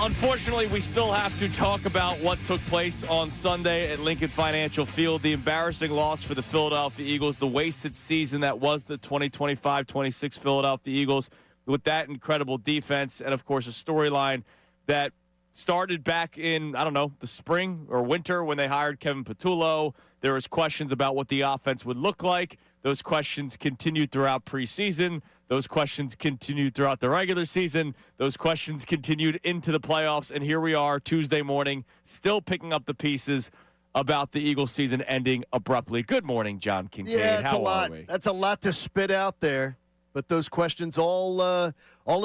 unfortunately, we still have to talk about what took place on Sunday at Lincoln Financial Field. The embarrassing loss for the Philadelphia Eagles, the wasted season that was the 2025-26 Philadelphia Eagles with that incredible defense, and, of course, a storyline that started back in, I don't know, the spring or winter when they hired Kevin Patullo. There was questions about what the offense would look like. Those questions continued throughout preseason. Those questions continued throughout the regular season. Those questions continued into the playoffs. And here we are Tuesday morning, still picking up the pieces about the Eagles season ending abruptly. Good morning, John Kincade. Yeah, it's How a lot. are we? That's a lot to spit out there. But those questions all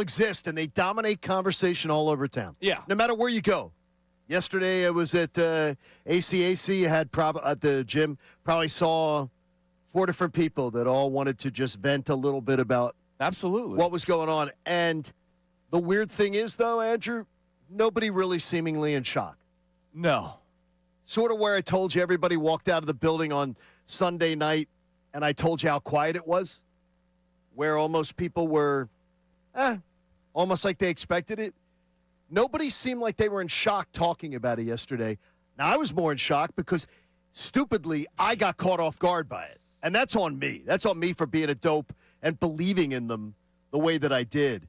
exist, and they dominate conversation all over town. Yeah. No matter where you go. Yesterday, I was at ACAC. I had at the gym. Probably saw 4 different people that all wanted to just vent a little bit about Absolutely what was going on. And the weird thing is, though, Andrew, nobody really seemingly in shock. No. Sort of where I told you everybody walked out of the building on Sunday night, and I told you how quiet it was, where almost people were almost like they expected it. Nobody seemed like they were in shock talking about it yesterday. Now, I was more in shock because, stupidly, I got caught off guard by it. And that's on me. That's on me for being a dope and believing in them the way that I did.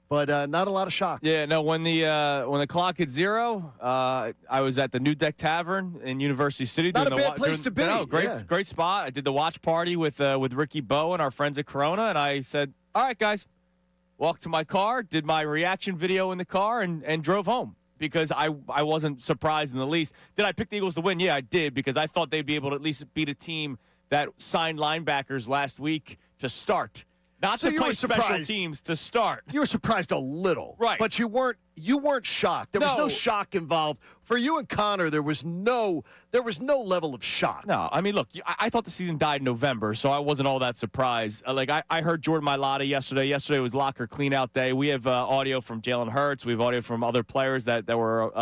But not a lot of shock. Yeah, no, when the clock hit 0, I was at the New Deck Tavern in University City. Not doing a bad place to be. No, great spot. I did the watch party with Ricky Bowe and our friends at Corona, and I said, all right, guys, walked to my car, did my reaction video in the car, and drove home because I wasn't surprised in the least. Did I pick the Eagles to win? Yeah, I did, because I thought they'd be able to at least beat a team that signed linebackers last week to start. Not So to you play were special surprised. teams, to start. You were surprised a little. Right. But you weren't shocked. There was No. no shock involved. For you and Connor, there was no level of shock. No, I mean, look, I thought the season died in November, so I wasn't all that surprised. I heard Jordan Mailata yesterday. Yesterday was locker cleanout day. We have audio from Jalen Hurts. We have audio from other players that were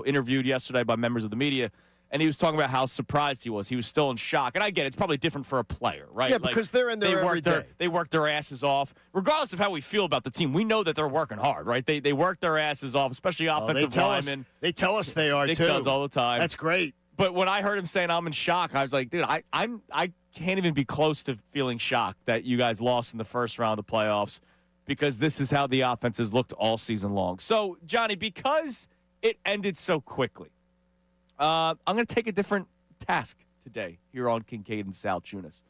interviewed yesterday by members of the media. And he was talking about how surprised he was. He was still in shock. And I get it. It's probably different for a player, right? Yeah, because they're in there every day. They work their asses off. Regardless of how we feel about the team, we know that they're working hard, right? They work their asses off, especially offensive linemen. They tell us they are, Nick too. does all the time. That's great. But when I heard him saying I'm in shock, I was like, dude, I can't even be close to feeling shocked that you guys lost in the first round of the playoffs, because this is how the offense has looked all season long. So, Johnny, because it ended so quickly, I'm going to take a different task today here on Kincade and Salciunas.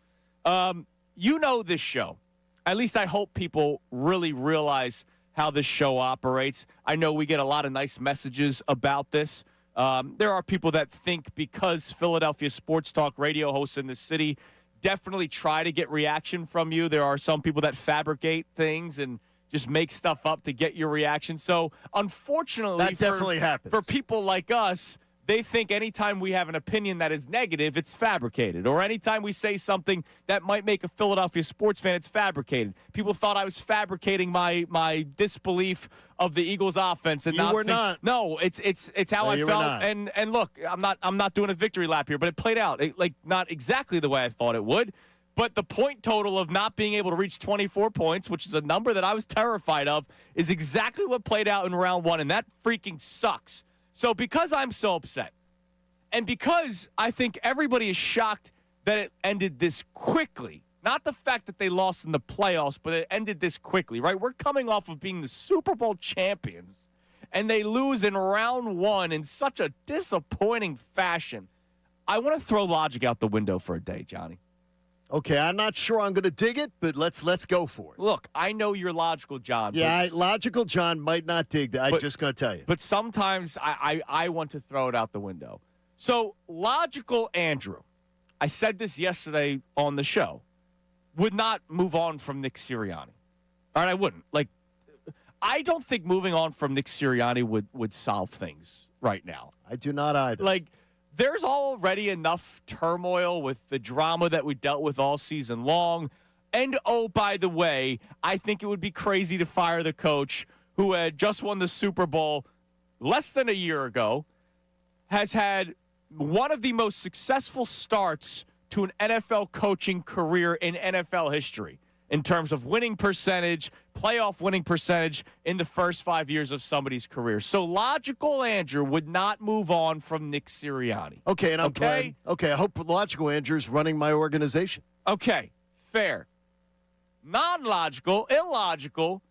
You know this show. At least I hope people really realize how this show operates. I know we get a lot of nice messages about this. There are people that think because Philadelphia Sports Talk radio hosts in the city definitely try to get reaction from you. There are some people that fabricate things and just make stuff up to get your reaction. So, unfortunately, That definitely happens. For people like us, they think anytime we have an opinion that is negative, it's fabricated. Or anytime we say something that might make a Philadelphia sports fan, it's fabricated. People thought I was fabricating my disbelief of the Eagles offense. And You were not. No, it's how I you were felt. not. And look, I'm not doing a victory lap here, but it played out not exactly the way I thought it would. But the point total of not being able to reach 24 points, which is a number that I was terrified of, is exactly what played out in round 1, and that freaking sucks. So because I'm so upset, and because I think everybody is shocked that it ended this quickly, not the fact that they lost in the playoffs, but it ended this quickly, right? We're coming off of being the Super Bowl champions, and they lose in round 1 in such a disappointing fashion. I want to throw logic out the window for a day, Johnny. Okay, I'm not sure I'm going to dig it, but let's go for it. Look, I know you're logical, John. Yeah, logical John might not dig that. I'm just going to tell you. But sometimes I want to throw it out the window. So, logical Andrew, I said this yesterday on the show, would not move on from Nick Sirianni. All right, I wouldn't. I don't think moving on from Nick Sirianni would solve things right now. I do not either. There's already enough turmoil with the drama that we dealt with all season long. And, oh, by the way, I think it would be crazy to fire the coach who had just won the Super Bowl less than a year ago, has had one of the most successful starts to an NFL coaching career in NFL history. in terms of winning percentage, playoff winning percentage in the first 5 years of somebody's career. So logical Andrew would not move on from Nick Sirianni. Okay, and I'm glad. Okay, I hope logical Andrew's running my organization. Okay, fair. Non-logical, illogical,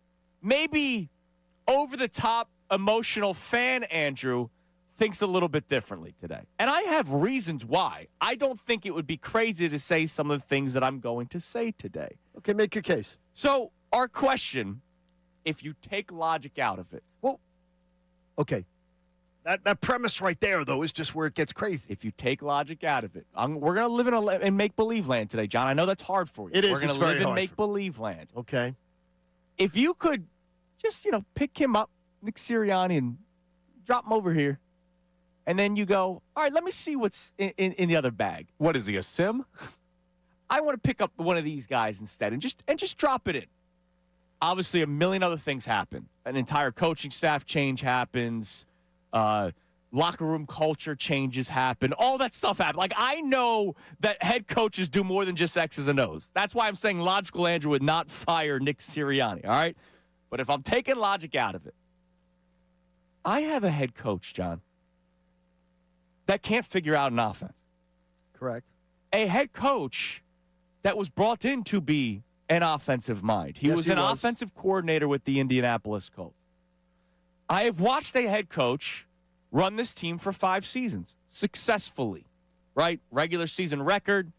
maybe over-the-top emotional fan Andrew thinks a little bit differently today. And I have reasons why. I don't think it would be crazy to say some of the things that I'm going to say today. Okay, make your case. So our question, if you take logic out of it. Well, okay. That premise right there, though, is just where it gets crazy. If you take logic out of it. We're going to live in make-believe land today, John. I know that's hard for you. It is. We're going to live in make-believe land. Okay. If you could just, pick him up, Nick Sirianni, and drop him over here, and then you go, all right, let me see what's in the other bag. What is he, a sim? I want to pick up one of these guys instead and just drop it in. Obviously, a million other things happen. An entire coaching staff change happens. Locker room culture changes happen. All that stuff happens. Like, I know that head coaches do more than just X's and O's. That's why I'm saying logical Andrew would not fire Nick Sirianni, all right? But if I'm taking logic out of it, I have a head coach, John, that can't figure out an offense. Correct. A head coach that was brought in to be an offensive mind. He was an offensive coordinator with the Indianapolis Colts. I have watched a head coach run this team for 5 seasons successfully, right? Regular season record,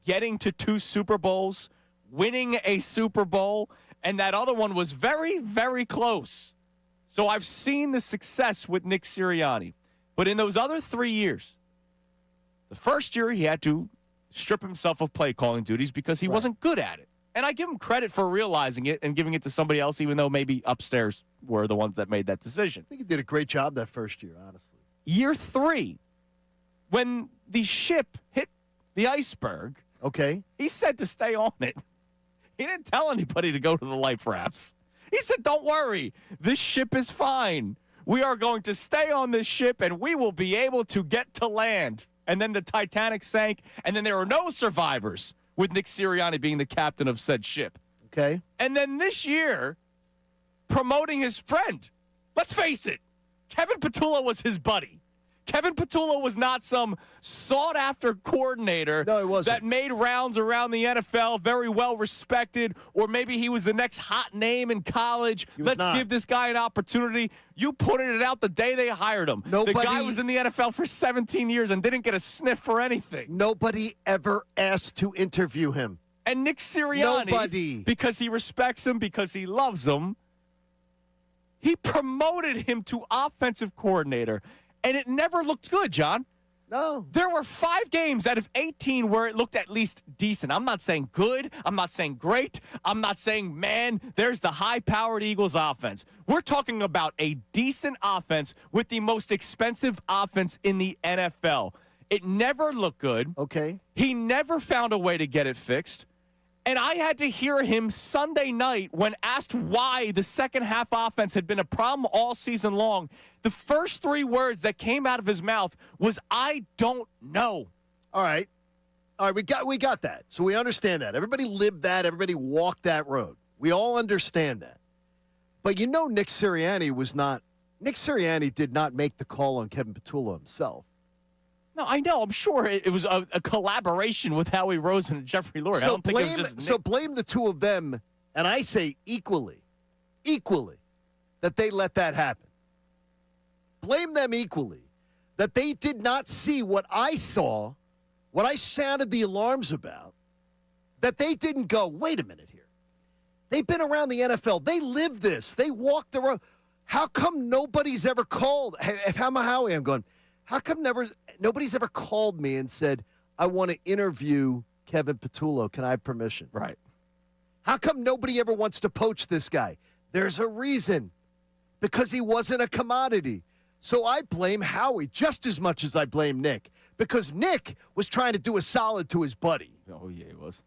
getting to 2 Super Bowls, winning a Super Bowl, and that other one was very, very close. So I've seen the success with Nick Sirianni. But in those other 3 years, the first year he had to strip himself of play calling duties because he wasn't good at it. And I give him credit for realizing it and giving it to somebody else, even though maybe upstairs were the ones that made that decision. I think he did a great job that first year, honestly. Year 3, when the ship hit the iceberg, okay, he said to stay on it. He didn't tell anybody to go to the life rafts. He said, don't worry, this ship is fine. We are going to stay on this ship, and we will be able to get to land. And then the Titanic sank, and then there were no survivors, with Nick Sirianni being the captain of said ship. Okay. And then this year, promoting his friend. Let's face it, Kevin Petullo was his buddy. Kevin Petullo was not some sought-after coordinator that made rounds around the NFL, very well respected, or maybe he was the next hot name in college. Let's give this guy an opportunity. You put it out the day they hired him. The guy was in the NFL for 17 years and didn't get a sniff for anything. Nobody ever asked to interview him. And Nick Sirianni, because he respects him, because he loves him, he promoted him to offensive coordinator. And it never looked good, John. No. There were 5 games out of 18 where it looked at least decent. I'm not saying good. I'm not saying great. I'm not saying, man, there's the high-powered Eagles offense. We're talking about a decent offense with the most expensive offense in the NFL. It never looked good. Okay. He never found a way to get it fixed. And I had to hear him Sunday night when asked why the second half offense had been a problem all season long. The first 3 words that came out of his mouth was, I don't know. All right. We got that. So we understand that. Everybody lived that. Everybody walked that road. We all understand that. But Nick Sirianni did not make the call on Kevin Petullo himself. No, I know. I'm sure it was a collaboration with Howie Roseman and Jeffrey Lurie. I don't think it was just Nick. So blame the two of them, and I say equally, that they let that happen. Blame them equally that they did not see what I saw, what I sounded the alarms about, that they didn't go, wait a minute here. They've been around the NFL. They live this. They walk the road. How come nobody's ever called? If I'm a Howie, I'm going, how come nobody's ever called me and said, I want to interview Kevin Petullo. Can I have permission? Right. How come nobody ever wants to poach this guy? There's a reason. Because he wasn't a commodity. So I blame Howie just as much as I blame Nick. Because Nick was trying to do a solid to his buddy. Oh, yeah, he was.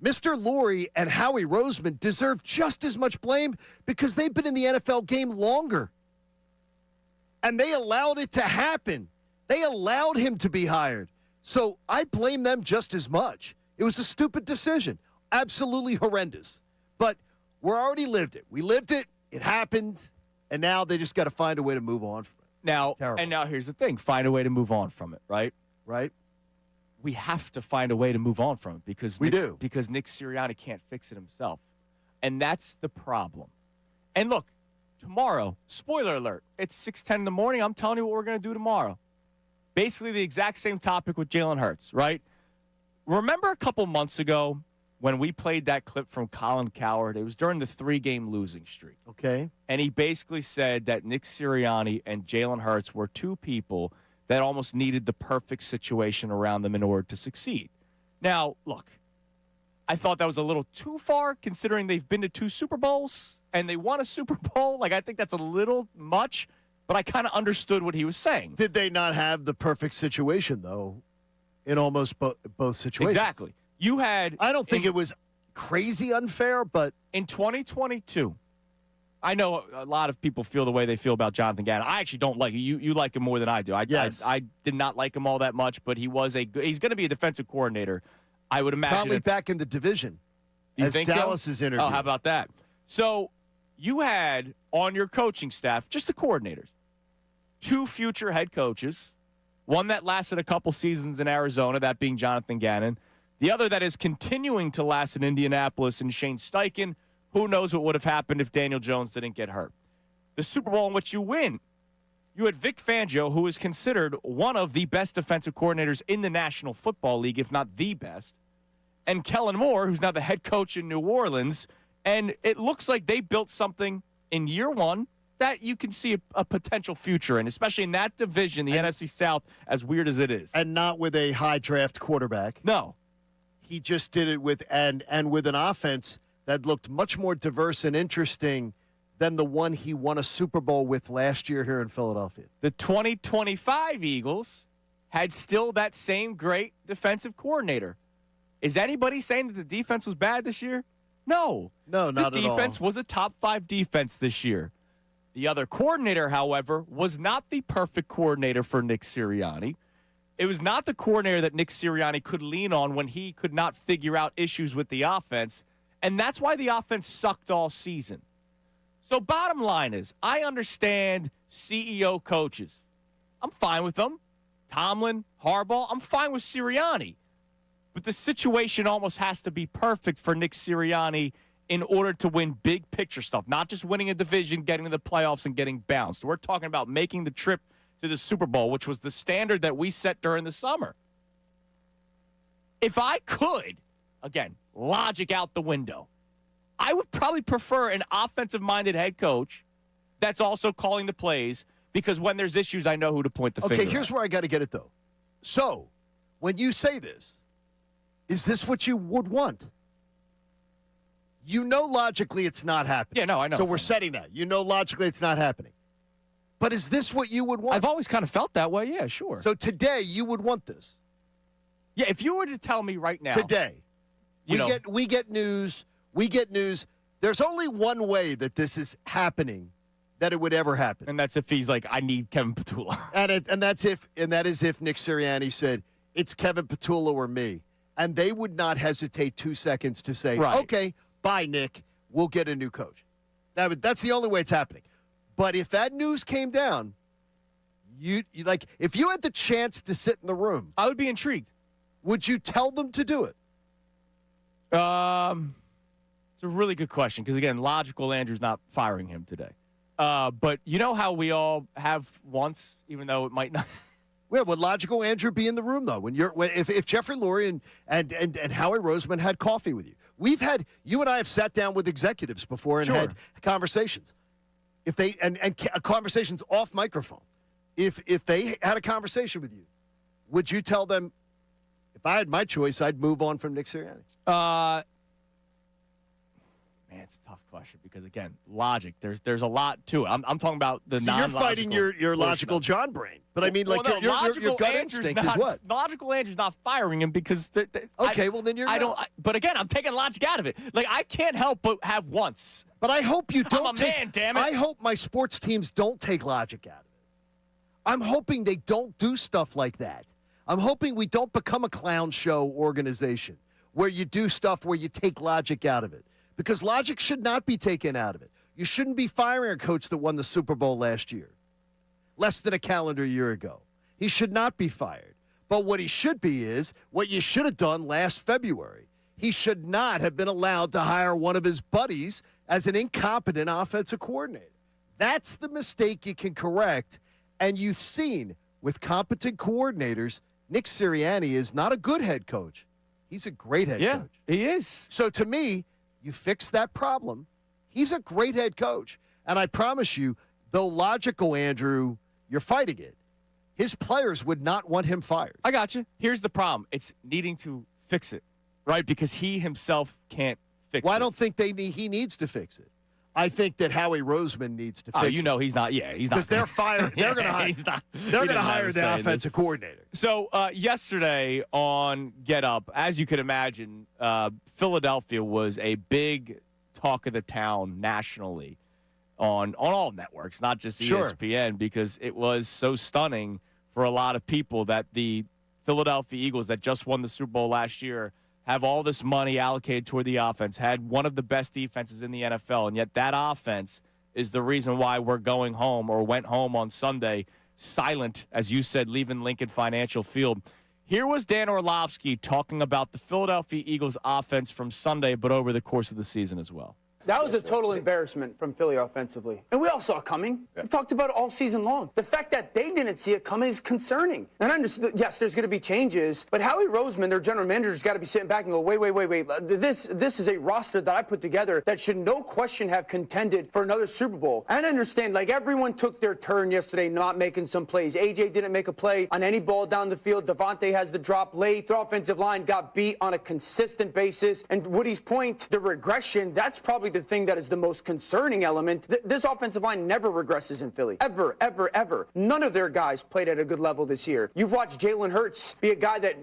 Mr. Lurie and Howie Roseman deserve just as much blame because they've been in the NFL game longer. And they allowed it to happen. They allowed him to be hired. So I blame them just as much. It was a stupid decision. absolutely horrendous. But we're already lived it. We lived it. It happened. And now they just got to find a way to move on from it. Now here's the thing. Find a way to move on from it, right? Right? We have to find a way to move on from it because Nick Sirianni can't fix it himself. And that's the problem. And look, tomorrow, spoiler alert, it's 6:10 in the morning. I'm telling you what we're going to do tomorrow. Basically the exact same topic with Jalen Hurts, right? Remember a couple months ago when we played that clip from Colin Cowherd? It was during the 3-game losing streak. Okay. And he basically said that Nick Sirianni and Jalen Hurts were two people that almost needed the perfect situation around them in order to succeed. Now, look, I thought that was a little too far considering they've been to 2 Super Bowls and they won a Super Bowl. Like, I think that's a little much, but I kind of understood what he was saying. Did they not have the perfect situation, though, in almost both situations? Exactly. I don't think it was crazy unfair, but in 2022, I know a lot of people feel the way they feel about Jonathan Gannon. I actually don't like it. You like him more than I do. I did not like him all that much, but he's going to be a defensive coordinator. I would imagine probably back in the division. You as think Dallas is interviewed. Oh, how about that? So you had on your coaching staff, just the coordinators, 2 future head coaches, one that lasted a couple seasons in Arizona, that being Jonathan Gannon. The other that is continuing to last in Indianapolis and Shane Steichen. Who knows what would have happened if Daniel Jones didn't get hurt. The Super Bowl in which you win, you had Vic Fangio, who is considered one of the best defensive coordinators in the National Football League, if not the best, and Kellen Moore, who's now the head coach in New Orleans. And it looks like they built something in year one that you can see a potential future in, especially in that division, the NFC South, as weird as it is. And not with a high draft quarterback. No. He just did it with and with an offense that looked much more diverse and interesting than the one he won a Super Bowl with last year here in Philadelphia. The 2025 Eagles had still that same great defensive coordinator. Is anybody saying that the defense was bad this year? No. No, not at all. The defense was a top 5 defense this year. The other coordinator, however, was not the perfect coordinator for Nick Sirianni. It was not the coordinator that Nick Sirianni could lean on when he could not figure out issues with the offense. And that's why the offense sucked all season. So bottom line is, I understand CEO coaches. I'm fine with them. Tomlin, Harbaugh, I'm fine with Sirianni. But the situation almost has to be perfect for Nick Sirianni in order to win big picture stuff, not just winning a division, getting to the playoffs, and getting bounced. We're talking about making the trip to the Super Bowl, which was the standard that we set during the summer. If I could, again, logic out the window, I would probably prefer an offensive-minded head coach that's also calling the plays, because when there's issues, I know who to point the finger Okay, here's where I got to get it, though. So, when you say this, is this what you would want? You know logically it's not happening. Yeah, no, I know. So we're setting that. You know logically it's not happening. But is this what you would want? I've always kind of felt that way, yeah, sure. So today you would want this? Yeah, if you were to tell me right now. Today. We get news. We get news. There's only one way that this is happening, that it would ever happen. And that's if he's like, I need Kevin Petula. And that is if Nick Sirianni said, it's Kevin Petula or me. And they would not hesitate 2 seconds to say, right. Okay, bye, Nick. We'll get a new coach. That's the only way it's happening. But if that news came down, you like if you had the chance to sit in the room, I would be intrigued. Would you tell them to do it? It's a really good question because, again, logical Andrew's not firing him today. But you know how we all have once, even though it might not. Yeah, would logical Andrew be in the room though? If Jeffrey Lurie and Howie Roseman had coffee with you, you and I have sat down with executives before and had conversations. If they and conversations off microphone, if they had a conversation with you, would you tell them, if I had my choice, I'd move on from Nick Sirianni? Man, it's a tough question because, again, logic. There's a lot to it. I'm talking about the non-logical. You're fighting your logical John brain, but I mean, like your gut instinct is what? Logical Andrew's not firing him because. Well then you're. But again, I'm taking logic out of it. Like I can't help but have once. But I hope you don't. I'm a man, damn it. I hope my sports teams don't take logic out of it. I'm hoping they don't do stuff like that. I'm hoping we don't become a clown show organization where you do stuff where you take logic out of it. Because logic should not be taken out of it. You shouldn't be firing a coach that won the Super Bowl last year, less than a calendar year ago. He should not be fired. But what he should be is what you should have done last February. He should not have been allowed to hire one of his buddies as an incompetent offensive coordinator. That's the mistake you can correct. And you've seen with competent coordinators, Nick Sirianni is not a good head coach. He's a great head coach. Yeah, he is. So to me, you fix that problem. He's a great head coach. And I promise you, though logical, Andrew, you're fighting it. His players would not want him fired. I got you. Here's the problem. It's needing to fix it, right? Because he himself can't fix it. Well, I don't think he needs to fix it. I think that Howie Roseman needs to fix it. Oh, you know he's not. Yeah, he's not. Because they're fired. They're going to hire. They're going to hire the offensive coordinator. So yesterday on Get Up, as you could imagine, Philadelphia was a big talk of the town nationally on all networks, not just ESPN, because it was so stunning for a lot of people that the Philadelphia Eagles that just won the Super Bowl last year have all this money allocated toward the offense, had one of the best defenses in the NFL, and yet that offense is the reason why we're going home or went home on Sunday silent, as you said, leaving Lincoln Financial Field. Here was Dan Orlovsky talking about the Philadelphia Eagles offense from Sunday, but over the course of the season as well. That was a total embarrassment from Philly offensively. And we all saw it coming. We talked about it all season long. The fact that they didn't see it coming is concerning. And I understood, yes, there's going to be changes, but Howie Roseman, their general manager, has got to be sitting back and go, wait. This is a roster that I put together that should no question have contended for another Super Bowl. And I understand, like, everyone took their turn yesterday not making some plays. AJ didn't make a play on any ball down the field. Devontae has the drop late. The offensive line got beat on a consistent basis. And Woody's point, the regression, that's probably the thing that is the most concerning element. This offensive line never regresses in Philly. Ever. None of their guys played at a good level this year. You've watched Jalen Hurts be a guy that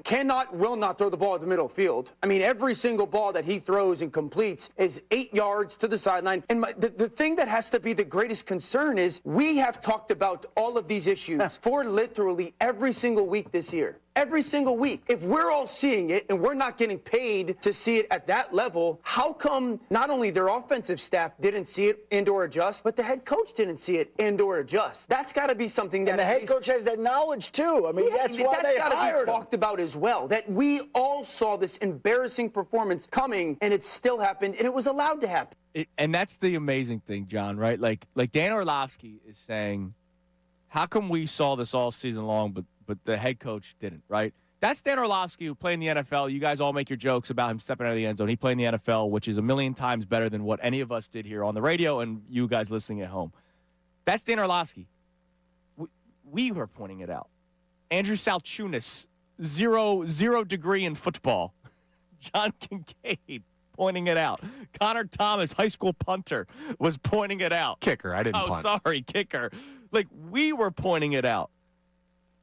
will not throw the ball at the middle field. I mean, every single ball that he throws and completes is 8 yards to the sideline. And the thing that has to be the greatest concern is we have talked about all of these issues for literally every single week this year. Every single week. If we're all seeing it and we're not getting paid to see it at that level, how come not only their offensive staff didn't see it and or adjust, but the head coach didn't see it and or adjust? That's got to be something that... And the head coach has that knowledge, too. I mean, that's why they hired him. That's got to be talked about as well, that we all saw this embarrassing performance coming, and it still happened, and it was allowed to happen. And that's the amazing thing, John, right? Like Dan Orlovsky is saying, how come we saw this all season long, but the head coach didn't, right? That's Dan Orlovsky, who played in the NFL. You guys all make your jokes about him stepping out of the end zone. He played in the NFL, which is a million times better than what any of us did here on the radio and you guys listening at home. That's Dan Orlovsky. We were pointing it out. Andrew Salciunas, zero degree in football. John Kincade pointing it out. Connor Thomas, high school punter, was pointing it out. Kicker, I didn't punt. Oh, sorry, kicker. Like, we were pointing it out.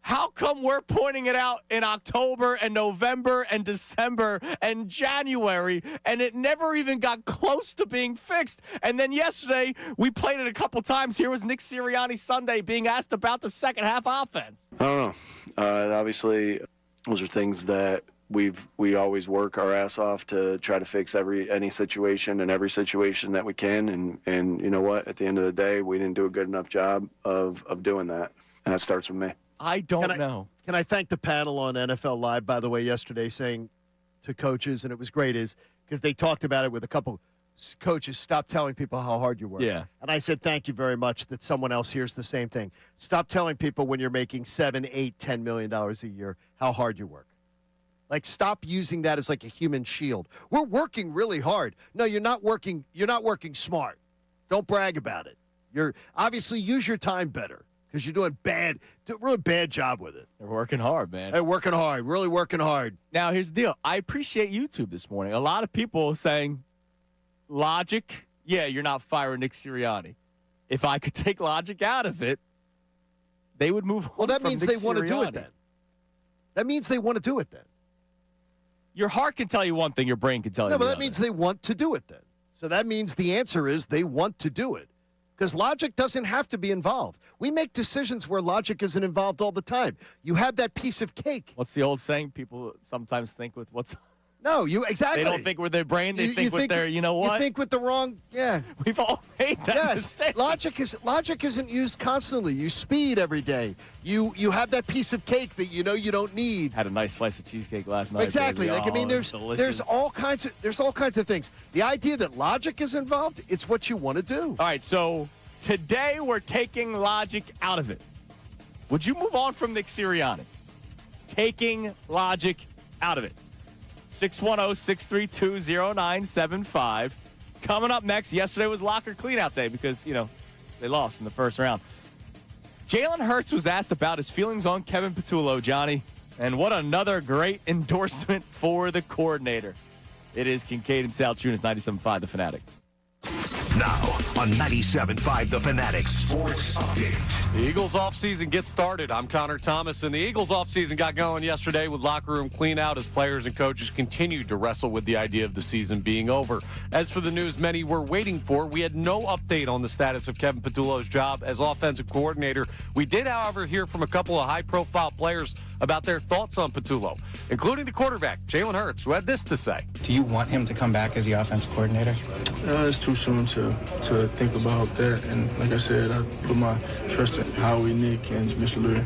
How come we're pointing it out in October and November and December and January, and it never even got close to being fixed? And then yesterday, we played it a couple times. Here was Nick Sirianni Sunday being asked about the second half offense. I don't know. Obviously, those are things that we always work our ass off to try to fix any situation and every situation that we can. And you know what? At the end of the day, we didn't do a good enough job of doing that. And that starts with me. I don't know. Can I thank the panel on NFL Live, by the way, yesterday, saying to coaches, and it was great, is because they talked about it with a couple coaches, stop telling people how hard you work. Yeah. And I said, thank you very much that someone else hears the same thing. Stop telling people when you're making $7, $8, $10 million a year how hard you work. Like, stop using that as like a human shield. We're working really hard. No, you're not working. You're not working smart. Don't brag about it. You're obviously use your time better. Because you're doing really bad job with it. They're working hard, man. They're working hard, really working hard. Now, here's the deal. I appreciate YouTube this morning. A lot of people saying, logic, yeah, you're not firing Nick Sirianni. If I could take logic out of it, they would move on. Well, that from means Nick they want to do it Sirianni. then. That means they want to do it then. Your heart can tell you one thing, your brain can tell you No, but the that other. means they want to do it then. So that means the answer is they want to do it. Because logic doesn't have to be involved. We make decisions where logic isn't involved all the time. You have that piece of cake. What's the old saying people sometimes think with what's No, you exactly. They don't think with their brain. They think with their, you know what? You think with the wrong, yeah. We've all made that mistake. Logic isn't used constantly. You speed every day. You have that piece of cake that you know you don't need. Had a nice slice of cheesecake last night. Exactly. Baby. Like I mean, there's all kinds of things. The idea that logic is involved, it's what you want to do. All right, so today we're taking logic out of it. Would you move on from Nick Sirianni? Taking logic out of it. 610-632-0975. Coming up next, yesterday was locker cleanout day because, they lost in the first round. Jalen Hurts was asked about his feelings on Kevin Patullo, Johnny, and what another great endorsement for the coordinator. It is Kincade and Salciunas, 97.5 The Fanatic. Now on 97.5 The Fanatic Sports Update. The Eagles offseason gets started. I'm Connor Thomas, and the Eagles offseason got going yesterday with locker room clean out as players and coaches continued to wrestle with the idea of the season being over. As for the news many were waiting for, we had no update on the status of Kevin Patullo's job as offensive coordinator. We did, however, hear from a couple of high-profile players about their thoughts on Patullo, including the quarterback, Jalen Hurts, who had this to say. Do you want him to come back as the offensive coordinator? It's too soon to think about that. And like I said, I put my trust in Howie, Nick, and Mr. Lurie.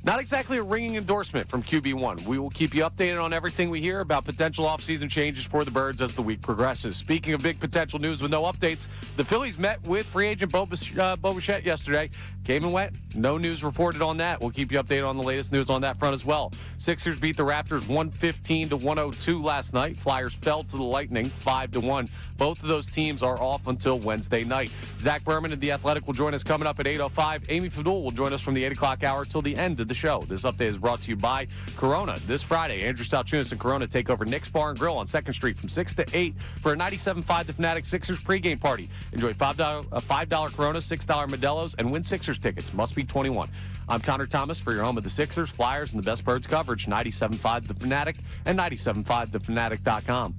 Not exactly a ringing endorsement from QB1. We will keep you updated on everything we hear about potential offseason changes for the Birds as the week progresses. Speaking of big potential news with no updates, the Phillies met with free agent Bo Bichette yesterday. Came and went. No news reported on that. We'll keep you updated on the latest news on that front as well. Sixers beat the Raptors 115-102 last night. Flyers fell to the Lightning 5-1. Both of those teams are off until Wednesday night. Zach Berman and The Athletic will join us coming up at 8:05. Amy Fadul will join us from the 8 o'clock hour till the end of the show. This update is brought to you by Corona. This Friday, Andrew Salciunas and Corona take over Nick's Bar and Grill on 2nd Street from 6 to 8 for a 97.5 The Fanatic Sixers pregame party. Enjoy $5 Corona, $6 Modelo's, and win Sixers tickets. Must be 21. I'm Connor Thomas for your home of the Sixers, Flyers, and the best Birds coverage. 97.5 The Fanatic and 97.5thefanatic.com.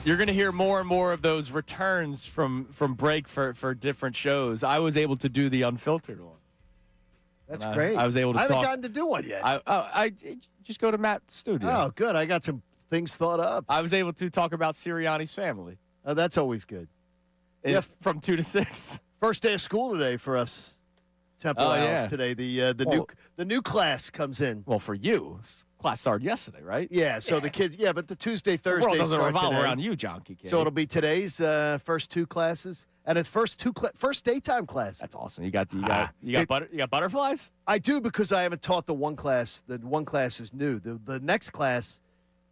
You're going to hear more and more of those returns from break for different shows. I was able to do the unfiltered one. That's great. I was able to I haven't talk. gotten to do one yet. I just go to Matt's studio. Oh, good. I got some things thought up. I was able to talk about Sirianni's family. Oh, that's always good. Yeah. From 2 to 6. First day of school today for us Temple Owls today. The new class comes in. Well, for you, class started yesterday, right? Yeah, so the kids, but the Tuesday, Thursday the world doesn't start revolve today. around you, John Kincade. So it'll be today's first two classes and its first daytime classes. That's awesome. You got butterflies? I do because I haven't taught the one class. The one class is new. The next class,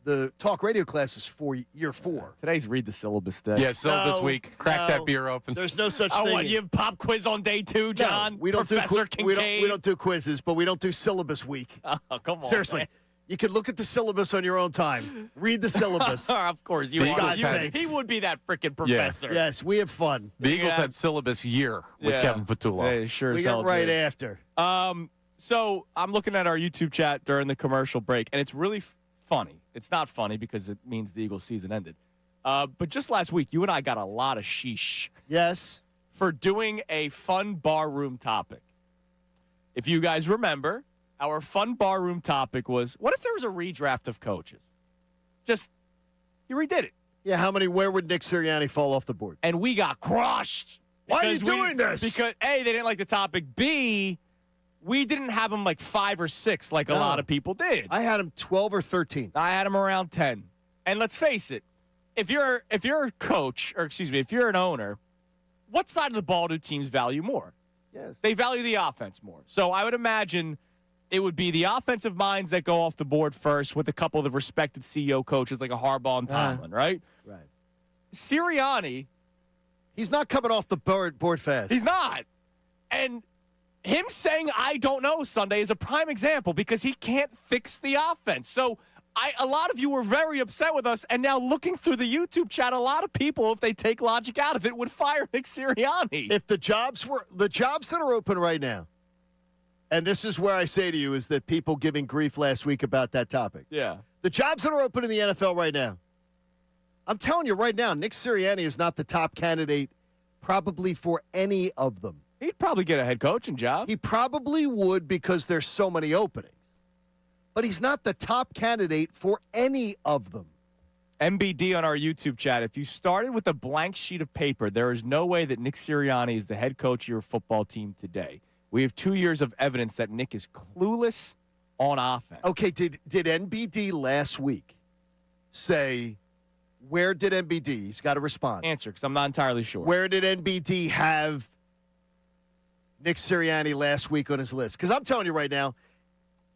the talk radio class, is for year 4. Today's read the syllabus day. Yeah, syllabus week. Crack that beer open. There's no such thing. Oh, what, you have pop quiz on day 2, John? No, we don't Professor do Kincade? we don't do quizzes, but we don't do syllabus week. Oh, come on. Seriously. Man. You can look at the syllabus on your own time. Read the syllabus. Of course, he would be that freaking professor. Yes, we have fun. The Eagles had syllabus year with Kevin Fatula. Yeah, sure we as got hell right did. after. So I'm looking at our YouTube chat during the commercial break, and it's really funny. It's not funny because it means the Eagles season ended. But just last week, you and I got a lot of sheesh. Yes. For doing a fun barroom topic. If you guys remember, our fun barroom topic was, what if there was a redraft of coaches? Just, you redid it. Yeah, where would Nick Sirianni fall off the board? And we got crushed. Why are you doing this? Because, A, they didn't like the topic. B, we didn't have them like 5 or 6 like a lot of people did. I had him 12 or 13. I had him around 10. And let's face it, if you're a coach, or excuse me, if you're an owner, what side of the ball do teams value more? Yes. They value the offense more. So I would imagine it would be the offensive minds that go off the board first with a couple of the respected CEO coaches like a Harbaugh and Tomlin, right? Right. Sirianni. He's not coming off the board fast. He's not. And him saying, I don't know, Sunday is a prime example because he can't fix the offense. So a lot of you were very upset with us, and now looking through the YouTube chat, a lot of people, if they take logic out of it, would fire Nick Sirianni. If the jobs that are open right now, and this is where I say to you, is that people giving grief last week about that topic. Yeah. The jobs that are open in the NFL right now, I'm telling you right now, Nick Sirianni is not the top candidate probably for any of them. He'd probably get a head coaching job. He probably would because there's so many openings. But he's not the top candidate for any of them. MBD on our YouTube chat, if you started with a blank sheet of paper, there is no way that Nick Sirianni is the head coach of your football team today. We have 2 years of evidence that Nick is clueless on offense. Okay, did NBD last week say, where did NBD, he's got to respond. Answer, because I'm not entirely sure. Where did NBD have Nick Sirianni last week on his list? Because I'm telling you right now,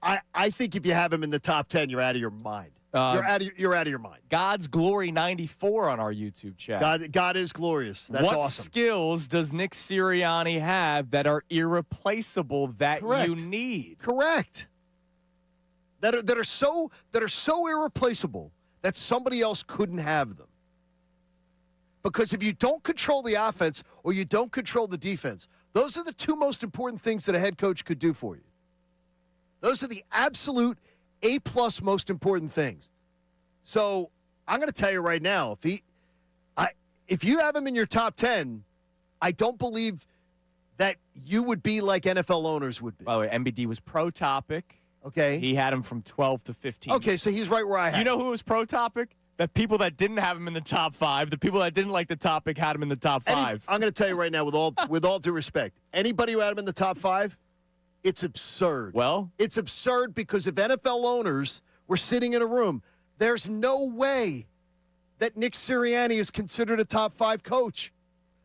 I think if you have him in the top 10, you're out of your mind. You're out of your mind. God's Glory 94 on our YouTube chat. God is glorious. That's what awesome. skills does Nick Sirianni have that are irreplaceable that Correct. you need? Correct. That are so irreplaceable that somebody else couldn't have them. Because if you don't control the offense or you don't control the defense, those are the 2 most important things that a head coach could do for you. Those are the absolute A-plus most important things. So I'm going to tell you right now, if you have him in your top 10, I don't believe that you would be like NFL owners would be. By the way, MBD was pro topic. Okay. He had him from 12 to 15. Okay, so he's right where I had You know who was pro topic? The people that didn't have him in the top 5, the people that didn't like the topic had him in the top 5. I'm going to tell you right now, with all due respect, anybody who had him in the top 5, it's absurd. Well, it's absurd because if NFL owners were sitting in a room, there's no way that Nick Sirianni is considered a top 5 coach.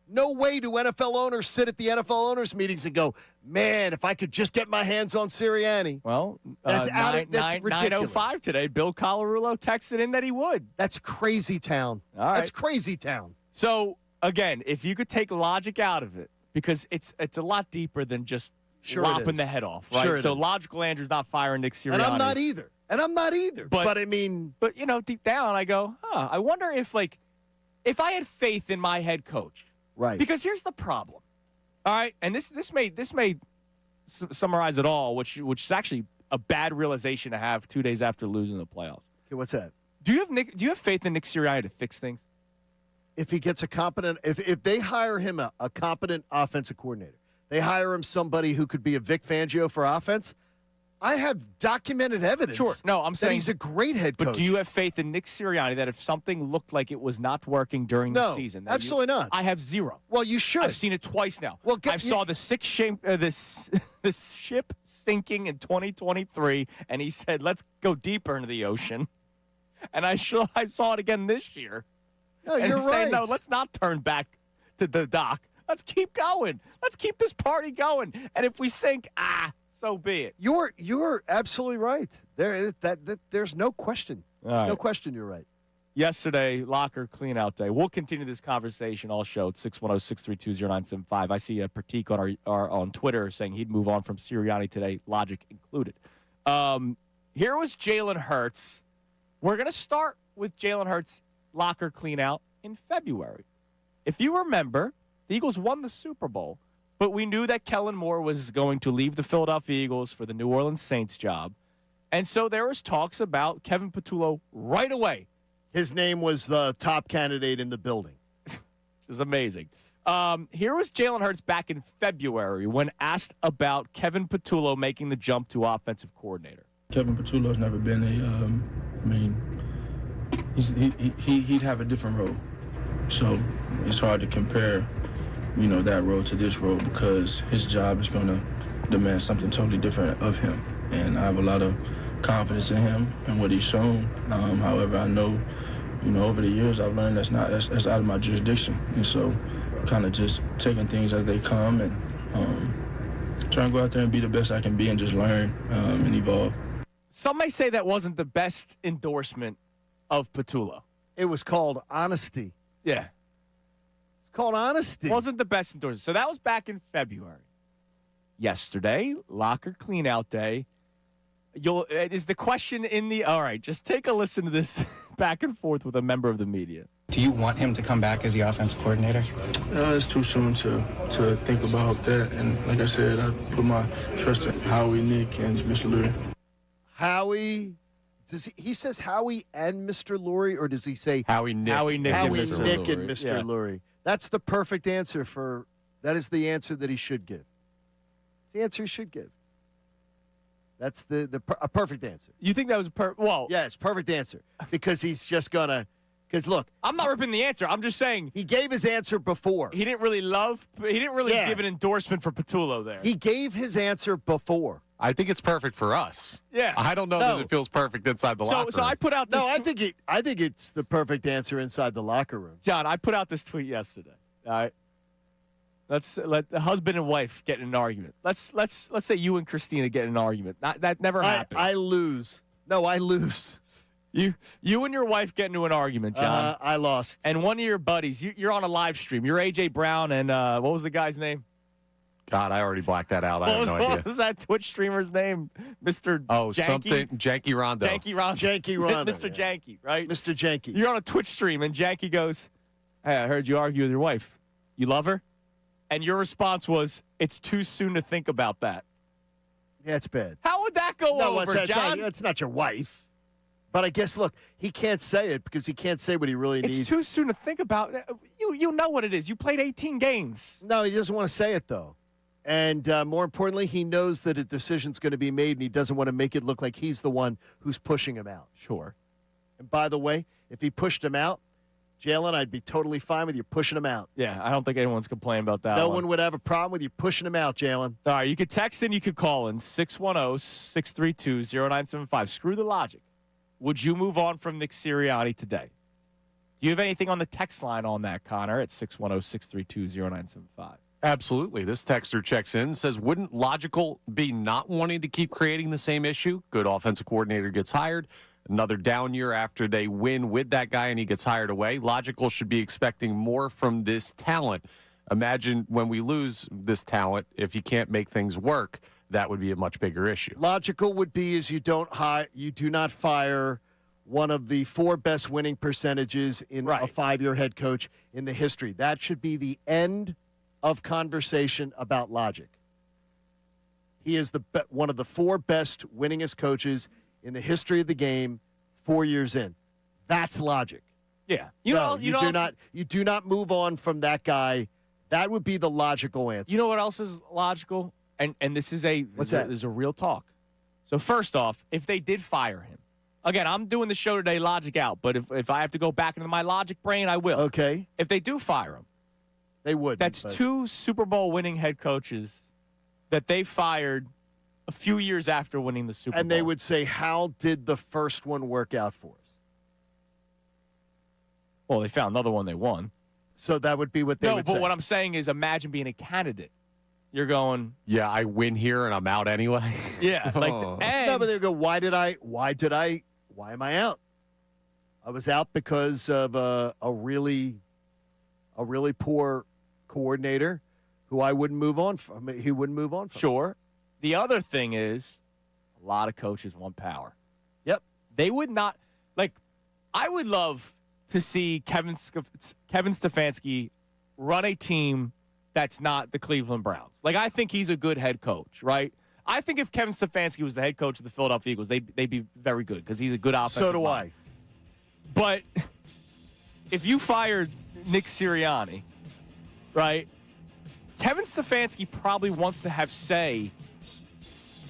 No way do NFL owners sit at the NFL owners meetings and go, man, if I could just get my hands on Sirianni. Well, that's ridiculous. 9:05 today. Bill Colarulo texted in that he would. That's crazy town. All right. That's crazy town. So, again, if you could take logic out of it, because it's a lot deeper than just lopping the head off, right? Sure so is. logical Andrew's not firing Nick Sirianni. And I'm not either. But I mean. But, deep down, I go, I wonder if I had faith in my head coach. Right. Because here's the problem. All right, and this may summarize it all, which is actually a bad realization to have 2 days after losing the playoffs. Okay, what's that? Do you have faith in Nick Sirianni to fix things? if he gets a competent, if they hire him a competent offensive coordinator, they hire him somebody who could be a Vic Fangio for offense. I have documented evidence. Sure. No, I'm that saying he's a great head coach. But do you have faith in Nick Sirianni that if something looked like it was not working during the season? No, absolutely not. I have zero. Well, you should. I've seen it twice now. Well, I saw the this ship sinking in 2023, and he said, "Let's go deeper into the ocean." And I saw it again this year. No, and you're he's right. saying, "No, let's not turn back to the dock. Let's keep going. Let's keep this party going. And if we sink, so be it." You're absolutely right. There's no question. There's no question you're right. Yesterday, locker clean-out day. We'll continue this conversation all show at 610-632-0975. I see a Pratik on Twitter saying he'd move on from Sirianni today, logic included. Here was Jalen Hurts. We're going to start with Jalen Hurts' locker clean-out in February. If you remember, the Eagles won the Super Bowl, but we knew that Kellen Moore was going to leave the Philadelphia Eagles for the New Orleans Saints job. And so there was talks about Kevin Patullo right away. His name was the top candidate in the building. Which is amazing. Here was Jalen Hurts back in February when asked about Kevin Patullo making the jump to offensive coordinator. Kevin Patullo's never been he'd have a different role. So it's hard to compare, that role to this role because his job is going to demand something totally different of him. And I have a lot of confidence in him and what he's shown. However, I know, over the years I've learned that's out of my jurisdiction. And so kind of just taking things as they come and trying to go out there and be the best I can be and just learn and evolve. Some may say that wasn't the best endorsement of Patullo. It was called honesty. Yeah. It's called honesty. Wasn't the best endorsement. So that was back in February. Yesterday, locker clean-out day. Is the question in the – all right, just take a listen to this back and forth with a member of the media. Do you want him to come back as the offensive coordinator? It's too soon to think about that. And like I said, I put my trust in Howie, Nick, and Mr. Lurie. Howie – he says Howie and Mr. Lurie, or does he say Howie, Nick, and Mr. Lurie? That's the perfect answer that is the answer that he should give. It's the answer he should give. That's a perfect answer. You think that was yes, perfect answer because he's just gonna. Because look, I'm not ripping the answer. I'm just saying he gave his answer before. He didn't really give an endorsement for Patullo there. He gave his answer before. I think it's perfect for us. Yeah. I don't know that it feels perfect inside the locker room. So I put out this I think it's the perfect answer inside the locker room. John, I put out this tweet yesterday. All right. Let's let the husband and wife get in an argument. Let's say you and Christina get in an argument. That never happens. I lose. No, I lose. You and your wife get into an argument, John. I lost. And one of your buddies, you're on a live stream. You're AJ Brown and what was the guy's name? God, I already blacked that out. I have no idea. What was that Twitch streamer's name? Mr. Janky? Something Janky Rondo. Janky Rondo. Mr. Janky, right? Mr. Janky. You're on a Twitch stream, and Janky goes, "Hey, I heard you argue with your wife. You love her?" And your response was, "It's too soon to think about that." Yeah, it's bad. How would that go over, John? It's not your wife. But I guess, look, he can't say it because he can't say what he really needs. It's too soon to think about. You know what it is. You played 18 games. No, he doesn't want to say it, though. And more importantly, he knows that a decision's going to be made, and he doesn't want to make it look like he's the one who's pushing him out. Sure. And by the way, if he pushed him out, Jalen, I'd be totally fine with you pushing him out. Yeah, I don't think anyone's complaining about that. No one would have a problem with you pushing him out, Jalen. All right, you could text in, you could call in 610-632-0975. Screw the logic. Would you move on from Nick Sirianni today? Do you have anything on the text line on that, Connor, at 610-632-0975? Absolutely. This texter checks in, says, wouldn't logical be not wanting to keep creating the same issue? Good offensive coordinator gets hired. Another down year after they win with that guy and he gets hired away. Logical should be expecting more from this talent. Imagine when we lose this talent, if you can't make things work, that would be a much bigger issue. Logical would be is you do not fire one of the 4 best winning percentages in a 5-year head coach in the history. That should be the end of conversation about logic. He is one of the 4 best winningest coaches in the history of the game 4 years in. That's logic. Yeah. You do not move on from that guy. That would be the logical answer. You know what else is logical? And this is a real talk. So first off, if they did fire him, again, I'm doing the show today, logic out. But if I have to go back into my logic brain, I will. Okay. If they do fire him, they would. That's 2 Super Bowl winning head coaches that they fired a few years after winning the Super Bowl. And they would say, "How did the first one work out for us?" Well, they found another one they won. So that would be what they would say. No, but what I'm saying is imagine being a candidate. You're going, yeah, I win here and I'm out anyway. Yeah. Like, no, but they go, why am I out? I was out because of a really poor coordinator who I wouldn't move on from. He wouldn't move on from. Sure. The other thing is a lot of coaches want power. Yep. They would not, like, I would love to see Kevin Stefanski run a team that's not the Cleveland Browns. Like, I think he's a good head coach, right? I think if Kevin Stefanski was the head coach of the Philadelphia Eagles, they'd be very good because he's a good offensive So do mind. I. But if you fired Nick Sirianni, right, Kevin Stefanski probably wants to have say.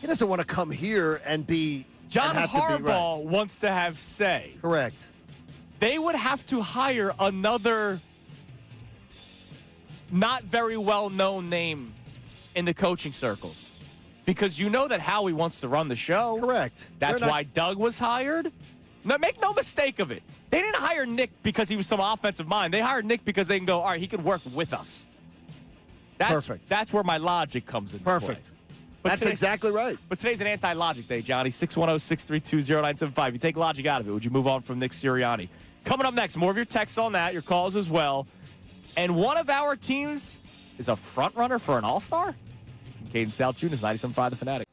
He doesn't want to come here and be. John and have to be Harbaugh right. wants to have say. Correct. They would have to hire another not very well-known name in the coaching circles because you know that Howie wants to run the show. Correct. That's why Doug was hired. No, make no mistake of it. They didn't hire Nick because he was some offensive mind. They hired Nick because they can go, all right, he can work with us. Perfect. That's where my logic comes in. Perfect. Play. But That's exactly right. But today's an anti-logic day, Johnny. 610-632-0975. You take logic out of it. Would you move on from Nick Sirianni? Coming up next, more of your texts on that, your calls as well. And one of our teams is a front runner for an all-star? Kincade Salciunas, 97.5 The Fanatic.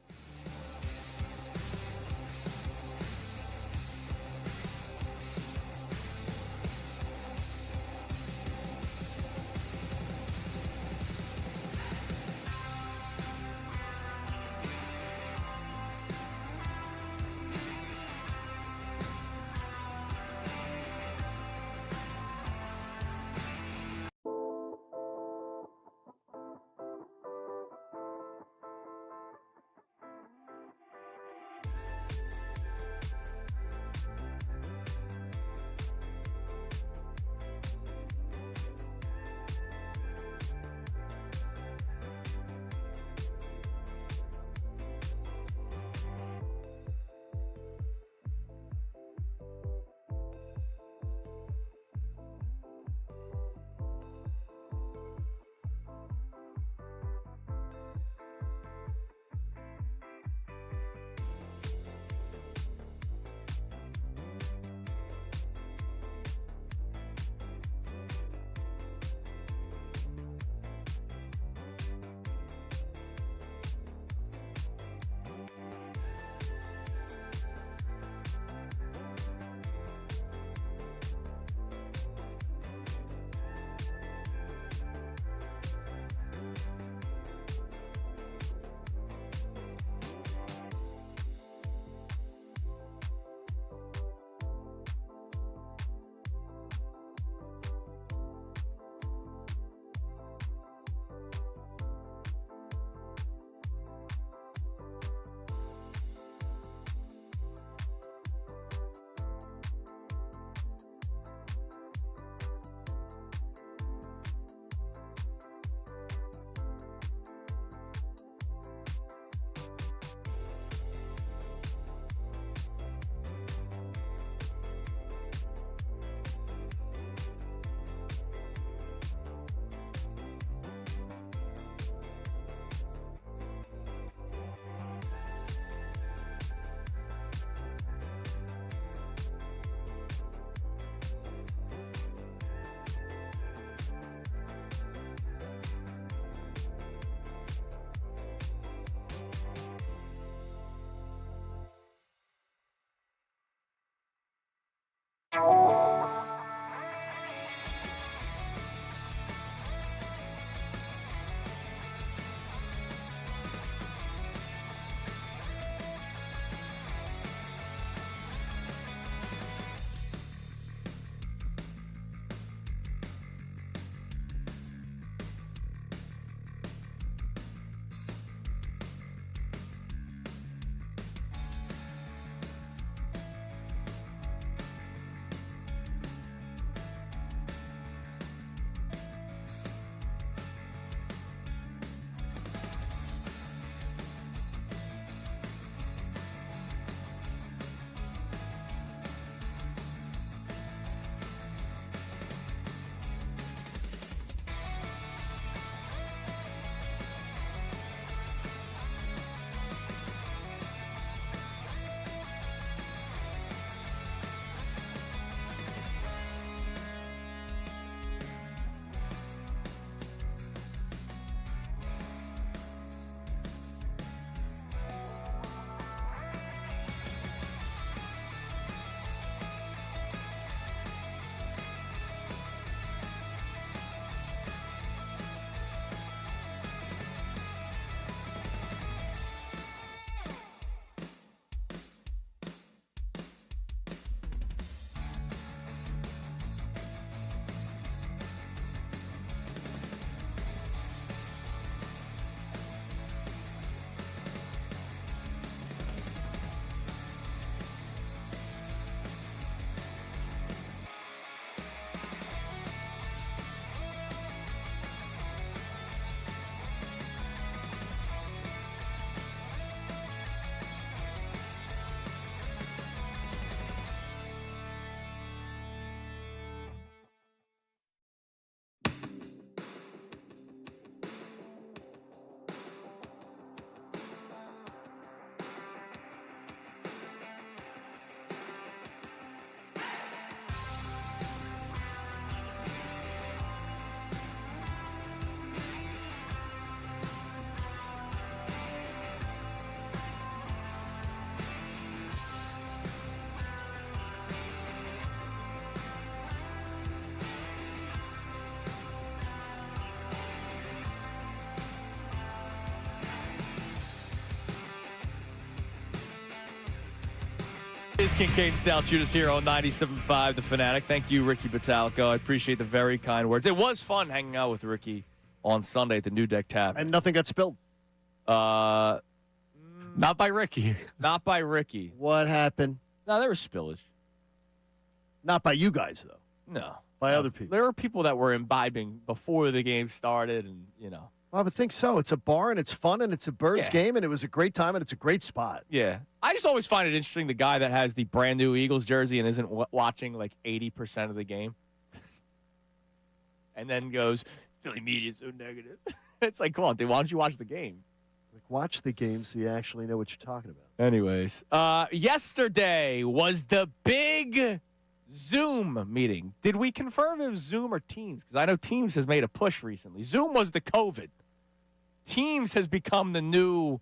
Is Kincade Salciunas here on 97.5 The Fanatic. Thank you, Ricky Batalico. I appreciate the very kind words. It was fun hanging out with Ricky on Sunday at the New Deck Tavern. And nothing got spilled. Not by Ricky. Not by Ricky. What happened? No, there was spillage. Not by you guys, though. No. By other people. There were people that were imbibing before the game started, and, Well, I would think so. It's a bar, and it's fun, and it's a Birds game, and it was a great time, and it's a great spot. Yeah. I just always find it interesting, the guy that has the brand new Eagles jersey and isn't watching like 80% of the game. And then goes, Philly media is so negative. It's like, come on, dude, why don't you watch the game? Like, watch the game so you actually know what you're talking about. Anyways, yesterday was the big Zoom meeting. Did we confirm it was Zoom or Teams? Because I know Teams has made a push recently. Zoom was the COVID. Teams has become the new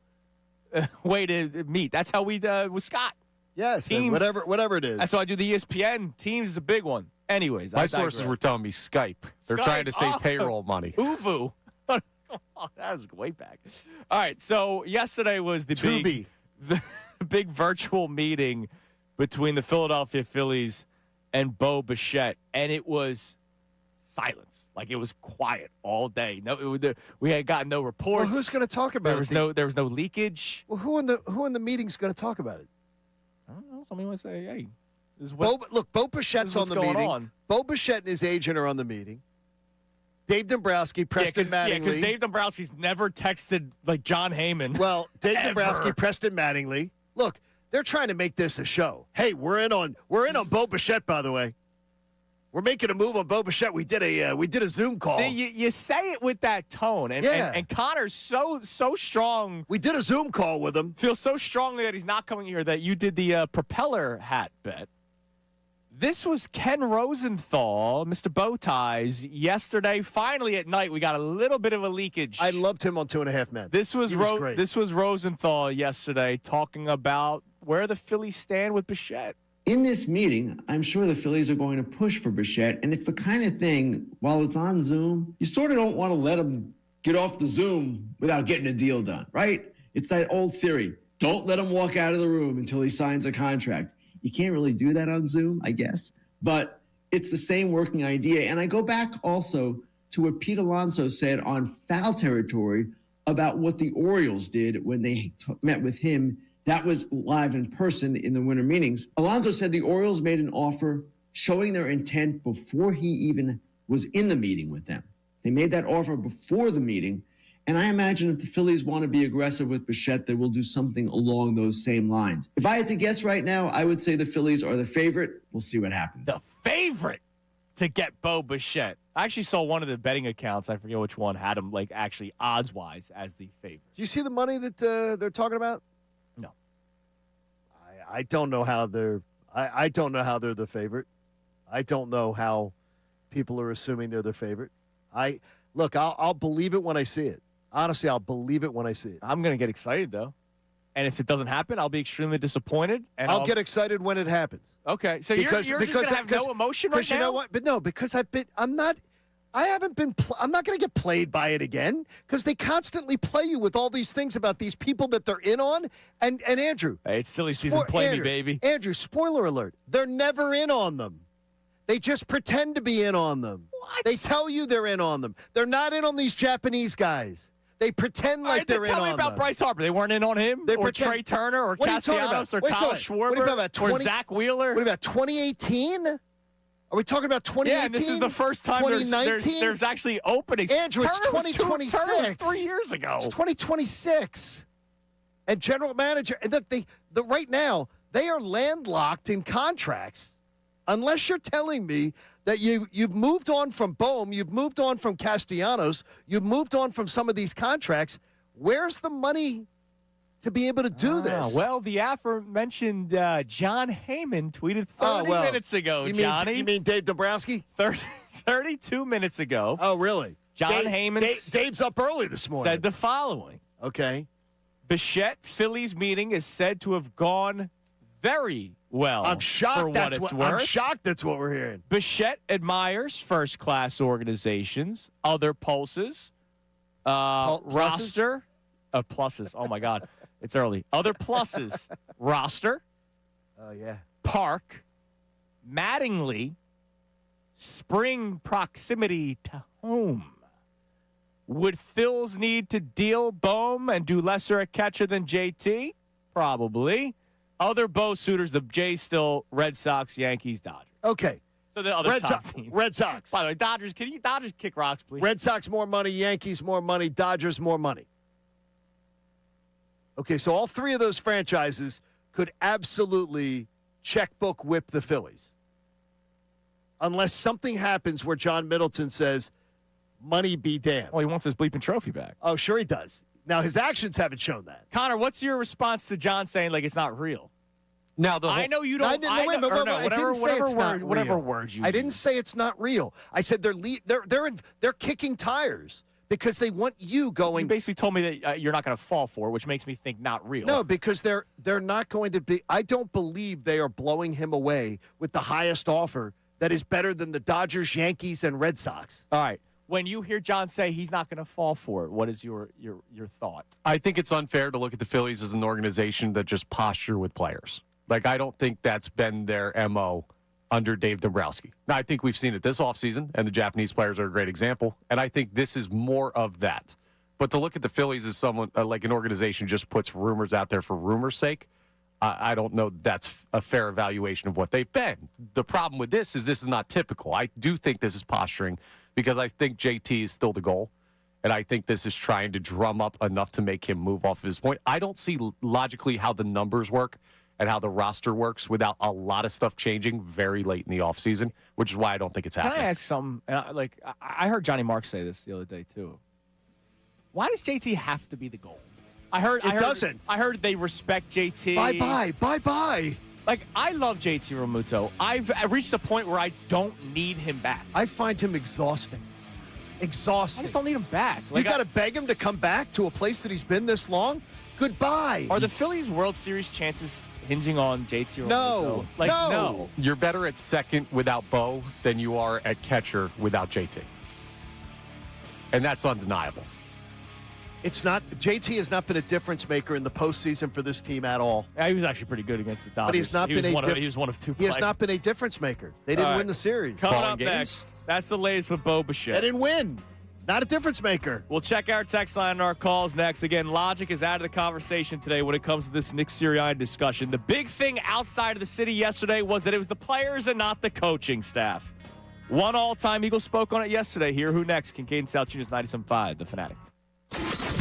way to meet. That's how we with Scott. Yes, Teams, whatever it is. That's how I do the ESPN. Teams is a big one. Anyways, My sources were telling me Skype. They're trying to save payroll money. Uvu. Oh, that was way back. All right, so yesterday was the big virtual meeting between the Philadelphia Phillies and Bo Bichette, and it was silence. Like, it was quiet all day. We had gotten no reports. Well, who's going to talk about it? There was no leakage. Well, who in the meeting's going to talk about it? I don't know. Somebody might say, "Hey, this is Bo Bichette's on the meeting. Bo Bichette and his agent are on the meeting. Dave Dombrowski, Preston Mattingly. Yeah, because Dave Dombrowski's never texted like John Heyman. Well, Dave Dombrowski, Preston Mattingly. Look, they're trying to make this a show. Hey, we're in on Bo Bichette, by the way. We're making a move on Bo Bichette. We did a Zoom call. See, you say it with that tone, and Connor's so strong. We did a Zoom call with him. Feels so strongly that he's not coming here that you did the propeller hat bet. This was Ken Rosenthal, Mr. Bowties, yesterday. Finally at night, we got a little bit of a leakage. I loved him on 2.5 Men. This was great. This was Rosenthal yesterday talking about where the Phillies stand with Bichette. In this meeting, I'm sure the Phillies are going to push for Bichette, and it's the kind of thing, while it's on Zoom, you sort of don't want to let him get off the Zoom without getting a deal done, right? It's that old theory. Don't let him walk out of the room until he signs a contract. You can't really do that on Zoom, I guess, but it's the same working idea. And I go back also to what Pete Alonso said on Foul Territory about what the Orioles did when they met with him. That was live in person in the winter meetings. Alonso said the Orioles made an offer showing their intent before he even was in the meeting with them. They made that offer before the meeting. And I imagine if the Phillies want to be aggressive with Bichette, they will do something along those same lines. If I had to guess right now, I would say the Phillies are the favorite. We'll see what happens. The favorite to get Bo Bichette. I actually saw one of the betting accounts, I forget which one, had him like actually odds-wise as the favorite. Do you see the money that they're talking about? No. I don't know how they're I don't know how they're the favorite. I don't know how people are assuming they're the favorite. I'll believe it when I see it. Honestly, I'll believe it when I see it. I'm going to get excited, though. And if it doesn't happen, I'll be extremely disappointed. And I'll get excited when it happens. Okay. So you're just going to have no emotion right now? You know what? But no, because I'm not going to get played by it again because they constantly play you with all these things about these people that they're in on. And Andrew. Hey, it's silly season. Play me, baby. Andrew, spoiler alert. They're never in on them. They just pretend to be in on them. What? They tell you they're in on them. They're not in on these Japanese guys. They pretend like they're in on them. Tell me about Bryce Harper. They weren't in on him? Or Trey Turner or Castellanos or Kyle Schwarber or Zach Wheeler? What about 2018? Are we talking about 2018? Yeah, and this is the first time there's actually openings. Andrew, it's 2026. Turner was 3 years ago. It's 2026. And general manager, and right now, they are landlocked in contracts. Unless you're telling me that you've moved on from Bohm, you've moved on from Castellanos, you've moved on from some of these contracts, where's the money to be able to do this? Well, the aforementioned John Heyman tweeted 30 minutes ago, Johnny. You mean Dave Dombrowski? 32 minutes ago. Oh, really? John Heyman. Dave's up early this morning. Said the following. Okay. Bichette Phillies meeting is said to have gone very well. I'm shocked. For what it's worth. I'm shocked that's what we're hearing. Bichette admires first-class organizations, other pulses, roster, pluses. Oh my God, it's early. Other pluses, roster. Oh yeah. Park, Mattingly, spring proximity to home. Would Phils need to deal Bohm and do lesser at catcher than JT? Probably. Other Bo suitors, the Jays still Red Sox, Yankees, Dodgers. Okay. So the other Red top Sox. teams. Red Sox. By the way, Dodgers, can you Dodgers kick rocks, please? Red Sox more money, Yankees more money, Dodgers more money. Okay, so all three of those franchises could absolutely checkbook whip the Phillies. Unless something happens where John Middleton says, money be damned. Well, he wants his bleeping trophy back. Oh, sure he does. Now, his actions haven't shown that. Connor, what's your response to John saying, like, it's not real? Now, I know you don't. I didn't say it's not real. Whatever word you I didn't say it's not real. I said they're kicking tires because they want you going. You basically told me that you're not going to fall for it, which makes me think not real. No, because they're not going to be. I don't believe they are blowing him away with the highest offer that is better than the Dodgers, Yankees, and Red Sox. All right. When you hear John say he's not going to fall for it, what is your thought? I think it's unfair to look at the Phillies as an organization that just posture with players. Like, I don't think that's been their MO under Dave Dombrowski. Now, I think we've seen it this offseason, and the Japanese players are a great example, and I think this is more of that. But to look at the Phillies as someone like an organization just puts rumors out there for rumors' sake, I don't know that's a fair evaluation of what they've been. The problem with this is not typical. I do think this is posturing because I think JT is still the goal, and I think this is trying to drum up enough to make him move off of his point. I don't see logically how the numbers work and how the roster works without a lot of stuff changing very late in the offseason, which is why I don't think it's happening. Can I ask something? And I heard Johnny Marks say this the other day, too. Why does JT have to be the goal? I heard they respect JT. Bye-bye. Like, I love JT Realmuto. I've reached a point where I don't need him back. I find him exhausting. I just don't need him back. You got to beg him to come back to a place that he's been this long? Goodbye. Are the Phillies World Series chances hinging on JT Realmuto? No. No. You're better at second without Bo than you are at catcher without JT. And that's undeniable. It's not. JT has not been a difference maker in the postseason for this team at all. Yeah, he was actually pretty good against the Dodgers. But he's not he was one of two He players. has not been a difference maker. They didn't win the series. Coming up next, that's the latest with Bo Bichette. They didn't win. Not a difference maker. We'll check our text line and our calls next. Again, logic is out of the conversation today when it comes to this Nick Sirianni discussion. The big thing outside of the city yesterday was that it was the players and not the coaching staff. One all-time Eagle spoke on it yesterday. Here, who next? Kincade Salciunas, 97.5, The Fanatic.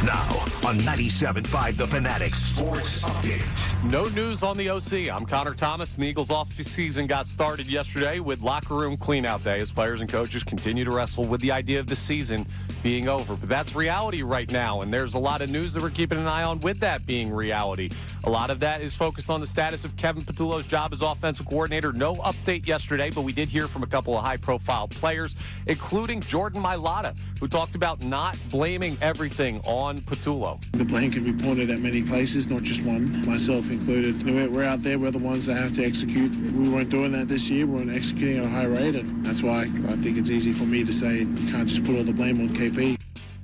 Now on 97.5 The Fanatic Sports Update. No news on the OC. I'm Connor Thomas, and the Eagles' off-season got started yesterday with locker room clean-out day as players and coaches continue to wrestle with the idea of the season being over. But that's reality right now, and there's a lot of news that we're keeping an eye on with that being reality. A lot of that is focused on the status of Kevin Patullo's job as offensive coordinator. No update yesterday, but we did hear from a couple of high-profile players, including Jordan Mailata, who talked about not blaming everything on Patullo. The blame can be pointed at many places, not just one, myself included. We're out there, we're the ones that have to execute. We weren't doing that this year, we weren't executing at a high rate, and that's why I think it's easy for me to say you can't just put all the blame on KP.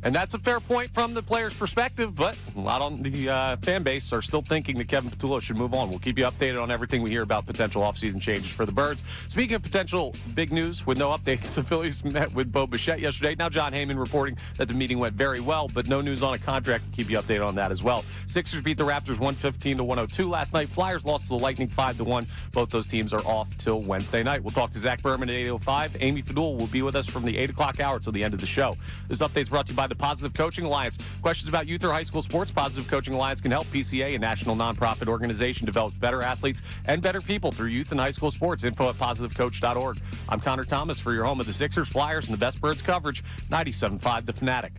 And that's a fair point from the player's perspective, but a lot on the fan base are still thinking that Kevin Patullo should move on. We'll keep you updated on everything we hear about potential offseason changes for the Birds. Speaking of potential big news with no updates, the Phillies met with Bo Bichette yesterday. Now John Heyman reporting that the meeting went very well, but no news on a contract. We'll keep you updated on that as well. Sixers beat the Raptors 115-102 last night. Flyers lost to the Lightning 5-1. Both those teams are off till Wednesday night. We'll talk to Zach Berman at 8:05. Amy Fadul will be with us from the 8 o'clock hour till the end of the show. This update is brought to you by the Positive Coaching Alliance. Questions about youth or high school sports? Positive Coaching Alliance can help. PCA, a national nonprofit organization, develops better athletes and better people through youth and high school sports. Info at positivecoach.org. I'm Connor Thomas for your home of the Sixers, Flyers, and the best Birds coverage, 97.5 The Fanatic.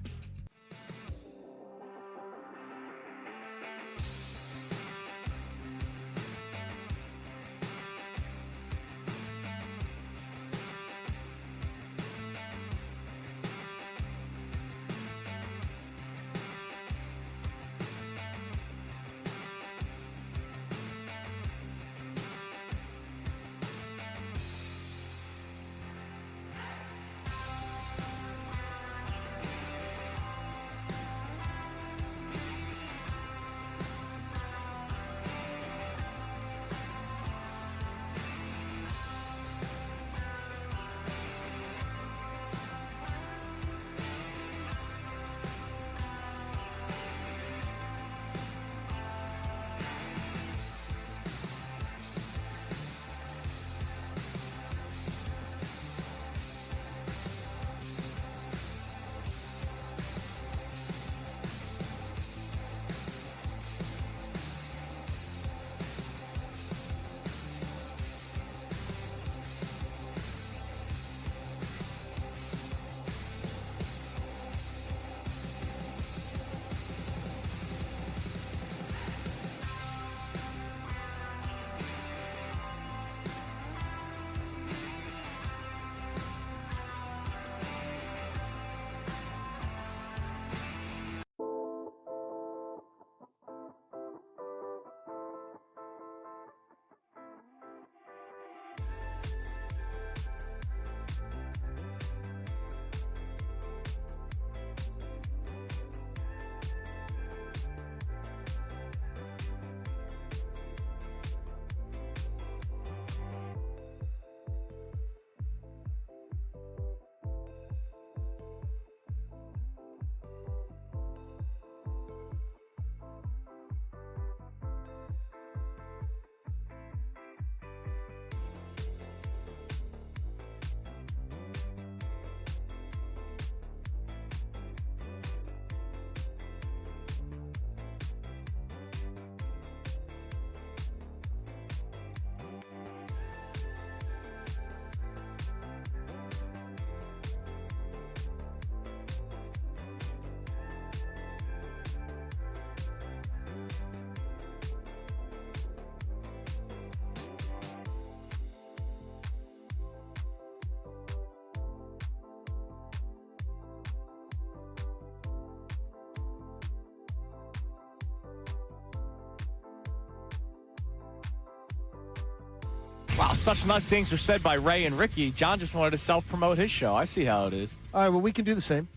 Wow, such nice things are said by Ray and Ricky. John just wanted to self-promote his show. I see how it is. All right, well, we can do the same.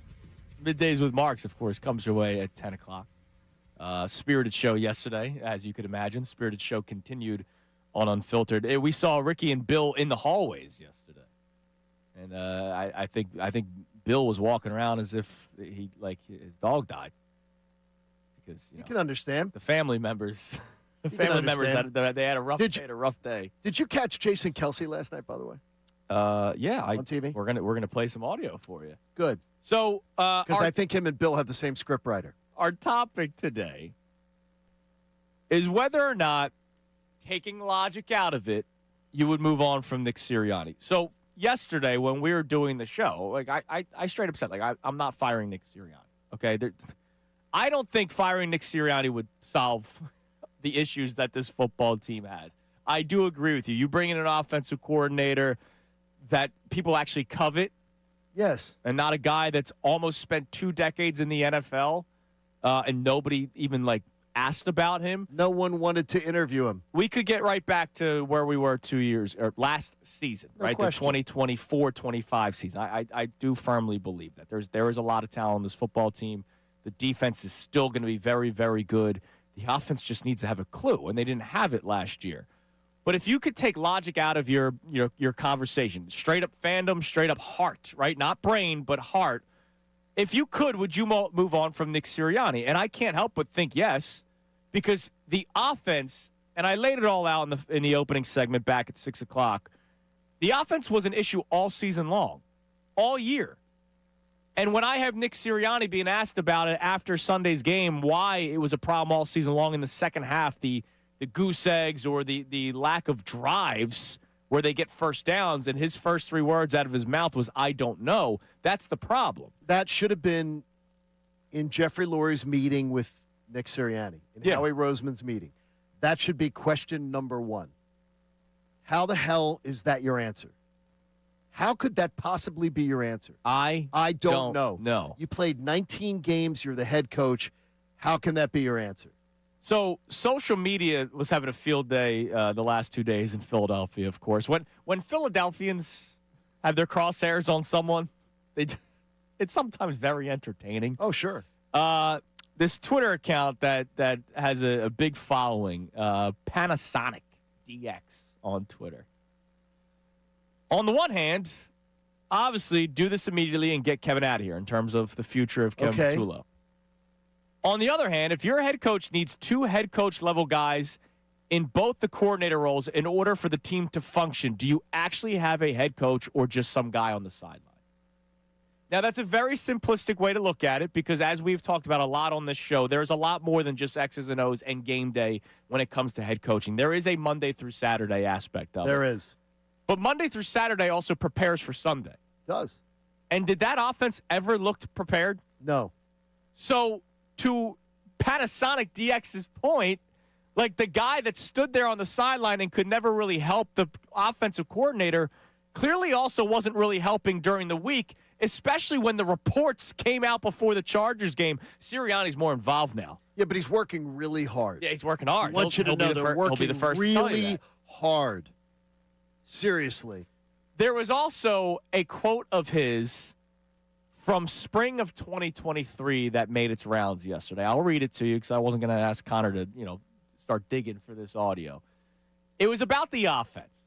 Middays with Marks, of course, comes your way at 10 o'clock. Spirited show yesterday, as you could imagine. Spirited show continued on Unfiltered. We saw Ricky and Bill in the hallways yesterday. And I think Bill was walking around as if his dog died. Because you can understand. The family members... The family members they had a rough day. Did you catch Jason Kelsey last night, by the way? Yeah, on TV. We're gonna play some audio for you. Good. So, because I think him and Bill have the same scriptwriter. Our topic today is whether or not, taking logic out of it, you would move on from Nick Sirianni. So yesterday when we were doing the show, I straight up said I'm not firing Nick Sirianni. Okay, I don't think firing Nick Sirianni would solve the issues that this football team has. I do agree with you. You bring in an offensive coordinator that people actually covet. Yes. And not a guy that's almost spent 2 decades in the NFL and nobody even asked about him. No one wanted to interview him. We could get right back to where we were 2 years or last season, no right? Question. The 2024-25 season. I do firmly believe that there is a lot of talent on this football team. The defense is still going to be very, very good. The offense just needs to have a clue, and they didn't have it last year. But if you could take logic out of your conversation, straight up fandom, straight up heart, right? Not brain, but heart. If you could, would you move on from Nick Sirianni? And I can't help but think yes, because the offense, and I laid it all out in the opening segment back at 6 o'clock, the offense was an issue all season long, all year. And when I have Nick Sirianni being asked about it after Sunday's game, why it was a problem all season long in the second half, the goose eggs or the lack of drives where they get first downs, and his first 3 words out of his mouth was, I don't know. That's the problem. That should have been in Jeffrey Lurie's meeting with Nick Sirianni, in Howie Roseman's meeting. That should be question number 1. How the hell is that your answer? How could that possibly be your answer? I don't know. No. You played 19 games. You're the head coach. How can that be your answer? So social media was having a field day the last 2 days in Philadelphia, of course. When Philadelphians have their crosshairs on someone, it's sometimes very entertaining. Oh, sure. This Twitter account that has a big following, Panasonic DX on Twitter. On the one hand, obviously, do this immediately and get Kevin out of here in terms of the future of Kevin Patullo. On the other hand, if your head coach needs 2 head coach level guys in both the coordinator roles in order for the team to function, do you actually have a head coach or just some guy on the sideline? Now, that's a very simplistic way to look at it because, as we've talked about a lot on this show, there's a lot more than just X's and O's and game day when it comes to head coaching. There is a Monday through Saturday aspect of it. There is. But Monday through Saturday also prepares for Sunday. Does. And did that offense ever look prepared? No. So, to Panasonic DX's point, the guy that stood there on the sideline and could never really help the offensive coordinator clearly also wasn't really helping during the week, especially when the reports came out before the Chargers game. Sirianni's more involved now. Yeah, but he's working really hard. Yeah, he's working hard. I want you to know they're working he'll be the first to tell you really that. hard. Seriously. There was also a quote of his from spring of 2023 that made its rounds yesterday. I'll read it to you because I wasn't going to ask Connor to, start digging for this audio. It was about the offense.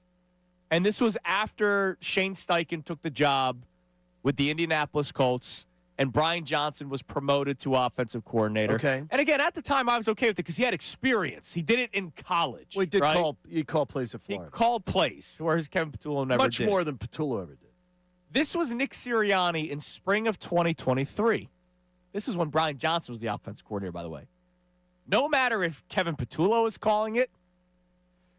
And this was after Shane Steichen took the job with the Indianapolis Colts and Brian Johnson was promoted to offensive coordinator. Okay. And again, at the time, I was okay with it because he had experience. He did it in college. Well, he right? called plays at Florida. He called plays, whereas Kevin Patullo never Much did. more than Patullo ever did. This was Nick Sirianni in spring of 2023. This is when Brian Johnson was the offensive coordinator, by the way. No matter if Kevin Patullo is calling it,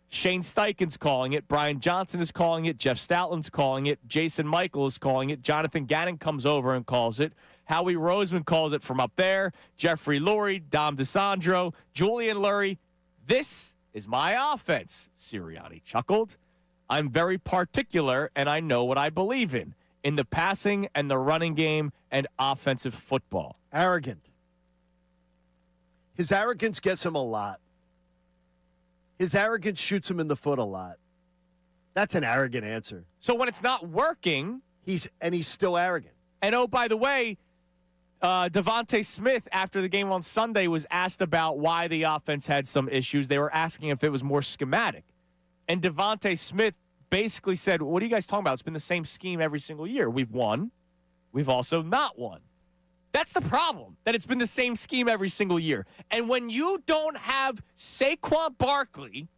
Shane Steichen's calling it, Brian Johnson is calling it, Jeff Stoutland's calling it, Jason Michael is calling it, Jonathan Gannon comes over and calls it, Howie Roseman calls it from up there, Jeffrey Lurie, Dom DeSandro, Julian Lurie. This is my offense, Sirianni chuckled. I'm very particular, and I know what I believe in the passing and the running game and offensive football. Arrogant. His arrogance gets him a lot. His arrogance shoots him in the foot a lot. That's an arrogant answer. So when it's not working, he's still arrogant. And oh, by the way, Devontae Smith, after the game on Sunday, was asked about why the offense had some issues. They were asking if it was more schematic. And Devontae Smith basically said, what are you guys talking about? It's been the same scheme every single year. We've won. We've also not won. That's the problem, that it's been the same scheme every single year. And when you don't have Saquon Barkley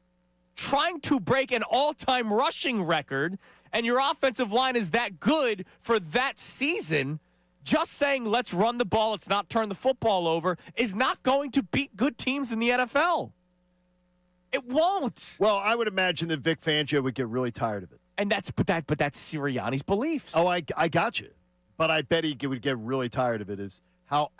trying to break an all-time rushing record and your offensive line is that good for that season, just saying let's run the ball, let's not turn the football over, is not going to beat good teams in the NFL. It won't. Well, I would imagine that Vic Fangio would get really tired of it. And that's Sirianni's beliefs. Oh, I got you. But I bet he would get really tired of it. Is how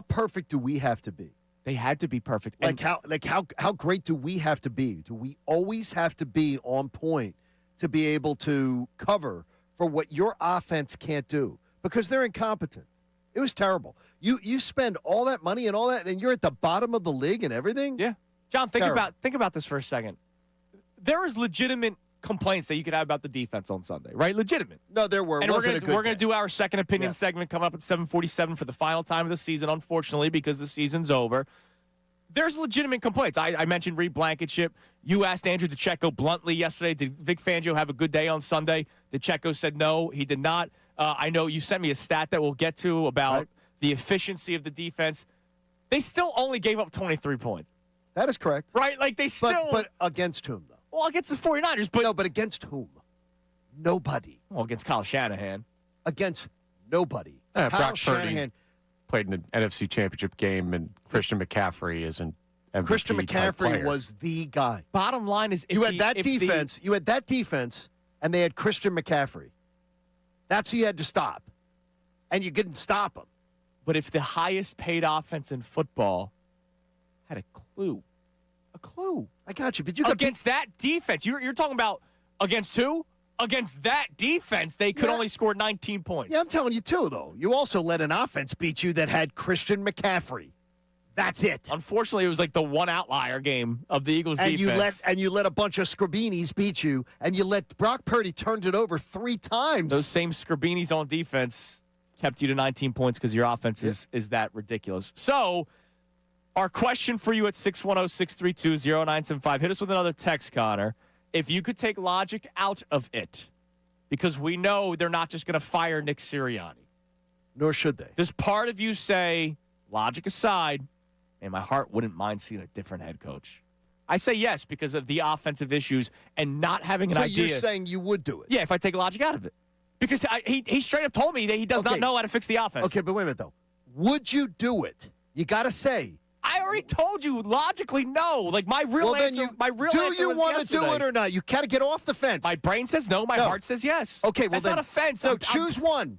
perfect do we have to be? They had to be perfect. How great do we have to be? Do we always have to be on point to be able to cover for what your offense can't do? Because they're incompetent. It was terrible. You spend all that money and all that, and you're at the bottom of the league and everything? Yeah. John, think about this for a second. There is legitimate complaints that you could have about the defense on Sunday, right? Legitimate. No, there were. And we're going to do our second opinion segment coming up at 7:47 for the final time of the season, unfortunately, because the season's over. There's legitimate complaints. I mentioned Reed Blankenship. You asked Andrew DeCecco bluntly yesterday, did Vic Fangio have a good day on Sunday? DeCecco said no, he did not. I know you sent me a stat that we'll get to about the efficiency of the defense. They still only gave up 23 points. That is correct. Right? Like they still. But against whom, though? Well, against the 49ers. But against whom? Nobody. Well, against Kyle Shanahan. Against nobody. Kyle Brock Shanahan played in an NFC Championship game, and Christian McCaffrey isn't MVP. Christian McCaffrey was the guy. Bottom line is, you had that defense, and they had Christian McCaffrey. That's who you had to stop, and you couldn't stop him. But if the highest paid offense in football had a clue. I got you, but you got against that defense. You're talking about against who? Against that defense, they could only score 19 points. Yeah, I'm telling you too, though. You also let an offense beat you that had Christian McCaffrey. That's it. Unfortunately, it was like the one outlier game of the Eagles' defense. You let a bunch of Scribinis beat you, and you let Brock Purdy turned it over 3 times. Those same Scribinis on defense kept you to 19 points because your offense is that ridiculous. So, our question for you at 610-632-0975. Hit us with another text, Connor. If you could take logic out of it, because we know they're not just going to fire Nick Sirianni. Nor should they. Does part of you say, logic aside, and my heart wouldn't mind seeing a different head coach? I say yes because of the offensive issues and not having an idea. So you're saying you would do it? Yeah, if I take logic out of it. Because he straight up told me that he does not know how to fix the offense. Okay, but wait a minute, though. Would you do it? You got to say. I already told you logically no. Like my real answer. Do you want to do it or not? You got to get off the fence. My brain says no. My heart says yes. Okay, well that's not a fence. So choose one.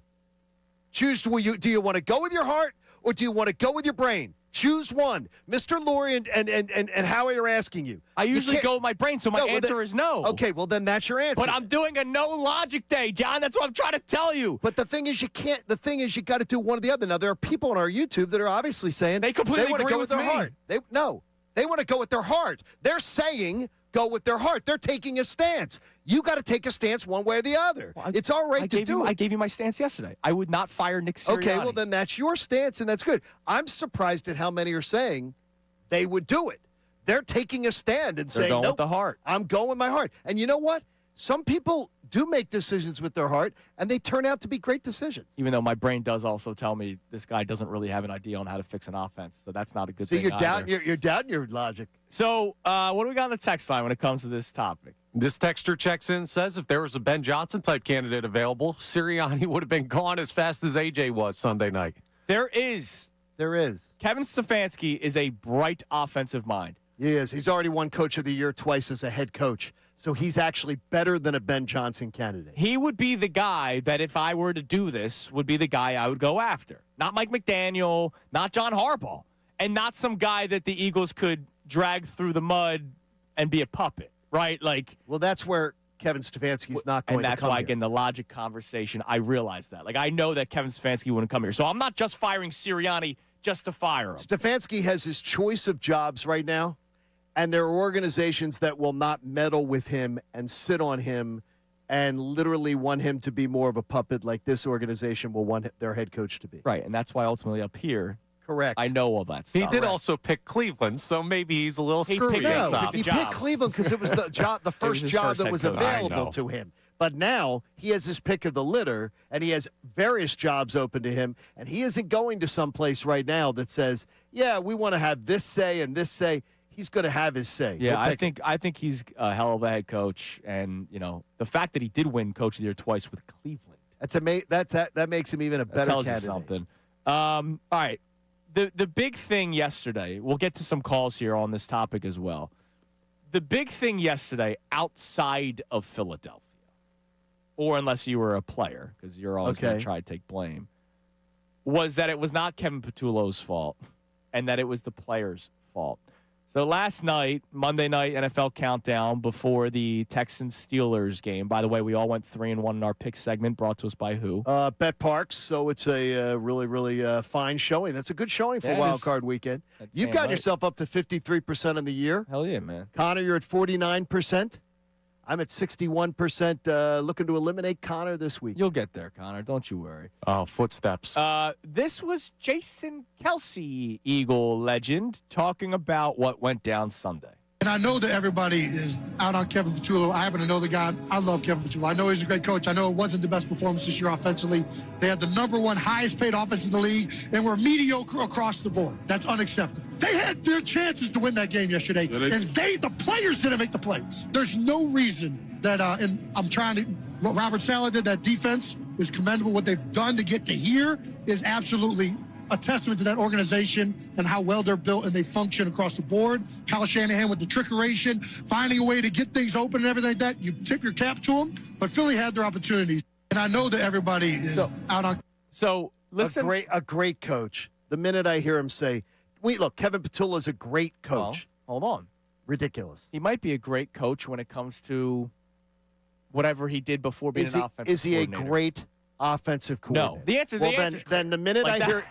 Choose. Do you want to go with your heart or do you want to go with your brain? Choose one. Mr. Lurie and Howie are asking you. I usually go with my brain, so my answer is no. Okay, well then that's your answer. But I'm doing a no logic day, John. That's what I'm trying to tell you. But the thing is, you can't. The thing is, you got to do one or the other. Now there are people on our YouTube that are obviously saying they completely want to agree go with their me. heart. They want to go with their heart. They're saying go with their heart. They're taking a stance. You got to take a stance one way or the other. Well, it's all right to do it. I gave you my stance yesterday. I would not fire Nick Sirianni. Okay, well then that's your stance, and that's good. I'm surprised at how many are saying they would do it. They're taking a stand and saying, going nope, with the heart. I'm going with my heart. And you know what? Some people do make decisions with their heart, and they turn out to be great decisions. Even though my brain does also tell me this guy doesn't really have an idea on how to fix an offense, so that's not a good thing. So you're doubting your logic. So what do we got on the text line when it comes to this topic? This texter checks in, says if there was a Ben Johnson-type candidate available, Sirianni would have been gone as fast as AJ was Sunday night. There is. Kevin Stefanski is a bright offensive mind. He is. He's already won Coach of the Year twice as a head coach. So he's actually better than a Ben Johnson candidate. He would be the guy that if I were to do this, would be the guy I would go after. Not Mike McDaniel, not John Harbaugh, and not some guy that the Eagles could drag through the mud and be a puppet, right? Well, that's where Kevin Stefanski's not going to come. And that's why, again, the logic conversation, I realize that. I know that Kevin Stefanski wouldn't come here. So I'm not just firing Sirianni just to fire him. Stefanski has his choice of jobs right now, And there are organizations that will not meddle with him and sit on him and literally want him to be more of a puppet like this organization will want their head coach to be. Right, and that's why ultimately up here, correct. I know all that stuff. He did also pick Cleveland, so maybe he's a little screwy. He picked Cleveland because it was the job, the first job that was available to him. But now he has his pick of the litter, and he has various jobs open to him, and he isn't going to some place right now that says, yeah, we want to have this say and this say. He's going to have his say. Yeah, I think he's a hell of a head coach, and the fact that he did win Coach of the Year twice with Cleveland. That makes him even a better tells candidate. You something. All right, the big thing yesterday. We'll get to some calls here on this topic as well. The big thing yesterday, outside of Philadelphia, or unless you were a player, because you're always going to try to take blame, was that it was not Kevin Patullo's fault, and that it was the players' fault. So last night, Monday night NFL countdown before the Texans-Steelers game. By the way, we all went 3-1 in our pick segment, brought to us by who? Bet Parks. So it's a really, really fine showing. That's a good showing for Wild Card Weekend. You've gotten yourself up to 53% in the year. Hell yeah, man. Connor, you're at 49%. I'm at 61%, looking to eliminate Connor this week. You'll get there, Connor. Don't you worry. Oh, footsteps. This was Jason Kelce, Eagle legend, talking about what went down Sunday. And I know that everybody is out on Kevin Patullo. I happen to know the guy. I love Kevin Patullo. I know he's a great coach. I know it wasn't the best performance this year offensively. They had the #1 highest paid offense in the league and were mediocre across the board. That's unacceptable. They had their chances to win that game yesterday, and the players didn't make the plays. There's no reason that, what Robert Saleh did, that defense is commendable. What they've done to get to here is absolutely a testament to that organization and how well they're built and they function across the board. Kyle Shanahan with the trickeration, finding a way to get things open and everything like that. You tip your cap to them, but Philly had their opportunities. And I know that everybody is out on. So listen, a great coach. The minute I hear him say, look, Kevin Patullo is a great coach. Well, hold on. Ridiculous. He might be a great coach when it comes to whatever he did before being an offensive Is he coordinator. a great offensive coordinator? No. The answer is then the minute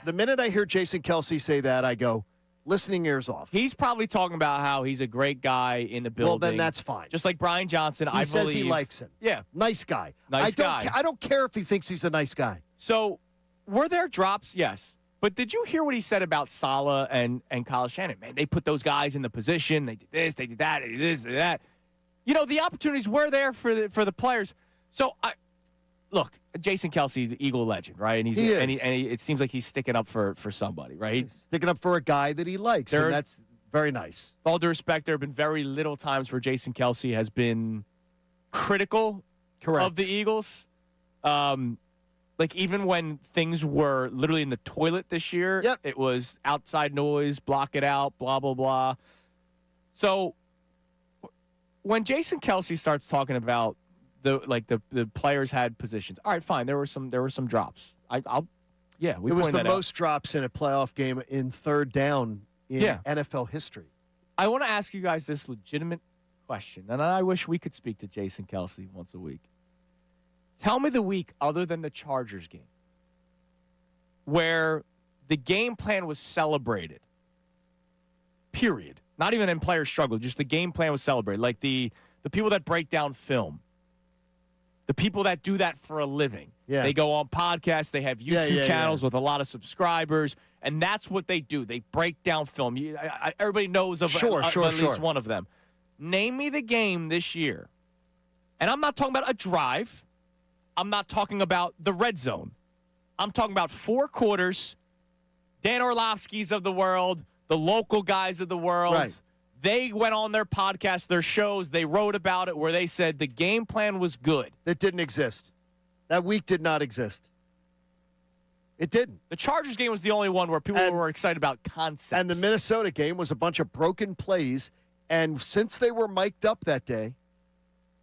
the minute I hear Jason Kelce say that, I go, listening ears off. He's probably talking about how he's a great guy in the building. Well, then that's fine. Just like Brian Johnson, he says he likes him. Yeah. Nice guy. Nice guy. I don't care if he thinks he's a nice guy. So, were there drops? Yes. But did you hear what he said about Saleh and Kyle Shanahan? Man, they put those guys in the position. They did this, they did that, they did this, they did that. The opportunities were there for the players. So, look, Jason Kelce, the Eagle legend, right? And it seems like he's sticking up for somebody, right? He's sticking up for a guy that he likes, and that's very nice. With all due respect, there have been very little times where Jason Kelce has been critical of the Eagles. Like, even when things were literally in the toilet this year, it was outside noise, block it out, blah, blah, blah. So when Jason Kelce starts talking about the players had positions. All right, fine. There were some drops. It was the most drops in a playoff game in third down in NFL history. I want to ask you guys this legitimate question, and I wish we could speak to Jason Kelce once a week. Tell me the week other than the Chargers game where the game plan was celebrated. Period. Not even in player struggle. Just the game plan was celebrated. Like the people that break down film. The people that do that for a living. Yeah. They go on podcasts. They have YouTube channels with a lot of subscribers, and that's what they do. They break down film. Everybody knows of at least one of them. Name me the game this year, and I'm not talking about a drive. I'm not talking about the red zone. I'm talking about 4 quarters, Dan Orlovsky's of the world, the local guys of the world. Right. They went on their podcast, their shows, they wrote about it where they said the game plan was good. That didn't exist. That week did not exist. It didn't. The Chargers game was the only one where people were excited about concepts. And the Minnesota game was a bunch of broken plays. And since they were mic'd up that day,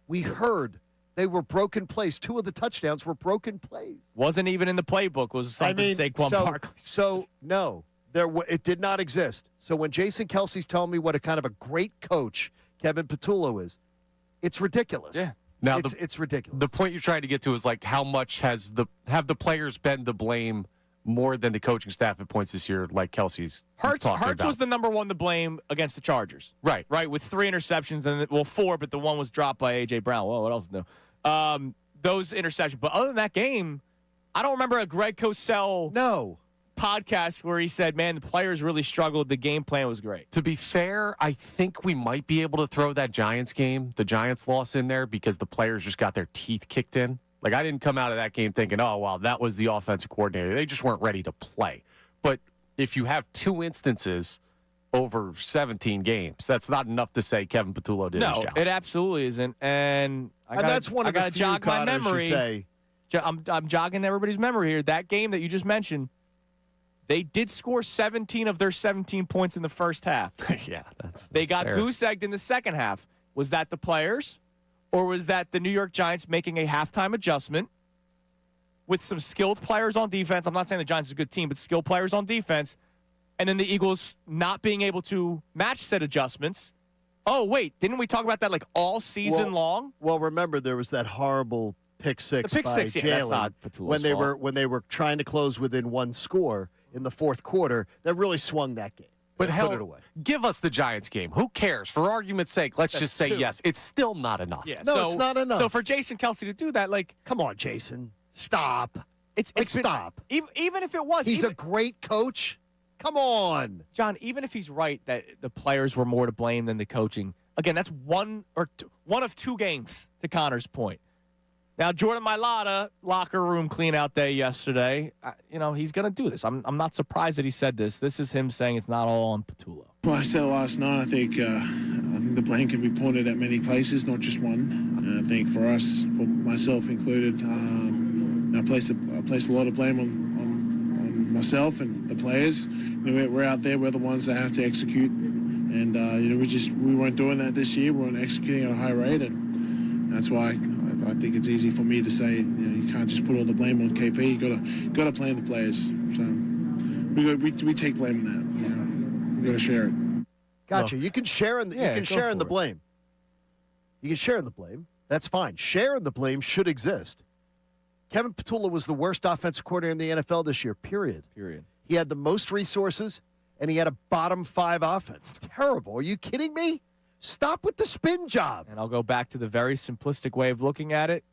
we heard they were broken plays. 2 of the touchdowns were broken plays. Wasn't even in the playbook. Was something Saquon Barkley. So, no. It did not exist. So when Jason Kelce's telling me what a kind of a great coach Kevin Patullo is, it's ridiculous. Yeah. Now it's ridiculous. The point you're trying to get to is like how much have the players been to blame more than the coaching staff at points this year, like Kelsey's Hurts talking about. was the number one to blame against the Chargers. Right. Right, with 3 interceptions, and 4, but the one was dropped by A.J. Brown. Well, what else? No. Those interceptions. But other than that game, I don't remember a Greg Cosell podcast where he said, man, the players really struggled. The game plan was great. To be fair, I think we might be able to throw that Giants game, the Giants loss in there, because the players just got their teeth kicked in. Like, I didn't come out of that game thinking, oh, wow, that was the offensive coordinator. They just weren't ready to play. But if you have 2 instances over 17 games, that's not enough to say Kevin Patullo did his job. No, it absolutely isn't. And that's one of the few, jog my memory. you say. I'm jogging everybody's memory here. That game that you just mentioned, they did score 17 of their 17 points in the first half. Yeah, that's They got fair. goose-egged in the second half. Was that the players? Or was that the New York Giants making a halftime adjustment with some skilled players on defense? I'm not saying the Giants is a good team, but skilled players on defense. And then the Eagles not being able to match said adjustments. Oh, wait, didn't we talk about that like all season long? Well, remember there was that horrible pick six by that's Jalen not Patullo's when they were trying to close within 1 score in the fourth quarter. That really swung that game. But They hell, put it away. give us the Giants game. Who cares? For argument's sake, let's just say 2. yes. It's still not enough. Yeah, No, it's not enough. So for Jason Kelsey to do that, like, Come on, Jason. Stop. it's been- Stop. Even if it was, He's even, a great coach. Come on. John, even if he's right that the players were more to blame than the coaching, again, that's one of 2 games, to Connor's point. Now, Jordan Mailata, locker room clean-out day yesterday. He's going to do this. I'm not surprised that he said this. This is him saying it's not all on Patullo. Well, I said last night, I think the blame can be pointed at many places, not just one. And I think for us, for myself included, I placed a lot of blame on myself and the players. We're out there. We're the ones that have to execute. And, we weren't doing that this year. We weren't executing at a high rate. And that's why I think it's easy for me to say, you can't just put all the blame on KP. You got to blame the players. So we take blame in that. We got to share it. Gotcha. You can share in the, you can share in the blame. You can share in the blame. That's fine. Share in the blame should exist. Kevin Patullo was the worst offensive coordinator in the NFL this year, period. He had the most resources, and he had a bottom 5 offense. Terrible. Are you kidding me? Stop with the spin job. And I'll go back to the very simplistic way of looking at it.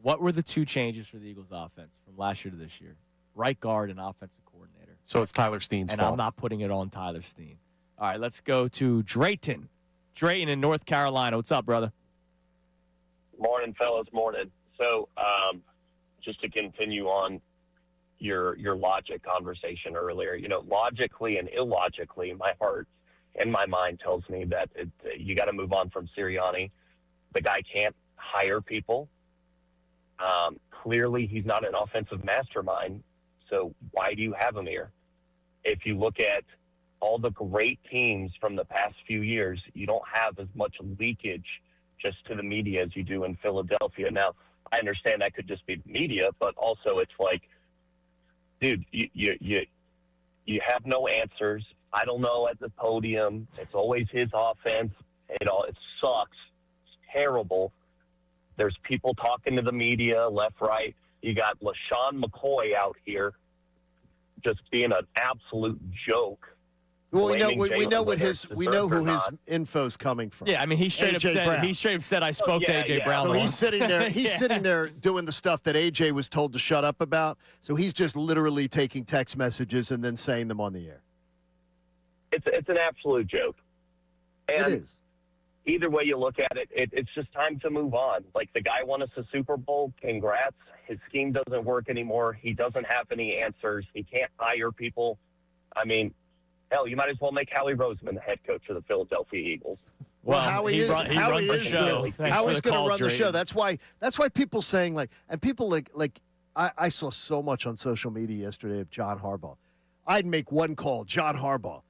What were the 2 changes for the Eagles offense from last year to this year? Right guard and offensive coordinator. So it's Tyler Steen's and fault. I'm not putting it on Tyler Steen. All right, let's go to Drayton. Drayton in North Carolina. What's up, brother? Morning, fellas. Morning. So just to continue on your logic conversation earlier, logically and illogically, my heart and my mind tells me that you got to move on from Sirianni. The guy can't hire people. Clearly, he's not an offensive mastermind. So why do you have him here? If you look at all the great teams from the past few years, you don't have as much leakage just to the media as you do in Philadelphia. Now, I understand that could just be the media, but also it's like, dude, you have no answers. I don't know at the podium. It's always his offense. It sucks. It's terrible. There's people talking to the media left, right. You got LaShawn McCoy out here just being an absolute joke. Well, we know who his info's coming from. Yeah, I mean, he straight up said I spoke to AJ Brown. So once. he's sitting there. He's sitting there doing the stuff that AJ was told to shut up about. So he's just literally taking text messages and then saying them on the air. It's an absolute joke. And it is. Either way you look at it, it's just time to move on. Like, the guy won us a Super Bowl. Congrats. His scheme doesn't work anymore. He doesn't have any answers. He can't hire people. I mean, hell, you might as well make Howie Roseman the head coach of the Philadelphia Eagles. Well, Howie runs the show. Howie's going to run the show. That's why people saying and people I saw so much on social media yesterday of John Harbaugh. I'd make one call, John Harbaugh.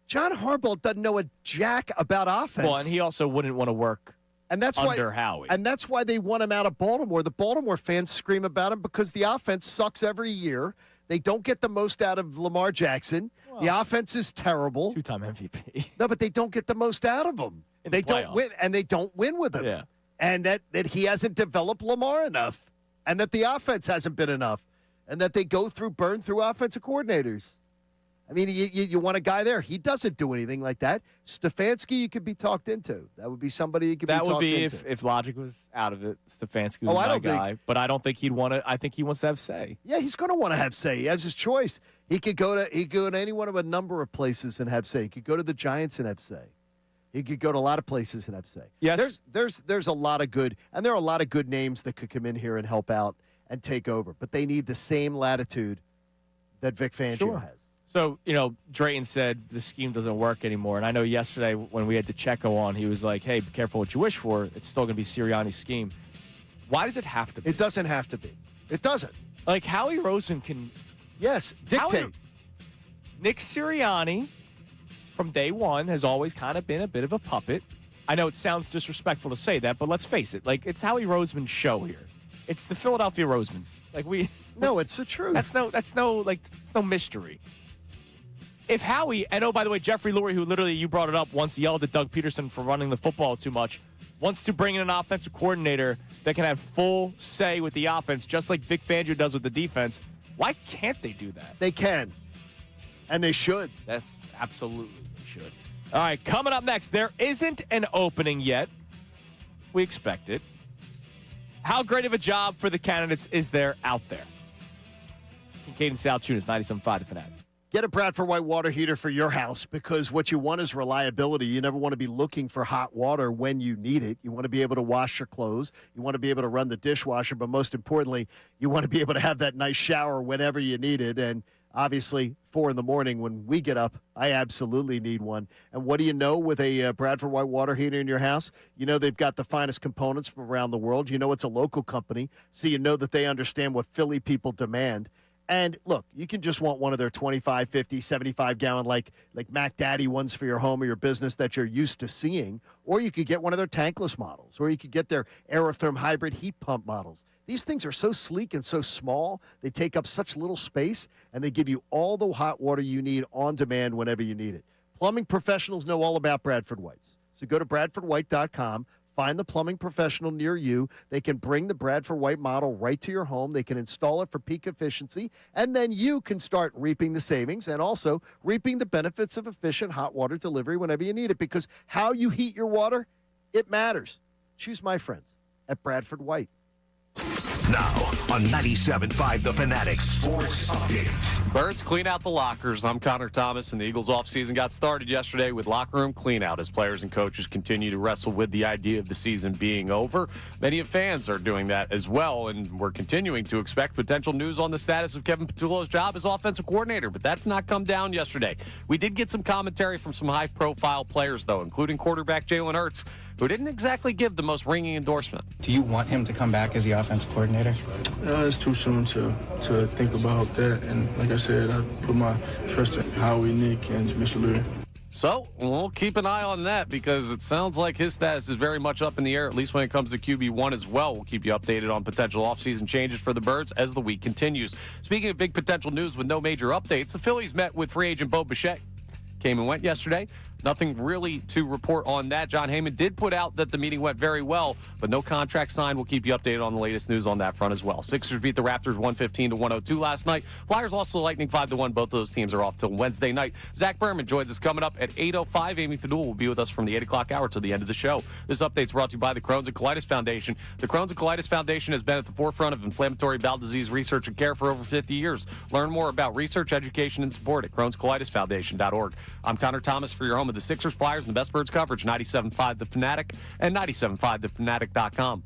John Harbaugh doesn't know a jack about offense. Well, and he also wouldn't want to work under Howie. And that's why they want him out of Baltimore. The Baltimore fans scream about him because the offense sucks every year. They don't get the most out of Lamar Jackson. Well, the offense is terrible. 2-time MVP. No, but they don't get the most out of him. They don't win, and they don't win with him. Yeah. And that he hasn't developed Lamar enough, and that the offense hasn't been enough. and that they burn through offensive coordinators. I mean, you want a guy there. He doesn't do anything like that. Stefanski, you could be talked into. That would be somebody you could be talked into. That would be if Logic was out of it. Stefanski was my guy. But I don't think he'd want to. I think he wants to have say. Yeah, he's going to want to have say. He has his choice. He could go to any one of a number of places and have say. He could go to the Giants and have say. He could go to a lot of places and have say. Yes. There's a lot of good, and there are a lot of good names that could come in here and help out and take over. But they need the same latitude that Vic Fangio has. So, Drayton said the scheme doesn't work anymore. And I know yesterday when we had DeCecco on, he was like, hey, be careful what you wish for. It's still going to be Sirianni's scheme. Why does it have to be? It doesn't have to be. It doesn't. Like, Howie Roseman can... Yes, dictate. Nick Sirianni, from day one, has always kind of been a bit of a puppet. I know it sounds disrespectful to say that, but let's face it. Like, it's Howie Roseman's show here. It's the Philadelphia Rosemans. No, it's the truth. It's no mystery. If Howie, and oh, by the way, Jeffrey Lurie, who literally you brought it up, once yelled at Doug Peterson for running the football too much, wants to bring in an offensive coordinator that can have full say with the offense, just like Vic Fangio does with the defense. Why can't they do that? They can. And they should. That's absolutely they should. All right, coming up next, there isn't an opening yet. We expect it. How great of a job for the candidates is there out there? Kincade Salciunas, 97.5 The Fanatic. Get a Bradford White water heater for your house because what you want is reliability. You never want to be looking for hot water when you need it. You want to be able to wash your clothes. You want to be able to run the dishwasher. But most importantly, you want to be able to have that nice shower whenever you need it. And obviously, 4 in the morning when we get up, I absolutely need one. And what do you know with a Bradford White water heater in your house? You know they've got the finest components from around the world. You know it's a local company, so you know that they understand what Philly people demand. And look, you can just want one of their 25, 50, 75-gallon like Mac Daddy ones for your home or your business that you're used to seeing, or you could get one of their tankless models, or you could get their Aerotherm hybrid heat pump models. These things are so sleek and so small, they take up such little space, and they give you all the hot water you need on demand whenever you need it. Plumbing professionals know all about Bradford Whites. So go to BradfordWhite.com. Find the plumbing professional near you. They can bring the Bradford White model right to your home. They can install it for peak efficiency, and then you can start reaping the savings and also reaping the benefits of efficient hot water delivery whenever you need it, because how you heat your water, it matters. Choose my friends at Bradford White. Now on 97.5 The Fanatic Sports Update. Birds clean out the lockers. I'm Connor Thomas, and the Eagles offseason got started yesterday with locker room cleanout as players and coaches continue to wrestle with the idea of the season being over. Many of fans are doing that as well, and we're continuing to expect potential news on the status of Kevin Patullo's job as offensive coordinator, but that's not come down yesterday. We did get some commentary from some high-profile players, though, including quarterback Jalen Hurts, who didn't exactly give the most ringing endorsement. Do you want him to come back as the offensive coordinator? It's too soon to think about that. And like I said, I put my trust in Howie, Nick, and Mr. Lurie. So we'll keep an eye on that because it sounds like his status is very much up in the air, at least when it comes to QB1 as well. We'll keep you updated on potential offseason changes for the Birds as the week continues. Speaking of big potential news with no major updates, the Phillies met with free agent Bo Bichette. Came and went yesterday. Nothing really to report on that. John Heyman did put out that the meeting went very well, but no contract signed. We'll keep you updated on the latest news on that front as well. Sixers beat the Raptors 115-102 last night. Flyers lost to the Lightning 5-1. Both of those teams are off till Wednesday night. Zach Berman joins us coming up at 8:05. Amy Fadul will be with us from the 8 o'clock hour to the end of the show. This update's brought to you by the Crohn's and Colitis Foundation. The Crohn's and Colitis Foundation has been at the forefront of inflammatory bowel disease research and care for over 50 years. Learn more about research, education, and support at Crohn'sColitisFoundation.org. I'm Connor Thomas for your home of the Sixers, Flyers, and the best Birds coverage, 97.5 The Fanatic and 97.5thefanatic.com.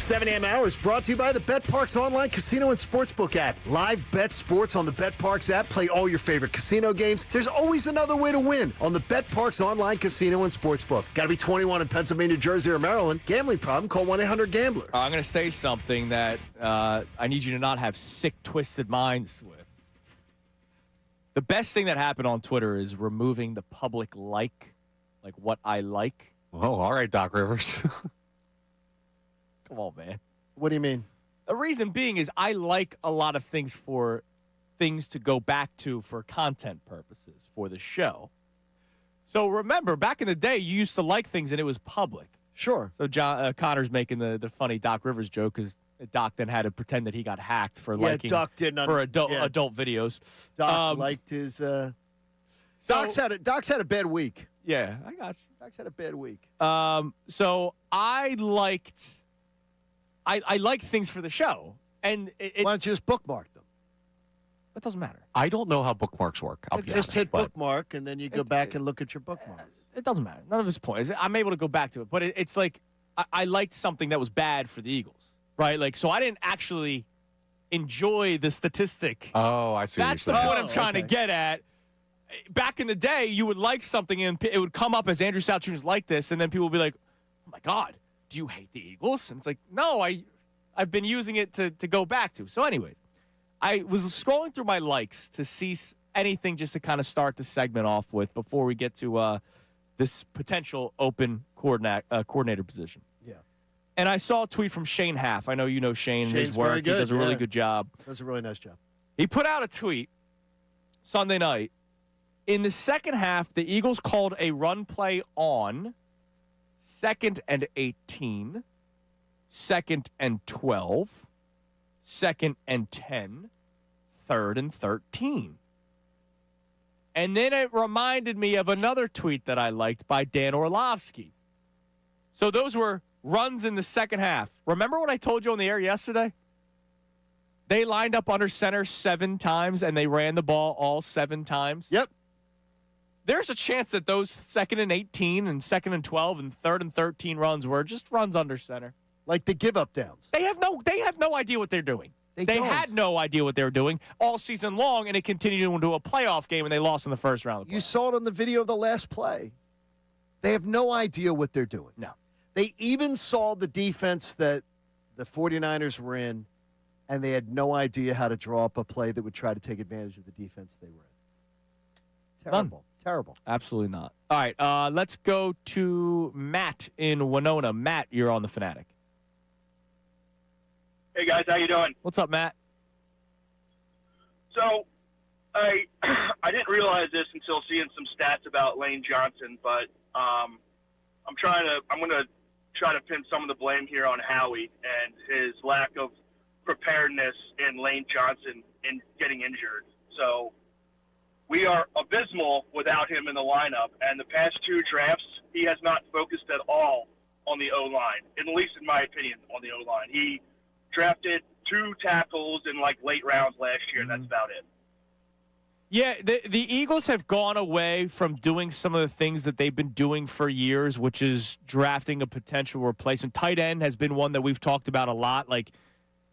7 a.m. hour is brought to you by the BetParks online casino and sportsbook app. Live bet sports on the BetParks app. Play all your favorite casino games. There's always another way to win on the BetParks online casino and sportsbook. Got to be 21 in Pennsylvania, Jersey, or Maryland. Gambling problem? Call 1-800-GAMBLER. I'm going to say something that I need you to not have sick, twisted minds with. The best thing that happened on Twitter is removing the public like what I like. Oh, all right, Doc Rivers. Come on, man. What do you mean? The reason being is I like a lot of things for things to go back to for content purposes for the show. So remember, back in the day, you used to like things and it was public. Sure. So Connor's making the funny Doc Rivers joke because Doc then had to pretend that he got hacked for liking Doc did not, for adult videos. Doc liked his. Doc's had a bad week. Yeah, I got you. Doc's had a bad week. So I liked. I like things for the show, and why don't you just bookmark them? That doesn't matter. I don't know how bookmarks work. I'll be Just honest, hit but bookmark, and then you go back and look at your bookmarks. It doesn't matter. None of his points. I'm able to go back to it, but it's like I liked something that was bad for the Eagles, right? Like, so I didn't actually enjoy the statistic. Oh, I see. That's the point I'm trying to get at. Back in the day, you would like something, and it would come up as Andrew Salciunas like this, and then people would be like, "Oh my God, do you hate the Eagles?" And it's like, no, I've been using it to go back to. So, anyways, I was scrolling through my likes to see anything just to kind of start the segment off with before we get to this potential open coordinator position. Yeah. And I saw a tweet from Shane Half. I know you know Shane. Shane's his work. very good, He does a really good job. Does a really nice job. He put out a tweet Sunday night. In the second half, the Eagles called a run play on 2nd and 18, 2nd and 12, 2nd and 10, 3rd and 13. And then it reminded me of another tweet that I liked by Dan Orlovsky. So those were runs in the second half. Remember what I told you on the air yesterday? They lined up under center 7 times, and they ran the ball all 7 times. Yep. There's a chance that those 2nd and 18 and 2nd and 12 and 3rd and 13 runs were just runs under center. Like the give-up downs. They have no idea what they're doing. They had no idea what they were doing all season long, and it continued into a playoff game, and they lost in the first round. You saw it on the video of the last play. They have no idea what they're doing. No. They even saw the defense that the 49ers were in, and they had no idea how to draw up a play that would try to take advantage of the defense they were in. Terrible. Terrible. Absolutely not. All right, let's go to Matt in Winona. Matt, you're on the Fanatic. Hey, guys, how you doing? What's up, Matt? So, I didn't realize this until seeing some stats about Lane Johnson, but I'm going to try to pin some of the blame here on Howie and his lack of preparedness in Lane Johnson in getting injured. So, we are abysmal without him in the lineup, and the past 2 drafts, he has not focused at all on the O-line, at least in my opinion, on the O-line. He drafted 2 tackles in late rounds last year, and that's about it. Yeah, the Eagles have gone away from doing some of the things that they've been doing for years, which is drafting a potential replacement. Tight end has been one that we've talked about a lot. Like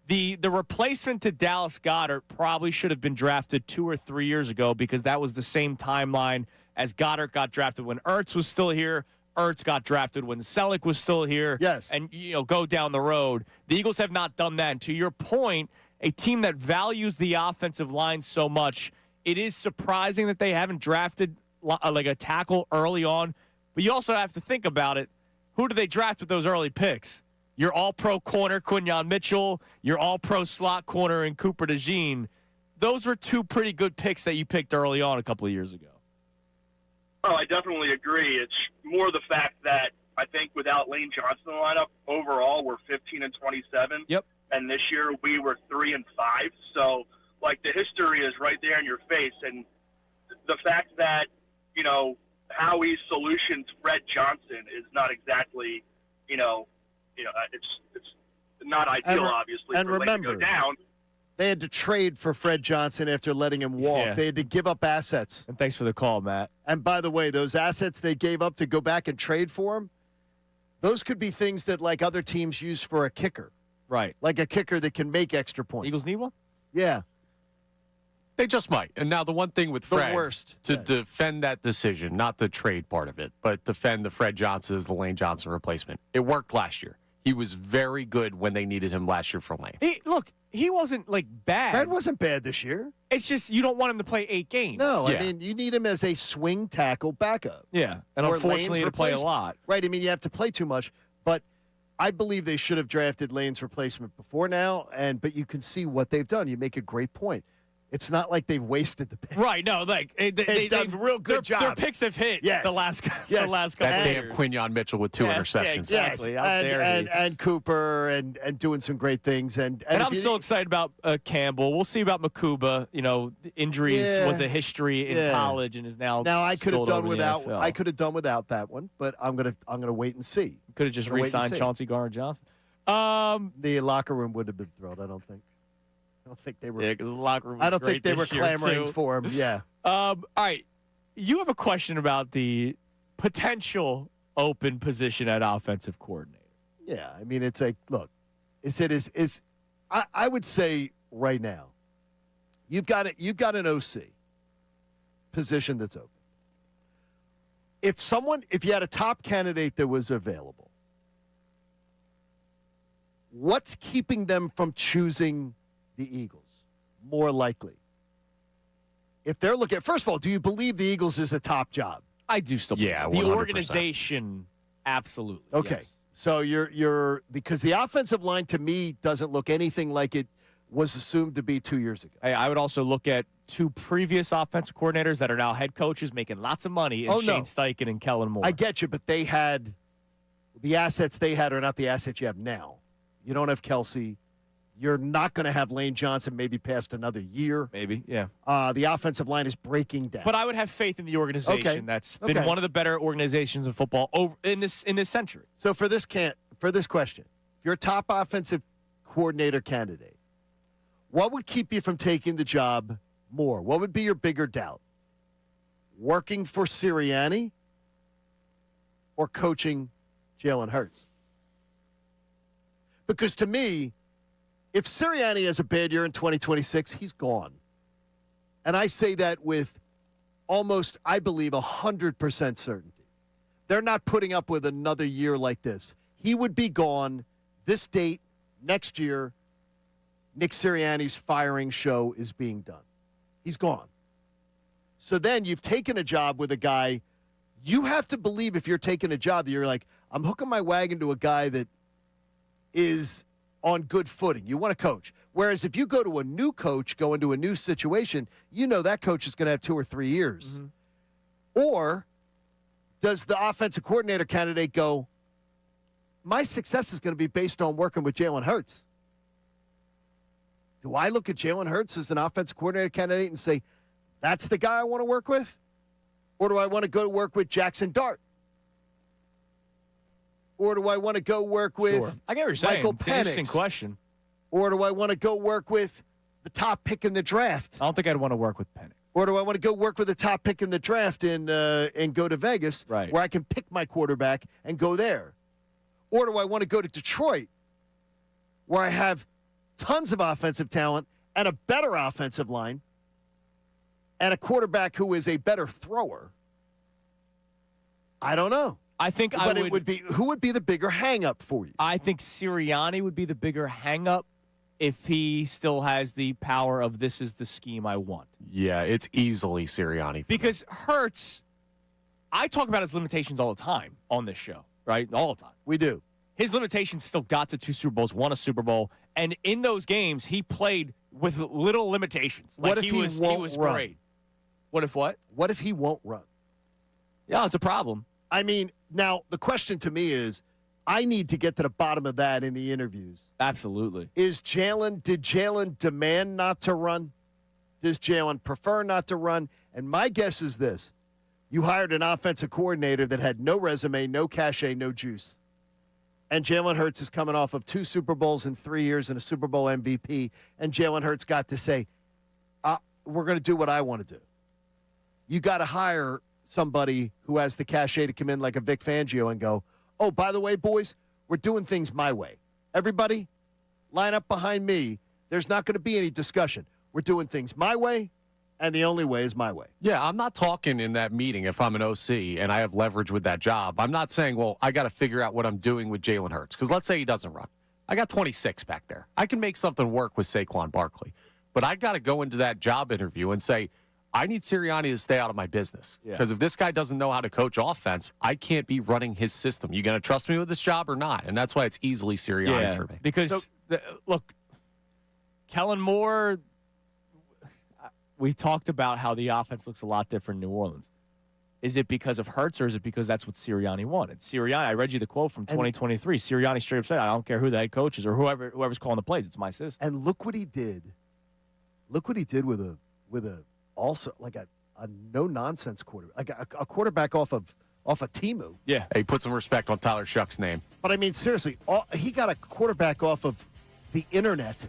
the replacement to Dallas Goedert probably should have been drafted 2 or 3 years ago because that was the same timeline as Goedert got drafted when Ertz was still here. Ertz got drafted when Selleck was still here. Yes. And, go down the road. The Eagles have not done that. And to your point, a team that values the offensive line so much, it is surprising that they haven't drafted a tackle early on. But you also have to think about it. Who do they draft with those early picks? Your all-pro corner, Quinyon Mitchell. Your all-pro slot corner in Cooper DeJean. Those were 2 pretty good picks that you picked early on a couple of years ago. Oh, I definitely agree. It's more the fact that I think without Lane Johnson in the lineup, overall we're 15 and 27. Yep. And this year we were 3 and 5. So, the history is right there in your face. And the fact that, Howie's solution to Fred Johnson is not exactly, it's not ideal, obviously, and for Lane to remember, go down. They had to trade for Fred Johnson after letting him walk. Yeah. They had to give up assets. And thanks for the call, Matt. And by the way, those assets they gave up to go back and trade for him, those could be things that other teams use for a kicker. Right. Like a kicker that can make extra points. Eagles need one? Yeah. They just might. And now the one thing with The Fred, worst. to defend that decision, not the trade part of it, but defend the Fred Johnson as the Lane Johnson replacement. It worked last year. He was very good when they needed him last year for Lane. He wasn't bad. Fred wasn't bad this year. It's just you don't want him to play 8 games. No, Yeah. I mean, you need him as a swing tackle backup. Yeah. And Or unfortunately, Lane's to play a replacement. lot. Right. I mean, you have to play too much. But I believe they should have drafted Lane's replacement before now. But you can see what they've done. You make a great point. It's not like they've wasted the pick. Right. No, They've done a real good job. Their picks have hit Yes. the last couple Yes. of That damn years. Quinyon Mitchell with 2 interceptions. Yeah, exactly. How dare he. And Cooper and doing some great things. And And if I'm you- still excited about Campbell. We'll see about Makuba. Injuries Yeah. was a history in college and is now. Now I could have spilled done over the without. NFL. I could have done without that one, but I'm gonna wait and see. Could have just Gonna wait and re-signed see. Chauncey Garner-Johnson. The locker room would have been thrilled. I don't think they were. Yeah, because the locker room was I don't great think they were this year, clamoring too. for him. Yeah. All right. You have a question about the potential open position at offensive coordinator. Yeah. I mean, it's like, look, I would say right now, you've got an OC position that's open. If you had a top candidate that was available, what's keeping them from choosing the Eagles more likely? If they're looking at, first of all, do you believe the Eagles is a top job? I do still believe Yeah, that. The 100%. organization, absolutely. Okay. yes. So you're because the offensive line to me doesn't look anything like it was assumed to be 2 years ago. Hey, I would also look at 2 previous offensive coordinators that are now head coaches making lots of money in Shane Steichen and Kellen Moore. I get you, but they had the assets they had are not the assets you have now. You don't have Kelsey. You're not going to have Lane Johnson maybe past another year. Maybe, yeah. The offensive line is breaking down. But I would have faith in the organization. Okay. That's been Okay. one of the better organizations in football over in this century. So for this question, if you're a top offensive coordinator candidate, what would keep you from taking the job more? What would be your bigger doubt? Working for Sirianni or coaching Jalen Hurts? Because to me, if Sirianni has a bad year in 2026, he's gone. And I say that with almost, I believe, 100% certainty. They're not putting up with another year like this. He would be gone this date next year. Nick Sirianni's firing show is being done. He's gone. So then you've taken a job with a guy. You have to believe if you're taking a job that you're like, I'm hooking my wagon to a guy that is on good footing. You want to coach. Whereas if you go to a new coach, go into a new situation, you know that coach is going to have 2 or 3 years. Mm-hmm. Or does the offensive coordinator candidate go, my success is going to be based on working with Jalen Hurts? Do I look at Jalen Hurts as an offensive coordinator candidate and say, that's the guy I want to work with? Or do I want to go to work with Jackson Dart? Or do I want to go work with I get what you're saying. Michael It's an interesting Penix? question. Or do I want to go work with the top pick in the draft? I don't think I'd want to work with Penix. Or do I want to go work with the top pick in the draft and go to Vegas, Right. where I can pick my quarterback and go there? Or do I want to go to Detroit, where I have tons of offensive talent and a better offensive line and a quarterback who is a better thrower? I don't know. I think But it would be, who would be the bigger hang-up for you? I think Sirianni would be the bigger hang-up if he still has the power of this is the scheme I want. Yeah, it's easily Sirianni. Because Hurts, I talk about his limitations all the time on this show, right? All the time. We do. His limitations still got to 2 Super Bowls, won a Super Bowl, and in those games he played with little limitations. What if he was won't run? great. What if what? What if he won't run? Yeah, it's a problem. I mean, now the question to me is, I need to get to the bottom of that in the interviews. Absolutely. Did Jalen demand not to run? Does Jalen prefer not to run? And my guess is this. You hired an offensive coordinator that had no resume, no cachet, no juice. And Jalen Hurts is coming off of 2 Super Bowls in 3 years and a Super Bowl MVP. And Jalen Hurts got to say, we're going to do what I want to do. You got to hire somebody who has the cachet to come in like a Vic Fangio and go, oh, by the way, boys, we're doing things my way. Everybody, line up behind me, there's not going to be any discussion. We're doing things my way, and the only way is my way. Yeah, I'm not talking in that meeting if I'm an OC and I have leverage with that job. I'm not saying, well, I got to figure out what I'm doing with Jalen Hurts. Because let's say he doesn't run. I got 26 back there. I can make something work with Saquon Barkley. But I got to go into that job interview and say, I need Sirianni to stay out of my business. Because if this guy doesn't know how to coach offense, I can't be running his system. You going to trust me with this job or not? And that's why it's easily Sirianni for me. Because, look, Kellen Moore, we talked about how the offense looks a lot different in New Orleans. Is it because of Hurts or is it because that's what Sirianni wanted? Sirianni, I read you the quote from 2023. Sirianni straight up said, I don't care who the head coach is or whoever's calling the plays. It's my system. And look what he did. Look what he did with a also like a no-nonsense quarterback, like a quarterback off of Temu. Yeah. He put some respect on Tyler Shuck's name. But, I mean, seriously, he got a quarterback off of the internet.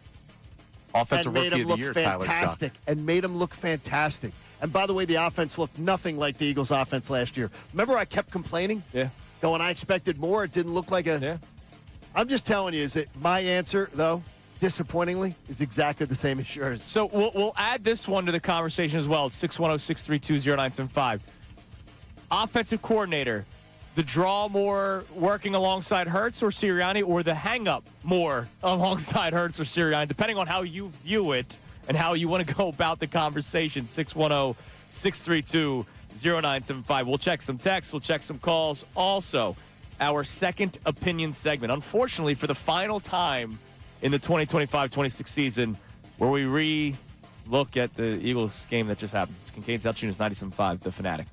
Offensive Rookie of the Year, fantastic, and made him look fantastic. And by the way, the offense looked nothing like the Eagles' offense last year. Remember, I kept complaining? Yeah. Going, I expected more. It didn't look like a. Yeah. I'm just telling you, is it my answer though? Disappointingly, is exactly the same as yours. So we'll add this one to the conversation as well. It's 610-632-0975. Offensive coordinator. The draw more working alongside Hurts or Sirianni, or the hang-up more alongside Hurts or Sirianni, depending on how you view it and how you want to go about the conversation. 610-632-0975. We'll check some texts. We'll check some calls. Also, our second opinion segment. Unfortunately, for the final time in the 2025-26 season, where we re-look at the Eagles game that just happened. It's Kincade Salciunas, 97.5, The Fanatic.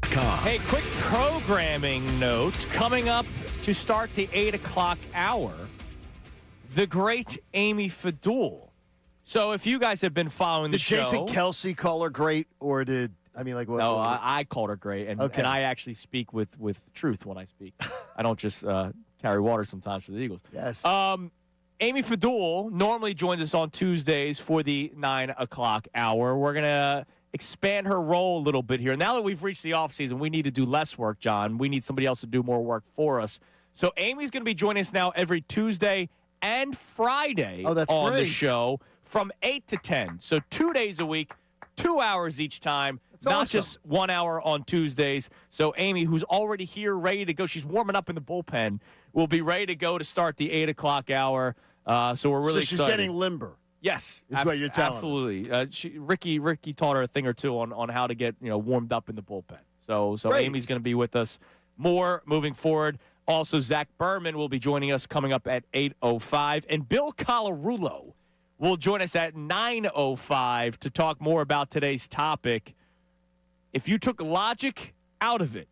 KincadeSalciunas.com. Hey, quick programming note. Coming up to start the 8 o'clock hour, the great Amy Fadul. So if you guys have been following the show. Did Jason Kelsey call her great, or did, I mean, like what? No, I called her great, and I actually speak with truth when I speak. I don't just carry water sometimes for the Eagles. Yes. Amy Fadul normally joins us on Tuesdays for the 9 o'clock hour. We're going to expand her role a little bit here. Now that we've reached the offseason, we need to do less work, John. We need somebody else to do more work for us. So Amy's going to be joining us now every Tuesday and Friday on the show from 8 to 10. So 2 days a week, 2 hours each time. Not just 1 hour on Tuesdays. So Amy, who's already here, ready to go, she's warming up in the bullpen, will be ready to go to start the 8 o'clock hour. So we're really excited. She's getting limber. Yes, is what you're telling absolutely. Ricky taught her a thing or two on how to get warmed up in the bullpen. So Amy's going to be with us more moving forward. Also, Zach Berman will be joining us coming up at 8:05, and Bill Colarulo will join us at 9:05 to talk more about today's topic. If you took logic out of it,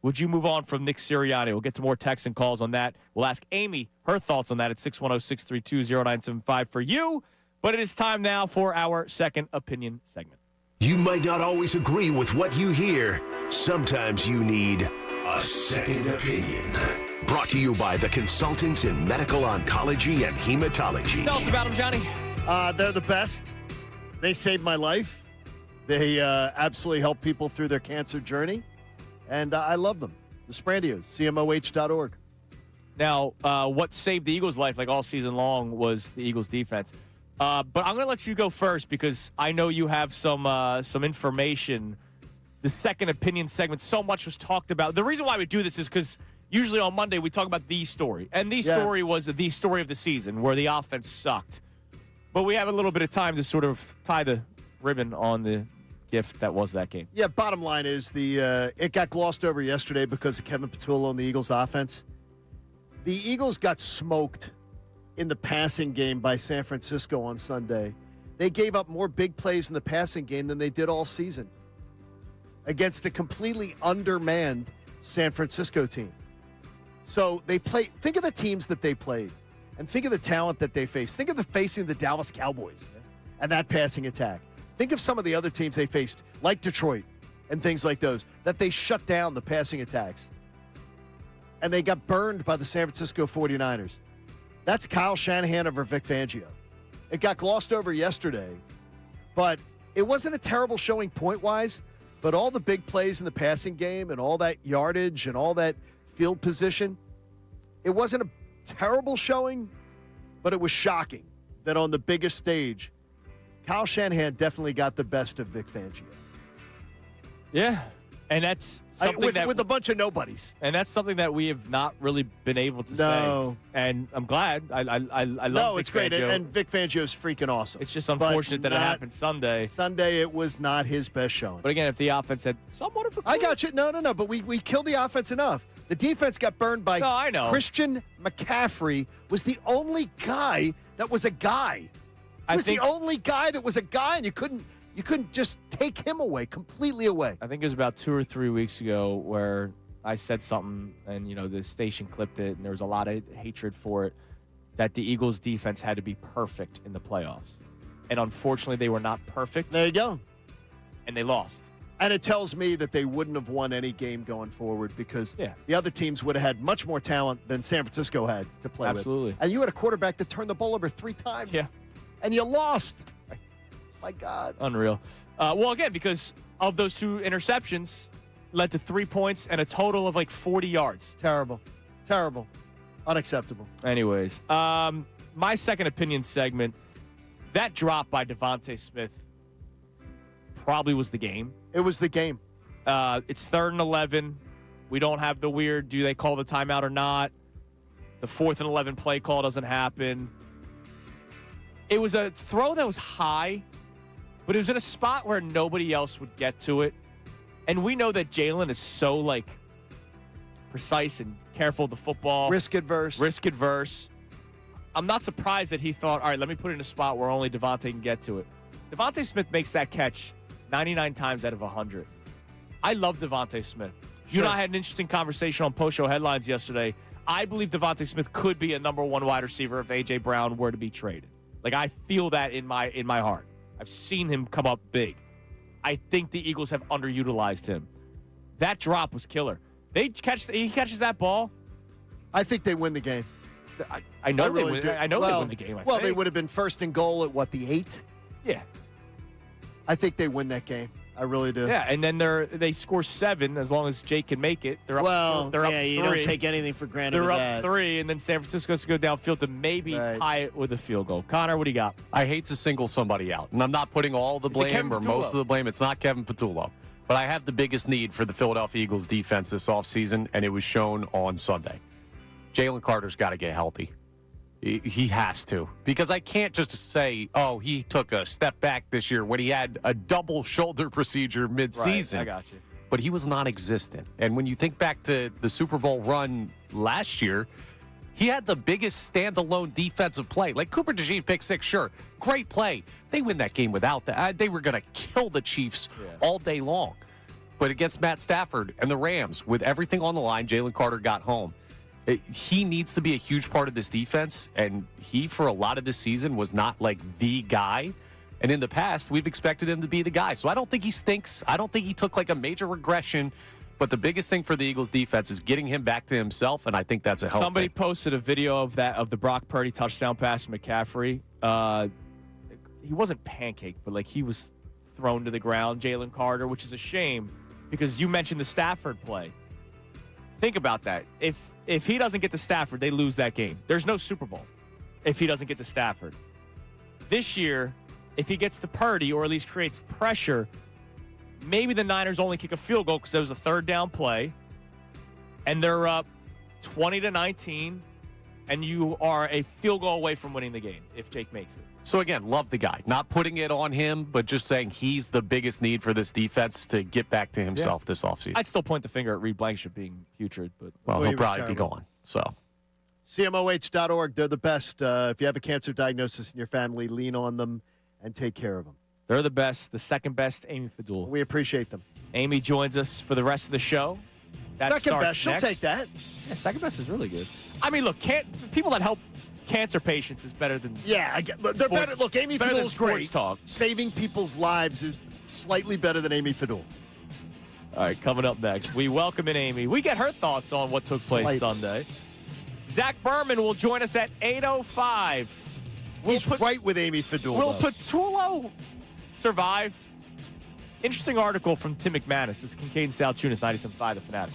would you move on from Nick Sirianni? We'll get to more texts and calls on that. We'll ask Amy her thoughts on that at 610-632-0975 for you. But it is time now for our second opinion segment. You might not always agree with what you hear. Sometimes you need a second opinion. Brought to you by the consultants in medical oncology and hematology. Tell us about them, Johnny. They're the best. They saved my life. They absolutely help people through their cancer journey. And I love them. The Sprandios, CMOH.org. Now, what saved the Eagles' life like all season long was the Eagles' defense. But I'm going to let you go first because I know you have some information. The second opinion segment, so much was talked about. The reason why we do this is because usually on Monday we talk about the story. And the story was the story of the season where the offense sucked. But we have a little bit of time to sort of tie the ribbon on the gift that was that game. Yeah, bottom line is it got glossed over yesterday because of Kevin Patullo and the Eagles' offense. The Eagles got smoked in the passing game by San Francisco on Sunday. They gave up more big plays in the passing game than they did all season against a completely undermanned San Francisco team. So they play. Think of the teams that they played, and think of the talent that they faced. Think of facing the Dallas Cowboys and that passing attack. Think of some of the other teams they faced, like Detroit and things like those, that they shut down the passing attacks. And they got burned by the San Francisco 49ers. That's Kyle Shanahan over Vic Fangio. It got glossed over yesterday, but it wasn't a terrible showing point-wise, but all the big plays in the passing game and all that yardage and all that field position, it wasn't a terrible showing, but it was shocking that on the biggest stage, Kyle Shanahan definitely got the best of Vic Fangio. Yeah, and that's something with a bunch of nobodies. And that's something that we have not really been able to say. And I'm glad. I love Vic it's great. Fangio. And Vic Fangio's freaking awesome. It's just unfortunate that it happened Sunday. Sunday, it was not his best showing. But again, if the offense had somewhat of a I got you. No. But we killed the offense enough. The defense got burned by I know. Christian McCaffrey was the only guy that was a guy. He was the only guy that was a guy, and you couldn't just take him away, completely away. I think it was about 2 or 3 weeks ago where I said something, and the station clipped it, and there was a lot of hatred for it, that the Eagles' defense had to be perfect in the playoffs. And unfortunately, they were not perfect. There you go. And they lost. And it tells me that they wouldn't have won any game going forward because the other teams would have had much more talent than San Francisco had to play with. Absolutely. And you had a quarterback that turned the ball over 3 times. Yeah. And you lost. My God. Unreal. Well, again, because of those 2 interceptions led to 3 points and a total of like 40 yards. Terrible. Unacceptable. Anyways, my second opinion segment, that drop by Devontae Smith probably was the game. It was the game. It's 3rd and 11. We don't have the weird, do they call the timeout or not? The 4th and 11 play call doesn't happen. It was a throw that was high, but it was in a spot where nobody else would get to it. And we know that Jalen is so, precise and careful of the football. Risk adverse. I'm not surprised that he thought, all right, let me put it in a spot where only Devontae can get to it. Devontae Smith makes that catch 99 times out of 100. I love Devontae Smith. You Sure. and I had an interesting conversation on post-show headlines yesterday. I believe Devontae Smith could be a number one wide receiver if A.J. Brown were to be traded. Like, I feel that in my heart. I've seen him come up big. I think the Eagles have underutilized him. That drop was killer. He catches that ball. I think they win the game. I know really they do. win. I know they win the game. They would have been first and goal at the 8? Yeah. I think they win that game. I really do. Yeah, and then they score 7 as long as Jake can make it. They're up. They're up 3. You don't take anything for granted. They're with up that. 3, and then San Francisco has to go downfield to maybe tie it with a field goal. Connor, what do you got? I hate to single somebody out, and I'm not putting all the blame or most of the blame. It's not Kevin Patullo. But I have the biggest need for the Philadelphia Eagles defense this offseason, and it was shown on Sunday. Jalen Carter's got to get healthy. He has to. Because I can't just say, oh, he took a step back this year when he had a double shoulder procedure midseason. Right, I got you. But he was non-existent. And when you think back to the Super Bowl run last year, he had the biggest standalone defensive play. Like Cooper DeJean pick 6, sure, great play. They win that game without that. They were going to kill the Chiefs all day long. But against Matt Stafford and the Rams, with everything on the line, Jalen Carter got home. He needs to be a huge part of this defense, and he, for a lot of this season, was not like the guy. And in the past, we've expected him to be the guy. So I don't think he stinks. I don't think he took like a major regression. But the biggest thing for the Eagles defense is getting him back to himself, and I think that's a help. Somebody posted a video of the Brock Purdy touchdown pass to McCaffrey. He wasn't pancaked, but like he was thrown to the ground, Jalen Carter, which is a shame because you mentioned the Stafford play. Think about that. If he doesn't get to Stafford, they lose that game. There's no Super Bowl if he doesn't get to Stafford. This year, if he gets to Purdy or at least creates pressure, maybe the Niners only kick a field goal because there was a third down play, and they're up 20-19, and you are a field goal away from winning the game if Jake makes it. So again, love the guy. Not putting it on him, but just saying he's the biggest need for this defense to get back to himself this offseason. I'd still point the finger at Reed Blankenship being putrid, but he'll probably be gone. So CMOH.org, they're the best. If you have a cancer diagnosis in your family, lean on them and take care of them. They're the best, the second best, Amy Fadul. We appreciate them. Amy joins us for the rest of the show. That second best, she'll next. take that. Yeah, second best is really good. I mean, look, people that help cancer patients is better than they're better. Look, Amy Fadul's great. Talk. Saving people's lives is slightly better than Amy Fadul. All right, coming up next, we welcome in Amy. We get her thoughts on what took place Sunday. Zach Berman will join us at 8:05. He's right with Amy Fadul. Will Patullo survive? Interesting article from Tim McManus. It's Kincade Salciunas, 97.5 The Fanatic.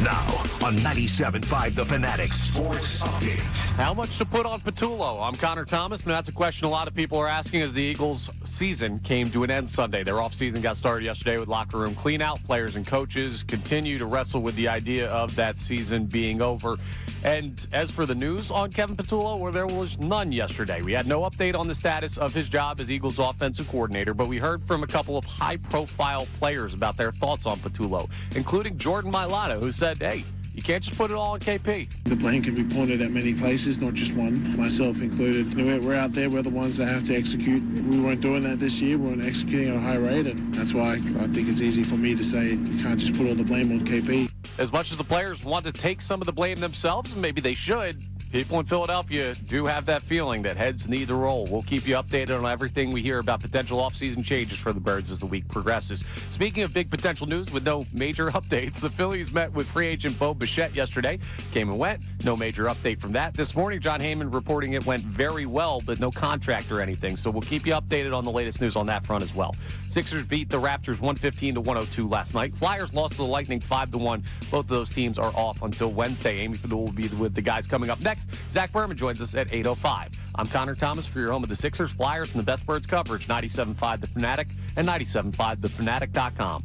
Now on 97.5 The Fanatic Sports Update. How much to put on Patullo? I'm Connor Thomas, and that's a question a lot of people are asking as the Eagles' season came to an end Sunday. Their offseason got started yesterday with locker room cleanout. Players and coaches continue to wrestle with the idea of that season being over. And as for the news on Kevin Patullo, well, there was none yesterday. We had no update on the status of his job as Eagles offensive coordinator, but we heard from a couple of high-profile players about their thoughts on Patullo, including Jordan Mailata, who said, hey, you can't just put it all on KP. The blame can be pointed at many places, not just one, myself included. We're out there, we're the ones that have to execute. We weren't doing that this year, we weren't executing at a high rate, and that's why I think it's easy for me to say you can't just put all the blame on KP. As much as the players want to take some of the blame themselves, and maybe they should, people in Philadelphia do have that feeling that heads need to roll. We'll keep you updated on everything we hear about potential offseason changes for the Birds as the week progresses. Speaking of big potential news with no major updates, the Phillies met with free agent Bo Bichette yesterday. Came and went. No major update from that. This morning, John Heyman reporting it went very well, but no contract or anything. So we'll keep you updated on the latest news on that front as well. Sixers beat the Raptors 115-102 last night. Flyers lost to the Lightning 5-1. Both of those teams are off until Wednesday. Amy Fadul will be with the guys coming up next. Zach Berman joins us at 8:05. I'm Connor Thomas for your home of the Sixers, Flyers, and the best Birds coverage, 97.5 The Fanatic and 97.5thefanatic.com.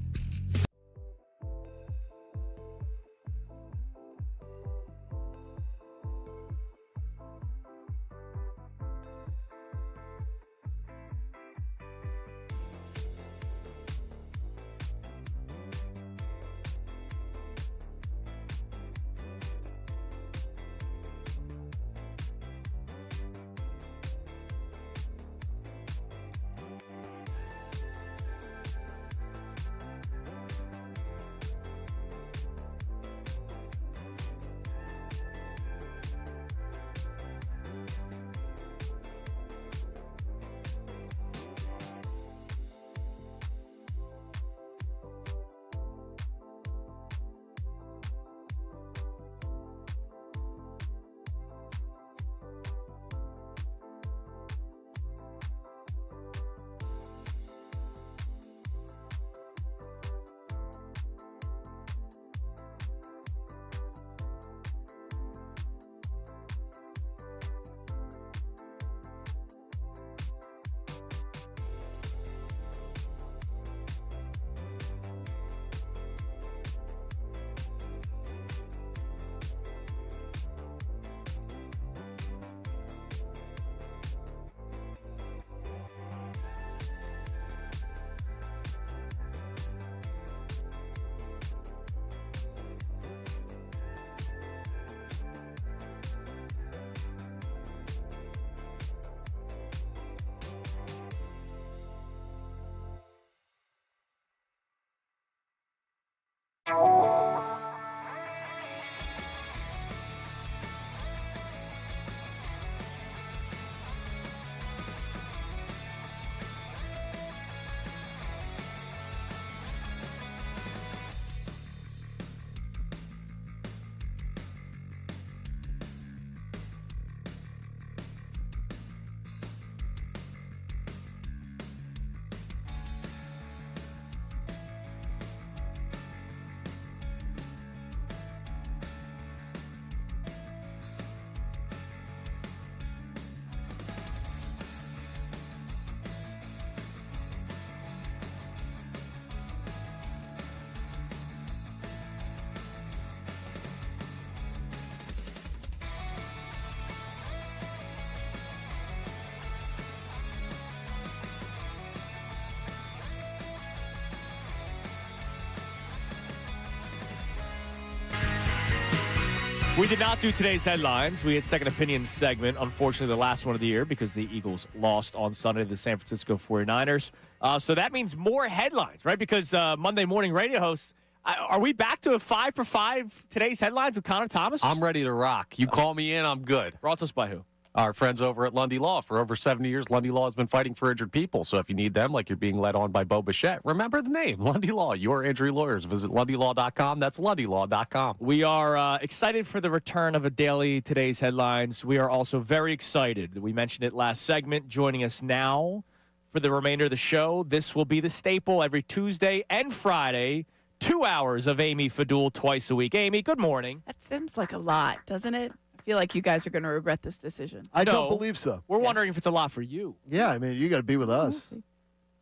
We did not do today's headlines. We had second opinion segment, unfortunately the last one of the year because the Eagles lost on Sunday to the San Francisco 49ers. So that means more headlines, right? Because Monday morning radio hosts, are we back to a 5 for 5 today's headlines with Connor Thomas? I'm ready to rock. You call me in, I'm good. Brought to us by who? Our friends over at Lundy Law. For over 70 years, Lundy Law has been fighting for injured people. So if you need them, like you're being led on by Bo Bichette, remember the name, Lundy Law, your injury lawyers. Visit LundyLaw.com. That's LundyLaw.com. We are excited for the return of a daily today's headlines. We are also very excited. We mentioned it last segment. Joining us now for the remainder of the show, this will be the staple every Tuesday and Friday. 2 hours of Amy Fadul twice a week. Amy, good morning. That seems like a lot, doesn't it? I feel like you guys are going to regret this decision. I don't believe so. We're wondering if it's a lot for you. Yeah, I mean, you got to be with us.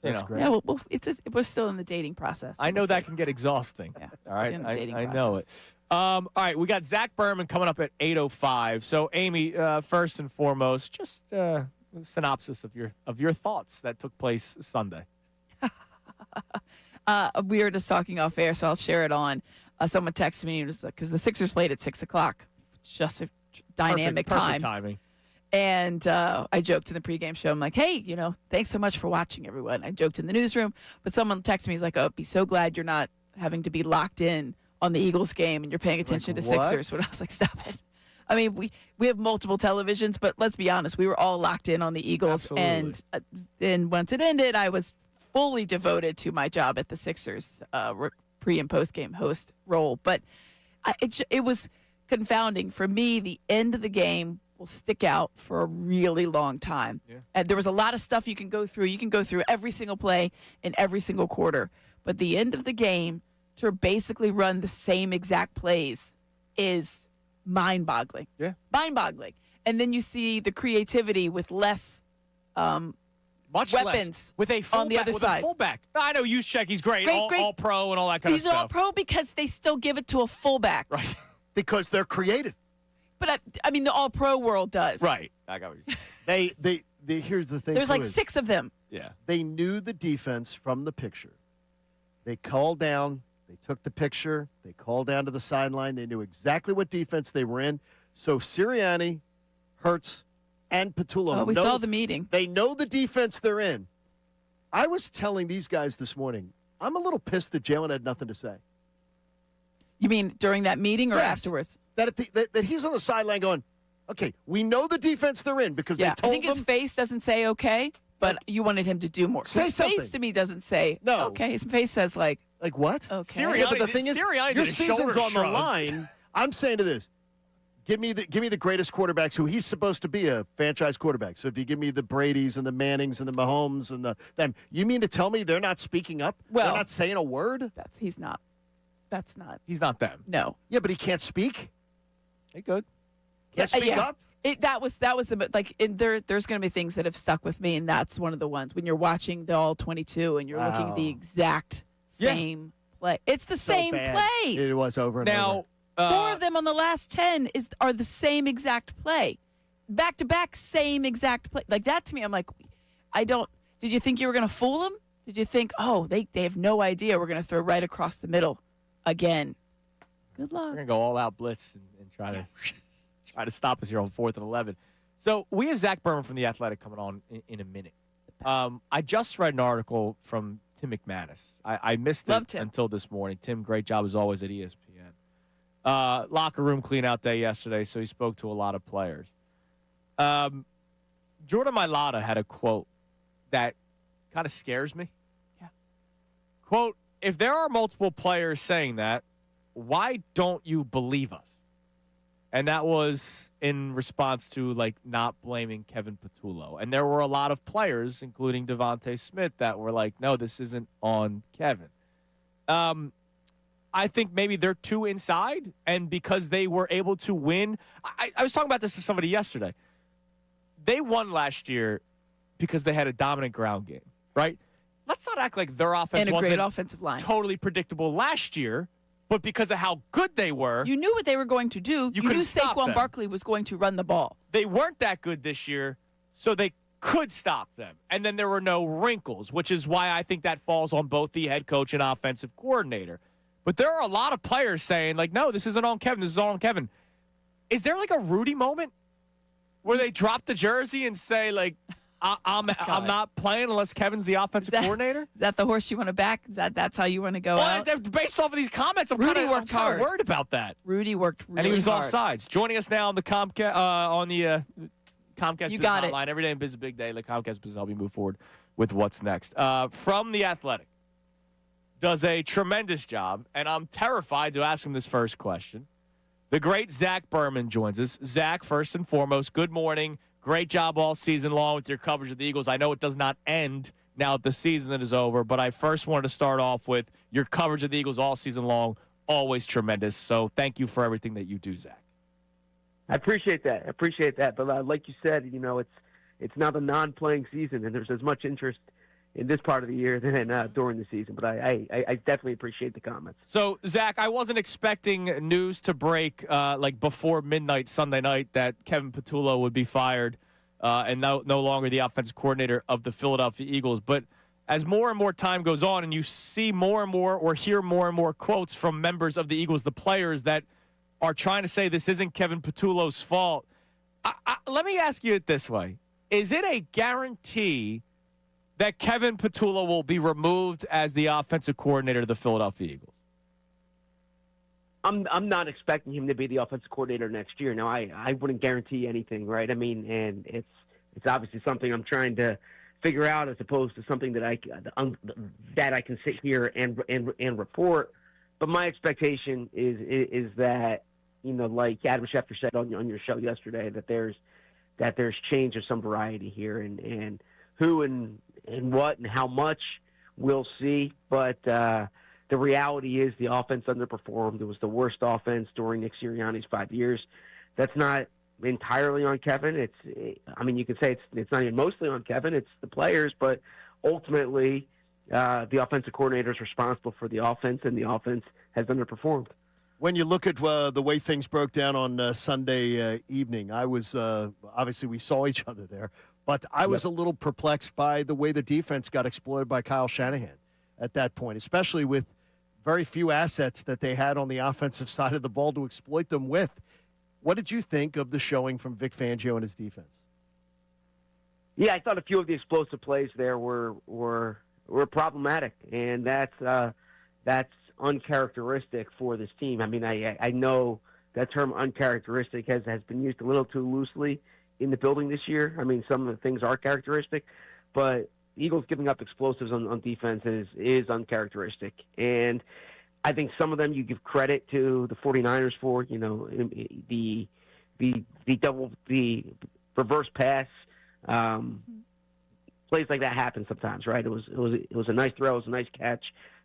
That's great. Yeah, well, we're still in the dating process. So I know we'll that see. can get exhausting. Yeah, All right, it's in the dating I know it. All right, we got Zach Berman coming up at 8:05. So, Amy, first and foremost, just a synopsis of your thoughts that took place Sunday. We were just talking off air, so I'll share it on. Someone texted me because the Sixers played at 6 o'clock. Just a dynamic Perfect time. timing. And I joked in the pregame show. I'm like, hey, thanks so much for watching, everyone. I joked in the newsroom, but someone texted me. He's like, oh, be so glad you're not having to be locked in on the Eagles game and you're paying attention to what? Sixers. But I was like, stop it. I mean, we have multiple televisions, but let's be honest. We were all locked in on the Eagles. Absolutely. And once it ended, I was fully devoted to my job at the Sixers pre- and post-game host role. But it was confounding. For me, the end of the game will stick out for a really long time. Yeah. And there was a lot of stuff you can go through. You can go through every single play in every single quarter. But the end of the game, to basically run the same exact plays, is mind-boggling. Yeah. Mind-boggling. And then you see the creativity with less Much weapons less. With a fullback, on the other with side. A fullback. I know Juszczyk, he's great. Great. All pro and all that kind of He's stuff. all pro because they still give it to a fullback. Right. Because they're creative. But I mean, the all pro world does. Right. I got what you're saying. They here's the thing. There's too, like is 6 of them. Yeah. They knew the defense from the picture. They called down. They took the picture. They called down to the sideline. They knew exactly what defense they were in. So Sirianni, Hurts, and Patullo. Oh, we saw the meeting. They know the defense they're in. I was telling these guys this morning, I'm a little pissed that Jalen had nothing to say. You mean during that meeting or Yes. afterwards? That he's on the sideline going, okay, we know the defense they're in because Yeah, they told I think his them. face doesn't say okay, but you wanted him to do more. Say His something. face to me doesn't say No. okay. His face says like what? okay. Yeah, but the thing is, Sirianni your did a season's shoulder on the shrug. line. I'm saying to this, give me the greatest quarterbacks who he's supposed to be a franchise quarterback. So if you give me the Bradys and the Mannings and the Mahomes and them, you mean to tell me they're not speaking up? Well, they're not saying a word? He's not. That's not. He's not them. No. Yeah, but he can't speak. He could. Can't speak yeah. up. That was a bit like there's going to be things that have stuck with me, and that's one of the ones when you're watching the all 22 and you're looking at the exact same play. It's the So same bad. plays. It was over and over. Now, 4 of them on the last 10 are the same exact play, back to back, same exact play. Like that to me, I'm like, Did you think you were going to fool them? Did you think, oh, they have no idea we're going to throw right across the middle again? Good luck. We're going to go all out blitz and try to stop us here on 4th and 11. So we have Zach Berman from The Athletic coming on in a minute. I just read an article from Tim McManus. I missed it until this morning. Tim, great job as always at ESPN. Locker room clean out day yesterday, so he spoke to a lot of players. Jordan Mailata had a quote that kind of scares me. Yeah. Quote, if there are multiple players saying that, why don't you believe us? And that was in response to, not blaming Kevin Patullo. And there were a lot of players, including Devontae Smith, that were like, no, this isn't on Kevin. I think maybe they're too inside, and because they were able to win. I was talking about this with somebody yesterday. They won last year because they had a dominant ground game, right? Let's not act like their offense And a wasn't great offensive line. totally predictable last year, but because of how good they were. You knew what they were going to do. You knew couldn't stop Saquon them. Barkley was going to run the ball. They weren't that good this year, so they could stop them. And then there were no wrinkles, which is why I think that falls on both the head coach and offensive coordinator. But there are a lot of players saying, no, this isn't on Kevin. This is all on Kevin. Is there like a Rudy moment where they drop the jersey and say, like, I'm not playing unless Kevin's the offensive coordinator? Is that the horse you want to back? That's how you want to go out? Based off of these comments, I'm kind of worried about that. Rudy worked really hard. And he was off sides. Joining us now on the Comcast Business Hotline. Every day in Business Big Day. The Comcast Business help you move forward with what's next. From The Athletic. Does a tremendous job, and I'm terrified to ask him this first question. The great Zach Berman joins us. Zach, first and foremost, good morning. Great job all season long with your coverage of the Eagles. I know it does not end now that the season is over, but I first wanted to start off with your coverage of the Eagles all season long. Always tremendous. So thank you for everything that you do, Zach. I appreciate that. But like you said, it's now the non-playing season, and there's as much interest in this part of the year than during the season. But I definitely appreciate the comments. So, Zach, I wasn't expecting news to break like before midnight Sunday night that Kevin Patullo would be fired and no longer the offensive coordinator of the Philadelphia Eagles. But as more and more time goes on and you see more and more or hear more and more quotes from members of the Eagles, the players that are trying to say this isn't Kevin Patullo's fault, let me ask you it this way. Is it a guarantee that Kevin Patullo will be removed as the offensive coordinator of the Philadelphia Eagles? I'm not expecting him to be the offensive coordinator next year. Now, I wouldn't guarantee anything, right? I mean, and it's obviously something I'm trying to figure out as opposed to something that I can sit here and report. But my expectation is that, like Adam Schefter said on your show yesterday, that there's change of some variety here, and who and what and how much we'll see. But the reality is the offense underperformed. It was the worst offense during Nick Sirianni's 5 years. That's not entirely on Kevin. You could say it's not even mostly on Kevin. It's the players, but ultimately the offensive coordinator is responsible for the offense, and the offense has underperformed. When you look at the way things broke down on Sunday evening, I was obviously we saw each other there. But I was a little perplexed by the way the defense got exploited by Kyle Shanahan at that point, especially with very few assets that they had on the offensive side of the ball to exploit them with. What did you think of the showing from Vic Fangio and his defense? Yeah, I thought a few of the explosive plays there were problematic, and that's uncharacteristic for this team. I mean, I know that term uncharacteristic has been used a little too loosely in the building this year. I mean, some of the things are characteristic, but Eagles giving up explosives on defense is uncharacteristic. And I think some of them you give credit to the 49ers for, the reverse pass, plays like that happen sometimes, right? It was a nice throw, it was a nice catch.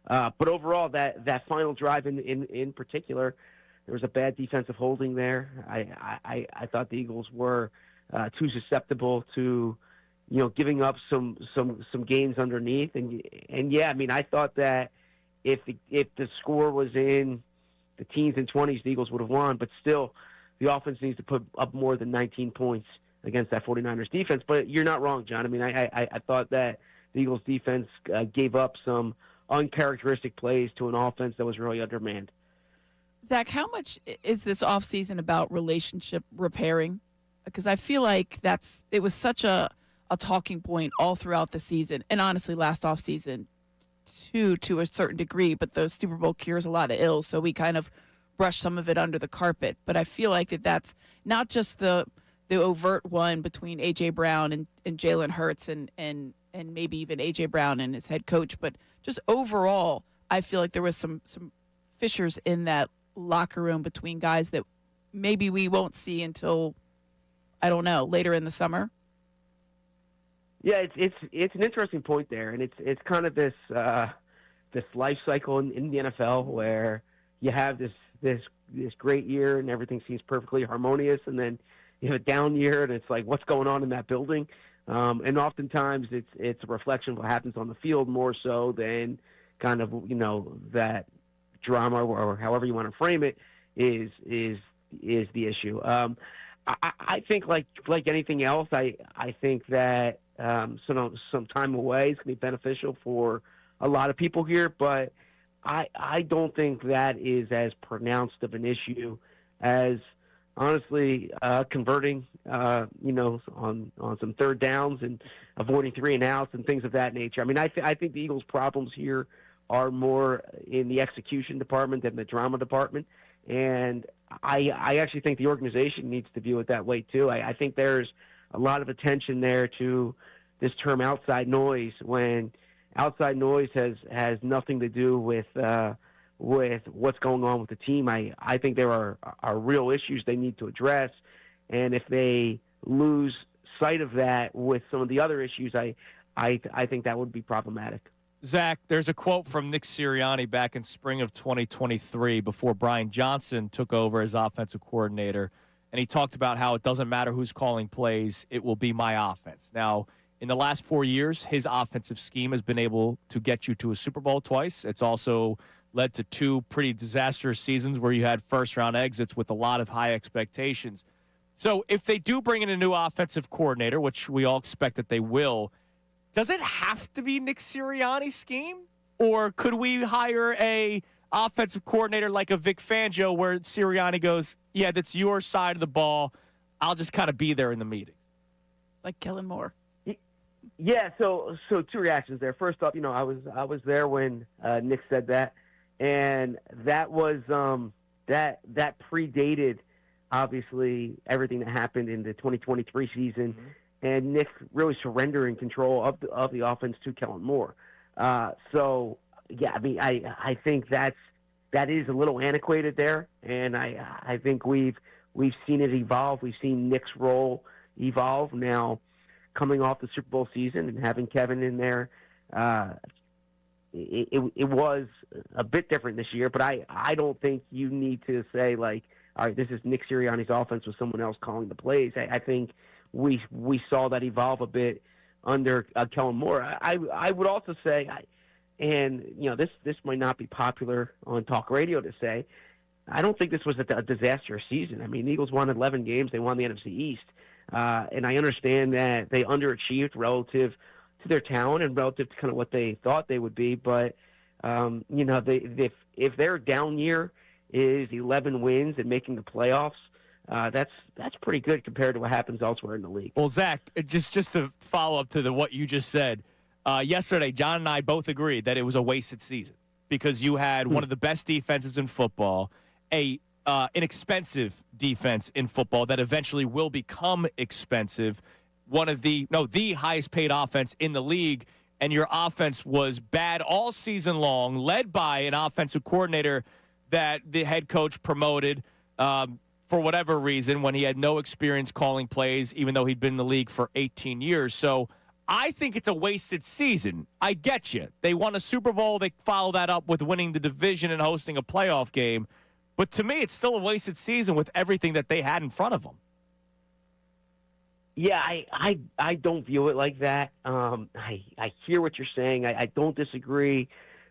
But overall, that final drive in particular, there was a bad defensive holding there. I thought the Eagles were too susceptible to, giving up some gains underneath. And yeah, I mean, I thought that if the score was in the teens and 20s, the Eagles would have won. But still, the offense needs to put up more than 19 points against that 49ers defense. But you're not wrong, John. I mean, I thought that the Eagles defense gave up some uncharacteristic plays to an offense that was really undermanned. Zach, how much is this offseason about relationship repairing? Because I feel like it was such a talking point all throughout the season, and honestly last offseason to a certain degree, but the Super Bowl cures a lot of ills, so we kind of brush some of it under the carpet. But I feel like that's not just the overt one between A.J. Brown and Jalen Hurts and maybe even A.J. Brown and his head coach, but just overall, I feel like there was some fissures in that locker room between guys that maybe we won't see until, I don't know, later in the summer. Yeah, it's an interesting point there, and it's kind of this life cycle in the NFL where you have this great year and everything seems perfectly harmonious, and then you have a down year and it's like, what's going on in that building? And oftentimes it's a reflection of what happens on the field more so than kind of that drama or however you want to frame it is the issue. I think like anything else, I think that some time away is going to be beneficial for a lot of people here, but I don't think that is as pronounced of an issue as honestly converting, on some third downs and avoiding 3-and-outs and things of that nature. I mean, I think the Eagles' problems here are more in the execution department than the drama department, and I actually think the organization needs to view it that way too. I think there's a lot of attention there to this term outside noise, when outside noise has nothing to do with what's going on with the team. I think there are real issues they need to address, and if they lose sight of that with some of the other issues, I think that would be problematic. Zach, there's a quote from Nick Sirianni back in spring of 2023 before Brian Johnson took over as offensive coordinator, and he talked about how it doesn't matter who's calling plays, it will be my offense. Now, in the last 4 years, his offensive scheme has been able to get you to a Super Bowl twice. It's also led to 2 pretty disastrous seasons where you had first-round exits with a lot of high expectations. So if they do bring in a new offensive coordinator, which we all expect that they will, does it have to be Nick Sirianni's scheme? Or could we hire a offensive coordinator like a Vic Fangio where Sirianni goes, yeah, that's your side of the ball. I'll just kind of be there in the meetings? Like Kellen Moore. Yeah, so 2 reactions there. First off, I was there when Nick said that, and that was that predated obviously everything that happened in the 2023 season. Mm-hmm. And Nick really surrendering control of the offense to Kellen Moore. So yeah, I mean, I think that is a little antiquated there, and I think we've seen it evolve. We've seen Nick's role evolve now, coming off the Super Bowl season and having Kevin in there. It was a bit different this year, but I don't think you need to say like, all right, this is Nick Sirianni's offense with someone else calling the plays. I think we saw that evolve a bit under Kellen Moore. I would also say, this might not be popular on talk radio to say, I don't think this was a disastrous season. I mean, the Eagles won 11 games. They won the NFC East. And I understand that they underachieved relative to their talent and relative to kind of what they thought they would be. But, if their down year is 11 wins and making the playoffs, that's pretty good compared to what happens elsewhere in the league. Well, Zach, just to follow up to what you just said, yesterday, John and I both agreed that it was a wasted season because you had one of the best defenses in football, an expensive defense in football that eventually will become expensive, the highest paid offense in the league, and your offense was bad all season long, led by an offensive coordinator that the head coach promoted for whatever reason when he had no experience calling plays, even though he'd been in the league for 18 years. So I think it's a wasted season. I get you. They won a Super Bowl. They follow that up with winning the division and hosting a playoff game. But to me, it's still a wasted season with everything that they had in front of them. Yeah, I don't view it like that. I hear what you're saying. I don't disagree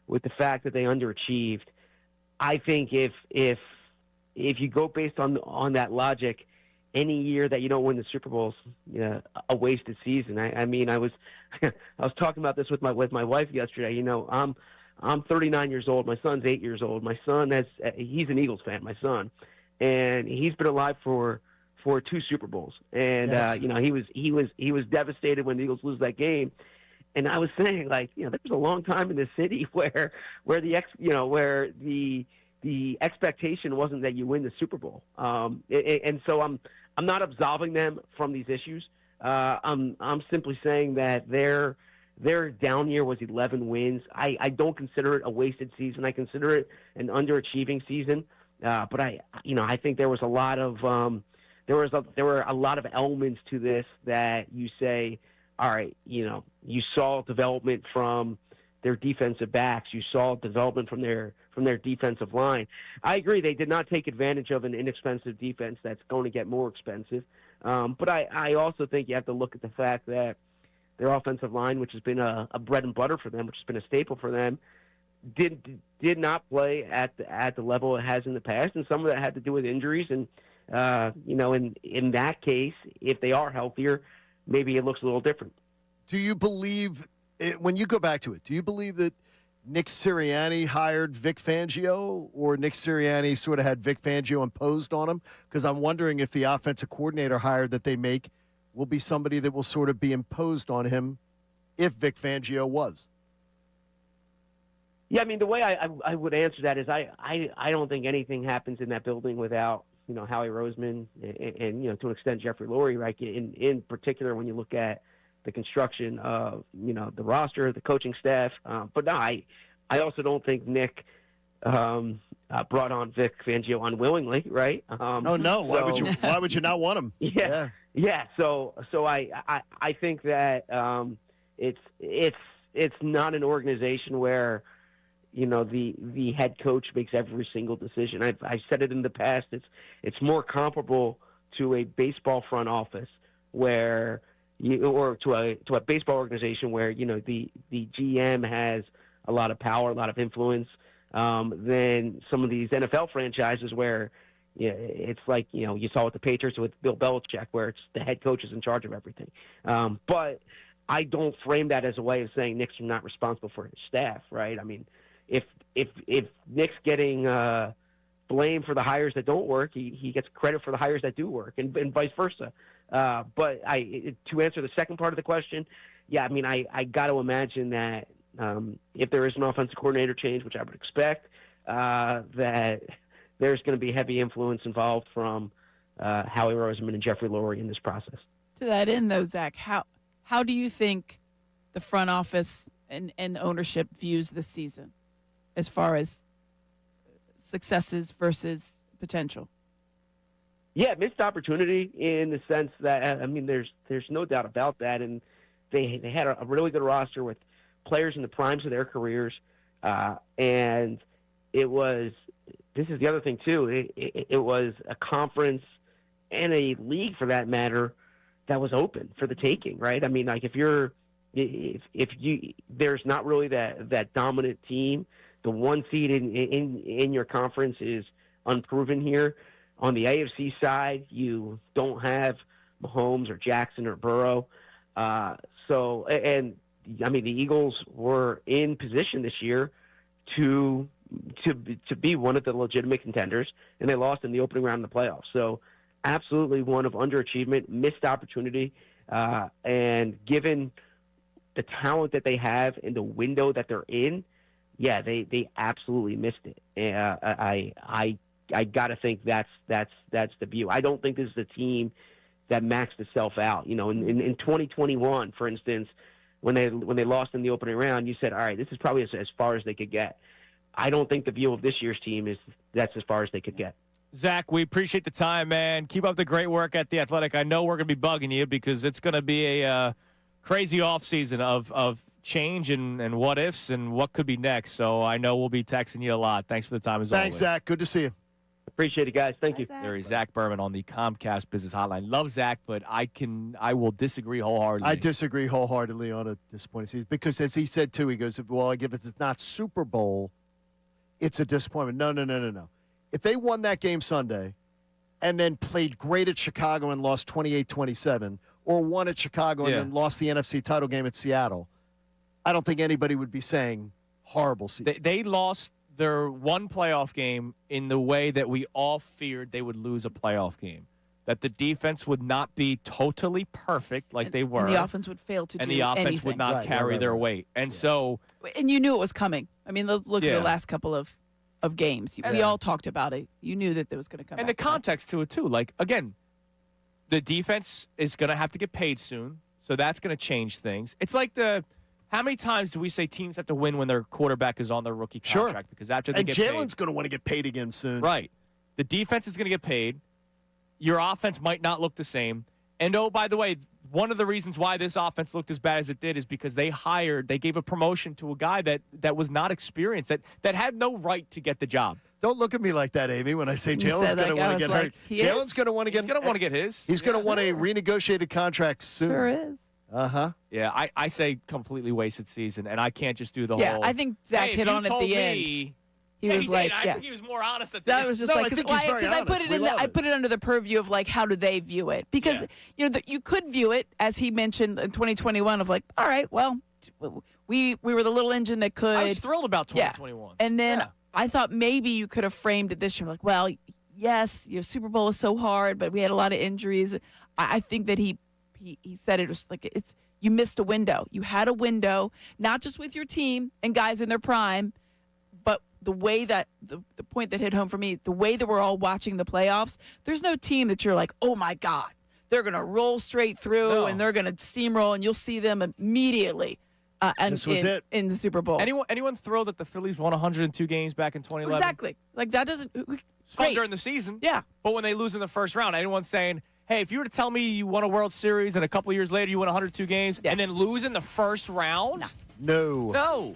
with the fact that they underachieved. I think if you go based on that logic, any year that you don't win the Super Bowl is a wasted season. I mean, I was talking about this with my wife yesterday. I'm 39 years old. My son's 8 years old. My son he's an Eagles fan. My son, and he's been alive for 2 Super Bowls. And yes. He was devastated when the Eagles lose that game. And I was saying, like, there was a long time in this city where the expectation wasn't that you win the Super Bowl. And so I'm not absolving them from these issues. I'm simply saying that their down year was 11 wins. I don't consider it a wasted season. I consider it an underachieving season. But I think there was a lot of there were a lot of elements to this that you say, all right, you saw development from their defensive backs. You saw development from their defensive line. I agree they did not take advantage of an inexpensive defense that's going to get more expensive. But I also think you have to look at the fact that their offensive line, which has been a bread and butter for them, which has been a staple for them, did not play at the level it has in the past, and some of that had to do with injuries. And in that case, if they are healthier, maybe it looks a little different. Do you believe, when you go back to it, do you believe that Nick Sirianni hired Vic Fangio, or Nick Sirianni sort of had Vic Fangio imposed on him? Because I'm wondering if the offensive coordinator hire that they make will be somebody that will sort of be imposed on him if Vic Fangio was. Yeah, I mean, the way I would answer that is I don't think anything happens in that building without, Howie Roseman and to an extent, Jeffrey Lurie, right? In particular, when you look at the construction of, the roster, the coaching staff. But no, I also don't think Nick brought on Vic Fangio unwillingly, right? Oh no! Why would you not want him? Yeah. So I think that it's not an organization where the head coach makes every single decision. I've said it in the past. It's more comparable to a baseball front office where to a baseball organization where the GM has a lot of power, a lot of influence, than some of these NFL franchises where it's like you saw with the Patriots with Bill Belichick, where it's the head coach is in charge of everything. But I don't frame that as a way of saying Nick's not responsible for his staff, right? I mean, if Nick's getting blame for the hires that don't work, he gets credit for the hires that do work, and vice versa. But to answer the second part of the question, yeah, I mean, I got to imagine that if there is an offensive coordinator change, which I would expect, that there's going to be heavy influence involved from Howie Roseman and Jeffrey Lurie in this process. To that end, though, Zach, how do you think the front office and ownership views this season as far as successes versus potential? Yeah, missed opportunity in the sense that, I mean, there's no doubt about that. And they had a really good roster with players in the primes of their careers. And this is the other thing too, it was a conference and a league for that matter that was open for the taking, right? I mean, like if there's not really that dominant team, the one seed in your conference is unproven here. On the AFC side, you don't have Mahomes or Jackson or Burrow. So, and I mean, the Eagles were in position this year to be one of the legitimate contenders, and they lost in the opening round of the playoffs. So, absolutely one of underachievement, missed opportunity, and given the talent that they have and the window that they're in, yeah, they absolutely missed it. I got to think that's the view. I don't think this is a team that maxed itself out. You know, in 2021, for instance, when they lost in the opening round, you said, all right, this is probably as far as they could get. I don't think the view of this year's team is that's as far as they could get. Zach, we appreciate the time, man. Keep up the great work at The Athletic. I know we're going to be bugging you because it's going to be a crazy offseason of change and what ifs and what could be next. So I know we'll be texting you a lot. Thanks for the time as always. Thanks, Zach. Good to see you. Appreciate it, guys. Thank you. There is Zach Berman on the Comcast Business Hotline. Love Zach, but I will disagree wholeheartedly. I disagree wholeheartedly on a disappointing season because, as he said too, he goes, "Well, I give it. It's not Super Bowl. It's a disappointment." No. If they won that game Sunday, and then played great at Chicago and lost 28-27, or won at Chicago and then lost the NFC title game at Seattle, I don't think anybody would be saying horrible season. They lost their one playoff game in the way that we all feared they would lose a playoff game. That the defense would not be totally perfect like they were. And the offense would fail to do anything. And the offense would not carry their weight. And so... And you knew it was coming. I mean, let's look at the last couple of games. We all talked about it. You knew that there was going to come And the context to it, too. Like, again, the defense is going to have to get paid soon, so that's going to change things. It's like how many times do we say teams have to win when their quarterback is on their rookie contract? Because after they get paid. And Jalen's going to want to get paid again soon. Right. The defense is going to get paid. Your offense might not look the same. And, oh, by the way, one of the reasons why this offense looked as bad as it did is because they gave a promotion to a guy that was not experienced, that had no right to get the job. Don't look at me like that, Amy, when I say Jalen's going to want to get hurt. Jalen's going to want to get He's going to want to get his. He's going to want a renegotiated contract soon. Sure is. Uh-huh. Yeah, I say completely wasted season, and I can't just do the whole. Yeah, I think Zach hit on at the end. He was like, I think he was more honest at the that end. was just like, because I put it I put it under the purview of like, how do they view it? Because you could view it, as he mentioned in 2021, of like, all right, well, we were the little engine that could. I was thrilled about 2021. And then I thought maybe you could have framed it this year. Like, well, yes, your Super Bowl was so hard, but we had a lot of injuries. I think that he said it was like you missed a window. You had a window, not just with your team and guys in their prime, but the way that the point that hit home for me, the way that we're all watching the playoffs, there's no team that you're like, oh my God, they're going to roll straight through and they're going to steamroll and you'll see them immediately. And this was it in the Super Bowl. Anyone thrilled that the Phillies won 102 games back in 2011? Exactly. Like that doesn't. It's fun during the season. Yeah. But when they lose in the first round, anyone saying, hey, if you were to tell me you won a World Series and a couple years later you won 102 games and then lose in the first round? No.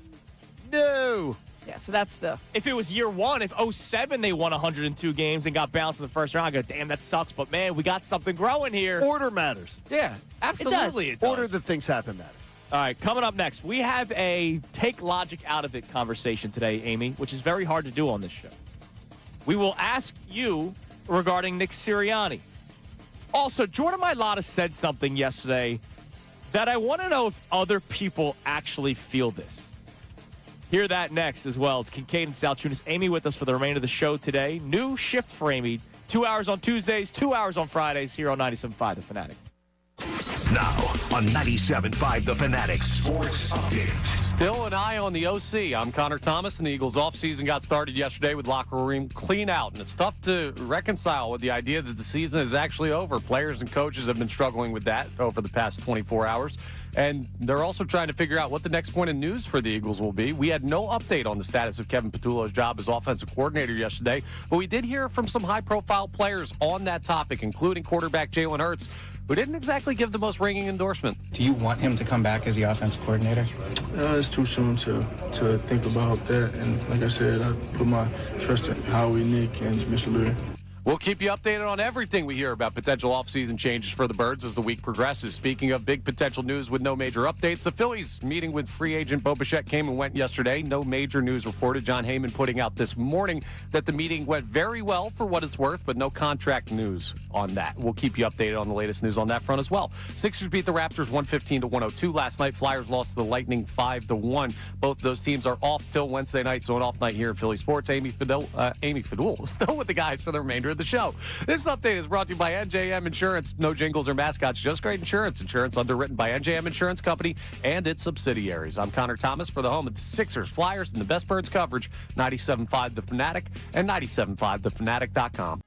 Yeah, so that's If it was year one, if 07 they won 102 games and got bounced in the first round, I go, damn, that sucks. But, man, we got something growing here. Order matters. Yeah, absolutely it does. Order that things happen matters. All right, coming up next, we have a take logic out of it conversation today, Amy, which is very hard to do on this show. We will ask you regarding Nick Sirianni. Also, Jordan Mailata said something yesterday that I want to know if other people actually feel this. Hear that next as well. It's Kincade and Salciunas. Amy with us for the remainder of the show today. New shift for Amy. 2 hours on Tuesdays, 2 hours on Fridays here on 97.5 The Fanatic. Now on 97.5 The Fanatic Sports Update. Still an eye on the OC. I'm Connor Thomas, and the Eagles' offseason got started yesterday with locker room clean out, and it's tough to reconcile with the idea that the season is actually over. Players and coaches have been struggling with that over the past 24 hours, and they're also trying to figure out what the next point of news for the Eagles will be. We had no update on the status of Kevin Patullo's job as offensive coordinator yesterday, but we did hear from some high-profile players on that topic, including quarterback Jalen Hurts, who didn't exactly give the most ringing endorsement. Do you want him to come back as the offensive coordinator? It's too soon to think about that. And like I said, I put my trust in Howie, Nick, and Mr. Leary. We'll keep you updated on everything we hear about potential offseason changes for the Birds as the week progresses. Speaking of big potential news with no major updates, the Phillies meeting with free agent Bo Bichette came and went yesterday. No major news reported. John Heyman putting out this morning that the meeting went very well for what it's worth, but no contract news on that. We'll keep you updated on the latest news on that front as well. Sixers beat the Raptors 115-102 last night. Flyers lost to the Lightning 5-1. Both those teams are off till Wednesday night, so an off night here in Philly Sports. Amy Fadul still with the guys for the remainder of the show. This update is brought to you by NJM Insurance. No jingles or mascots, just great insurance. Insurance underwritten by NJM Insurance Company and its subsidiaries. I'm Connor Thomas for the home of the Sixers, Flyers, and the best Birds coverage, 97.5 The Fanatic and 97.5thefanatic.com.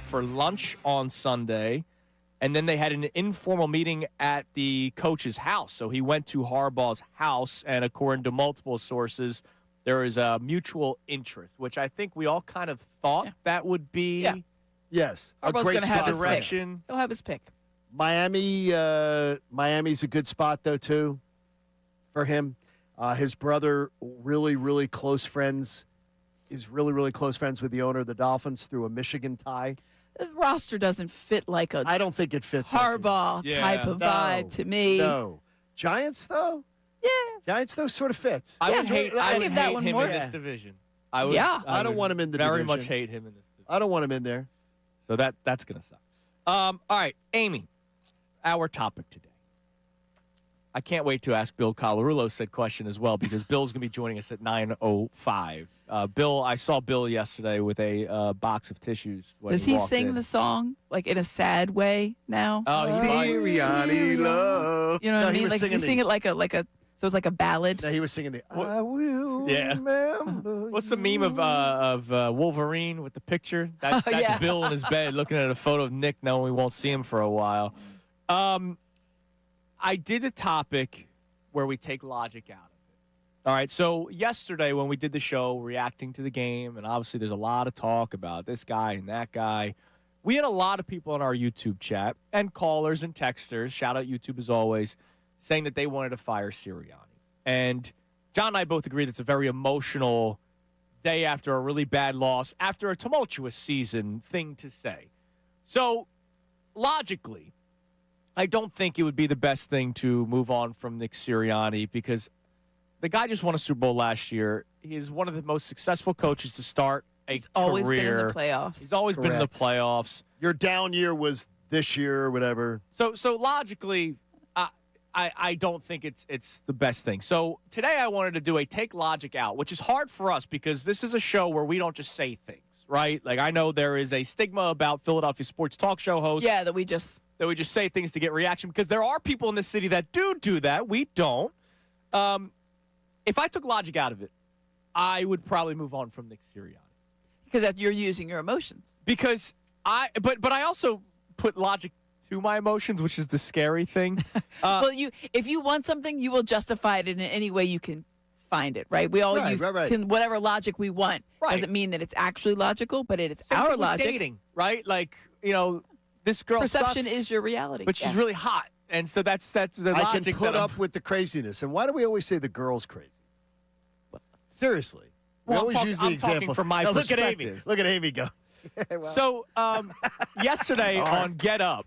for lunch on Sunday, and then they had an informal meeting at the coach's house. So he went to Harbaugh's house, and according to multiple sources, there is a mutual interest, which I think we all kind of thought that would be Yes, a Harbaugh's great gonna have spot. his direction. pick. He'll have his pick. Miami's a good spot, though, too, for him. His brother, really, really close friends, is really, really close friends with the owner of the Dolphins through a Michigan tie. The roster doesn't fit like a I don't think it fits. Harbaugh type of vibe to me. No. Giants, though? Yeah. Giants, though, sort of fits. I would hate, I I would give that hate one him more. in this division. I would, Yeah. I don't would want him in the very division. much hate him in this division. I don't want him in there. So that's going to suck. All right, Amy, our topic today. I can't wait to ask Bill Colarulo said question as well, because Bill's going to be joining us at 9:05. Bill, I saw Bill yesterday with a box of tissues. When Does he walked sing in. the song like in a sad way now? Oh, he might. Sirianni love. You know what No, I he mean? was Like singing you sing it like a so it's like a ballad. No, he was singing the I will Yeah. remember. What's the meme of Wolverine with the picture? That's yeah. Bill in his bed looking at a photo of Nick, knowing we won't see him for a while. I did a topic where we take logic out of it. All right, so yesterday when we did the show reacting to the game, and obviously there's a lot of talk about this guy and that guy, we had a lot of people in our YouTube chat and callers and texters, shout out YouTube as always, saying that they wanted to fire Sirianni. And John and I both agree that's a very emotional day after a really bad loss, after a tumultuous season thing to say. So, logically, I don't think it would be the best thing to move on from Nick Sirianni, because the guy just won a Super Bowl last year. He is one of the most successful coaches to start a He's always career. been in the playoffs. He's always been in the playoffs. Your down year was this year or whatever. So logically, I don't think it's the best thing. So today I wanted to do a take logic out, which is hard for us because this is a show where we don't just say things, right? Like, I know there is a stigma about Philadelphia sports talk show hosts. Yeah, that we just say things to get reaction, because there are people in the city that do that. We don't. If I took logic out of it, I would probably move on from Nick Sirianni. because you're using your emotions. Because but I also put logic to my emotions, which is the scary thing. Well, if you want something, you will justify it in any way you can find it, right? We all use Can, whatever logic we want. Right. Doesn't mean that it's actually logical, but it's Same our thing with logic. dating, right? Like, this girl Perception sucks, is your reality. but she's really hot, and so that's the I logic. can put that up with the craziness. And why do we always say the girl's crazy? Seriously. We Well, always use the I'm example. talking from my Now, look at Amy. perspective. Look at Amy go. So yesterday on Get Up,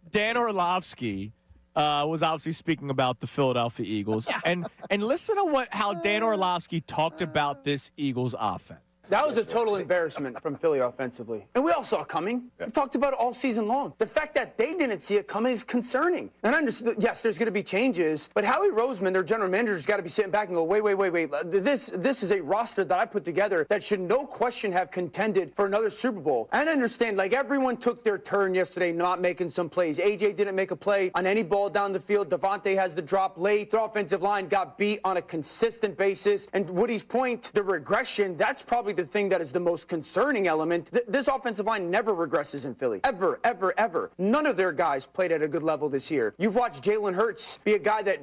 Dan Orlovsky was obviously speaking about the Philadelphia Eagles, and listen to how Dan Orlovsky talked about this Eagles offense. That was a total embarrassment from Philly offensively. And we all saw it coming. We talked about it all season long. The fact that they didn't see it coming is concerning. And I understand, yes, there's going to be changes, but Howie Roseman, their general manager, has got to be sitting back and go, wait. This is a roster that I put together that should no question have contended for another Super Bowl. And I understand, like, everyone took their turn yesterday not making some plays. AJ didn't make a play on any ball down the field. Devontae has the drop late. The offensive line got beat on a consistent basis. And Woody's point, the regression, that's probably the thing that is the most concerning element. This offensive line never regresses in Philly. Ever. None of their guys played at a good level this year. You've watched Jalen Hurts be a guy that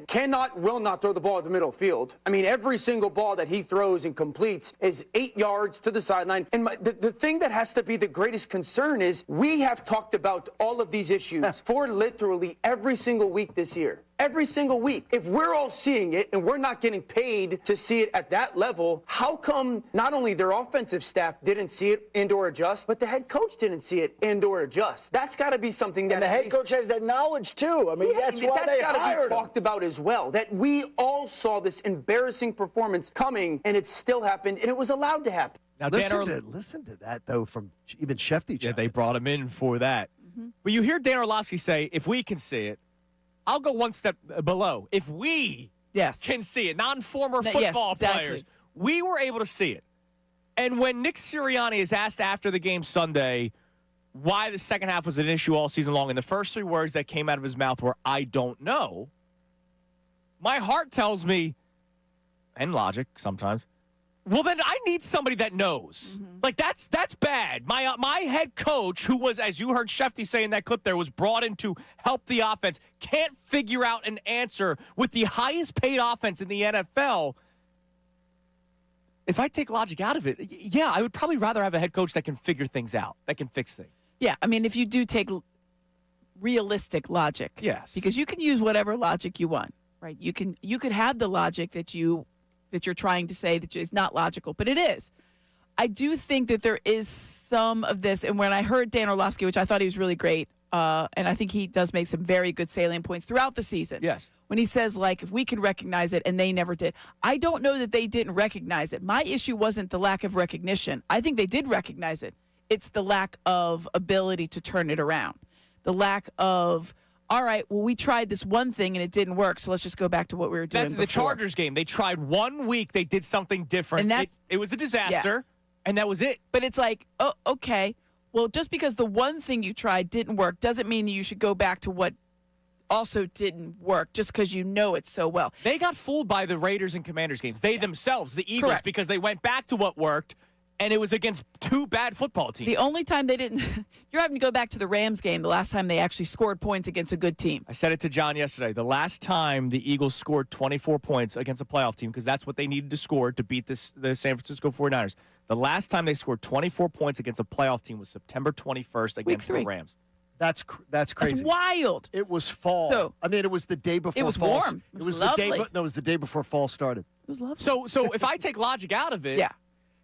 will not throw the ball at the middle field. I mean, every single ball that he throws and completes is 8 yards to the sideline. And the thing that has to be the greatest concern is we have talked about all of these issues for literally every single week this year. Every single week. If we're all seeing it and we're not getting paid to see it at that level, how come not only their offensive staff didn't see it and or adjust, but the head coach didn't see it and or adjust? That's got to be something that And the head coach has that knowledge too. I mean, that's why they gotta hired be him. talked about as well. That we all saw this embarrassing performance coming, and it still happened, and it was allowed to happen. Now, listen to that, though, from even Shefty. Yeah, they brought him in for that. But you hear Dan Orlovsky say, if we can see it, I'll go one step below. If we can see it, non-former football players, we were able to see it. And when Nick Sirianni is asked after the game Sunday why the second half was an issue all season long, and the first 3 words that came out of his mouth were, I don't know, my heart tells me, and logic sometimes, Well, then I need somebody that knows. Like, that's bad. My head coach, who was, as you heard Shefty say in that clip there, was brought in to help the offense, can't figure out an answer with the highest paid offense in the NFL. If I take logic out of it, yeah, I would probably rather have a head coach that can figure things out, that can fix things. Yeah, I mean, if you do take realistic logic. Yes. Because you can use whatever logic you want, right? You could have the logic that you're trying to say that is not logical, but it is. I do think that there is some of this, and when I heard Dan Orlovsky, which I thought he was really great, and I think he does make some very good salient points throughout the season. Yes. When he says, like, if we can recognize it, and they never did. I don't know that they didn't recognize it. My issue wasn't the lack of recognition. I think they did recognize it. It's the lack of ability to turn it around. The lack of, all right, well, we tried this one thing and it didn't work, so let's just go back to what we were doing That's the before. Chargers game. They tried 1 week. They did something different. And it was a disaster, and that was it. But it's like, oh, okay. Well, just because the one thing you tried didn't work doesn't mean you should go back to what also didn't work just because you know it so well. They got fooled by the Raiders and Commanders games. They themselves, the Eagles, Correct. because they went back to what worked, and it was against two bad football teams. The only time they didn't, you're having to go back to the Rams game, the last time they actually scored points against a good team. I said it to John yesterday. The last time the Eagles scored 24 points against a playoff team, because that's what they needed to score to beat the San Francisco 49ers. The last time they scored 24 points against a playoff team was September 21st against the Rams. That's crazy. That's wild. It was fall. So, I mean, it was the day before. It was fall. warm. It was lovely. the day. No, it was the day before fall started. It was lovely. So if I take logic out of it, yeah.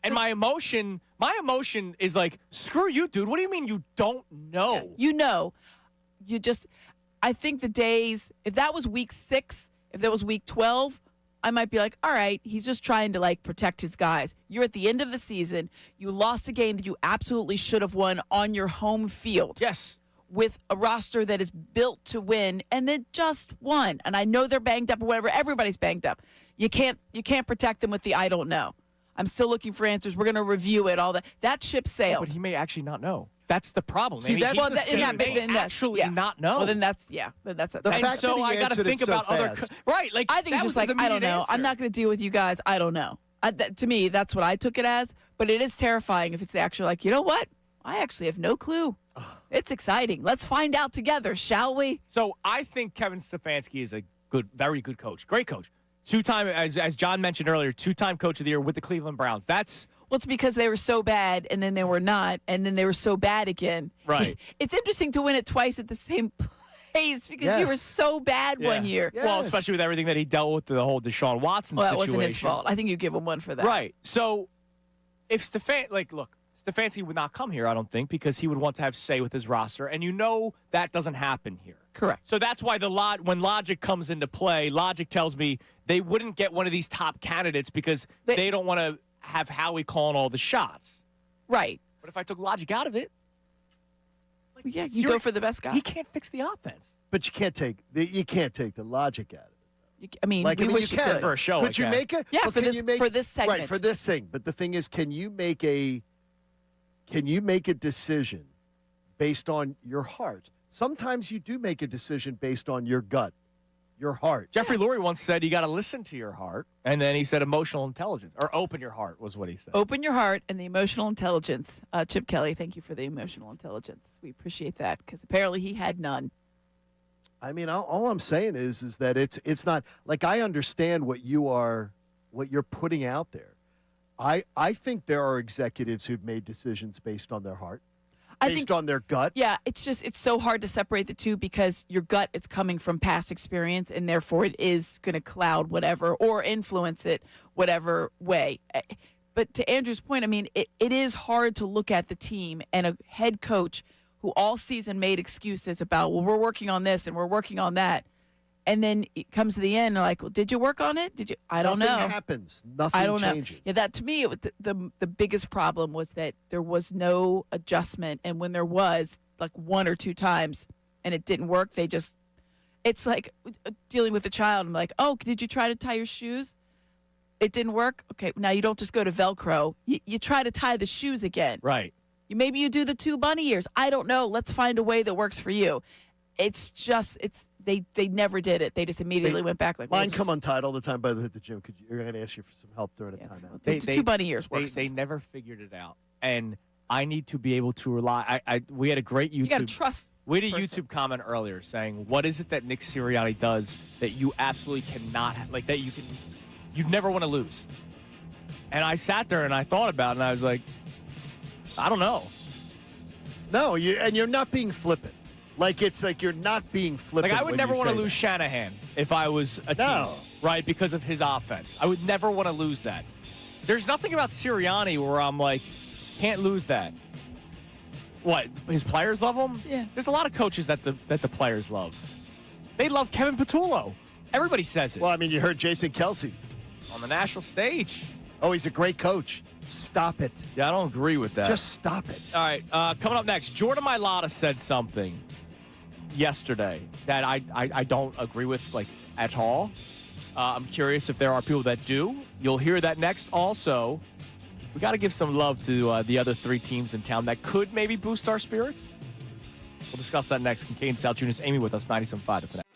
And my emotion is like, screw you, dude. What do you mean you don't know? Yeah, you know. You just, I think the days, if that was week 6, if that was week 12, I might be like, all right, he's just trying to, like, protect his guys. You're at the end of the season. You lost a game that you absolutely should have won on your home field. Yes. With a roster that is built to win, and then just won. And I know they're banged up or whatever. Everybody's banged up. You can't protect them with the I don't know. I'm still looking for answers. We're going to review it. All that. That ship sailed. But he may actually not know. That's the problem. See, that's the he may actually not know. Well, then that's a The thing. fact so that he I got to answered it think so about other fast. right. Like I think that it's just was his like I don't immediate know. answer. I'm not going to deal with you guys. I don't know. To me, that's what I took it as. But it is terrifying if it's actually like, you know what? I actually have no clue. It's exciting. Let's find out together, shall we? So I think Kevin Stefanski is a very good coach. Great coach. Two-time, as John mentioned earlier, two-time coach of the year with the Cleveland Browns. Well, it's because they were so bad, and then they were not, and then they were so bad again. Right. It's interesting to win it twice at the same place because you were so bad one year. Well, especially with everything that he dealt with, the whole Deshaun Watson Well, that situation. wasn't his fault. I think you give him one for that. Right. So if Stefanski would not come here, I don't think, because he would want to have say with his roster, and you know that doesn't happen here. Correct. So that's why when logic comes into play, logic tells me they wouldn't get one of these top candidates because they don't want to have Howie calling all the shots. Right. But if I took logic out of it, yeah, you go for the best guy. He can't fix the offense. But you can't take the logic out of it. I mean, you wish you can could. For a show. Could you make it? Yeah, Well, for can you make- this segment. Right, for this thing. But the thing is, can you make a decision based on your heart? Sometimes you do make a decision based on your gut, your heart. Jeffrey Lurie once said you got to listen to your heart, and then he said emotional intelligence, or open your heart was what he said. Open your heart and the emotional intelligence. Chip Kelly, thank you for the emotional intelligence. We appreciate that because apparently he had none. I mean, all I'm saying is that it's not like I understand what you're putting out there. I think there are executives who've made decisions based on their heart, based on their gut. Yeah, it's so hard to separate the two because your gut is coming from past experience and therefore it is going to cloud whatever or influence it whatever way. But to Andrew's point, I mean, it is hard to look at the team and a head coach who all season made excuses about, well, we're working on this and we're working on that. And then it comes to the end, and like, well, did you work on it? Did you? I don't know. Nothing happens. Nothing I don't changes. know. Yeah, that to me, the biggest problem was that there was no adjustment, and when there was, like 1 or 2 times, and it didn't work, it's like dealing with a child. I'm like, oh, did you try to tie your shoes? It didn't work. Okay, now you don't just go to Velcro. You try to tie the shoes again. Right. Maybe you do the 2 bunny ears. I don't know. Let's find a way that works for you. It's they never did it. They just immediately went back like Mine come untied all the time by the gym. You're going to ask you for some help during a timeout. The 2 bunny ears works. They never figured it out, and I need to be able to rely. We had a great YouTube. You got to trust. We had a YouTube comment earlier saying, "What is it that Nick Sirianni does that you absolutely cannot like that you'd never want to lose?" And I sat there and I thought about it, and I was like, I don't know. No, you're not being flippant. Like, it's like you're not being flippant. Like, I would never want to lose Shanahan if I was a team, right, because of his offense. I would never want to lose that. There's nothing about Sirianni where I'm like, can't lose that. What, his players love him? Yeah. There's a lot of coaches that the players love. They love Kevin Patullo. Everybody says it. Well, I mean, you heard Jason Kelsey. On the national stage. Oh, he's a great coach. Stop it. Yeah, I don't agree with that. Just stop it. All right, coming up next, Jordan Mailata said something yesterday that I don't agree with, like, at all. I'm curious if there are people that do. You'll hear that next. Also, we got to give some love to the other 3 teams in town that could maybe boost our spirits. We'll discuss that next. Kincade Salciunas, Amy with us, 97.5 The Fanatic.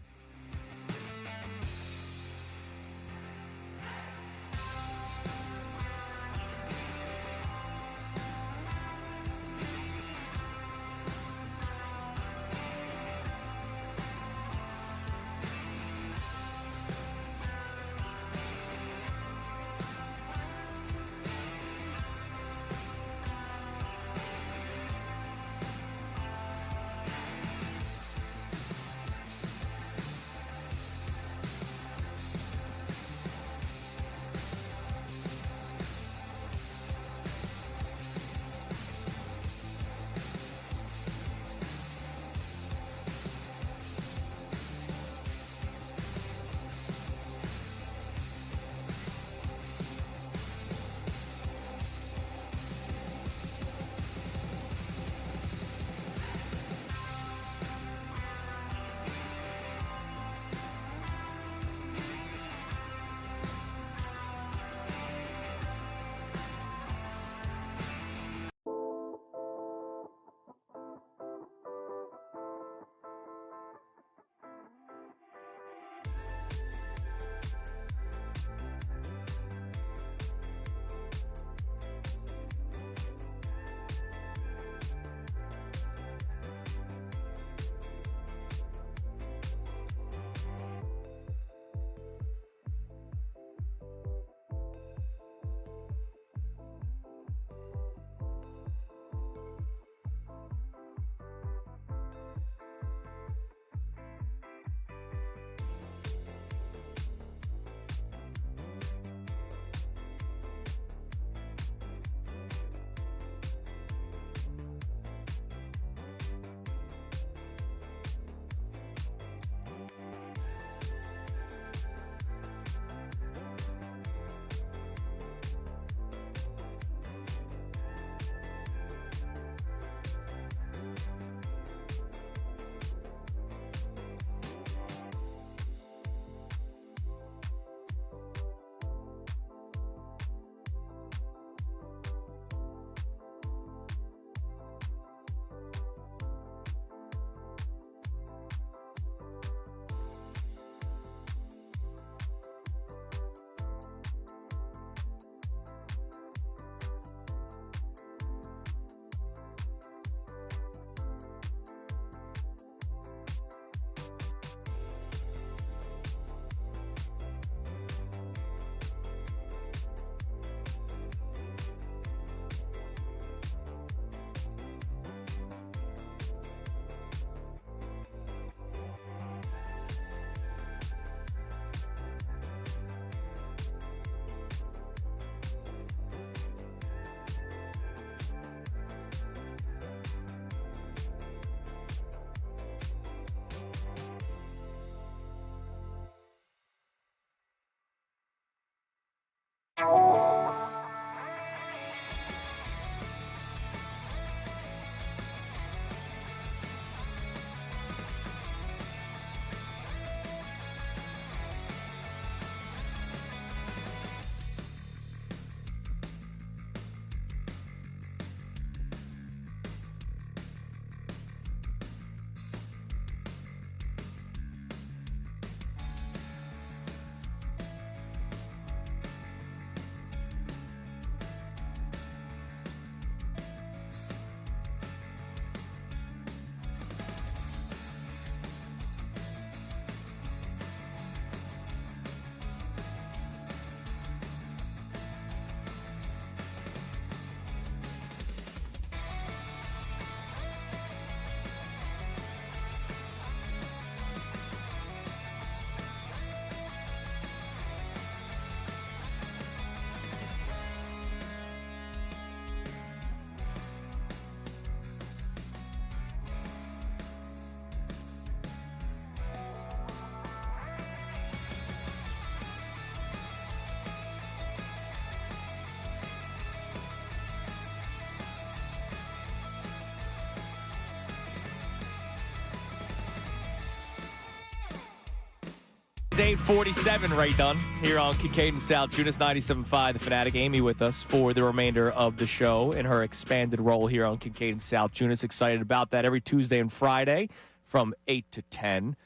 It's 8:47 right done here on Kincade Salciunas 97.5 The Fanatic. Amy with us for the remainder of the show in her expanded role here on Kincade Salciunas. Excited about that every Tuesday and Friday from 8 to 10.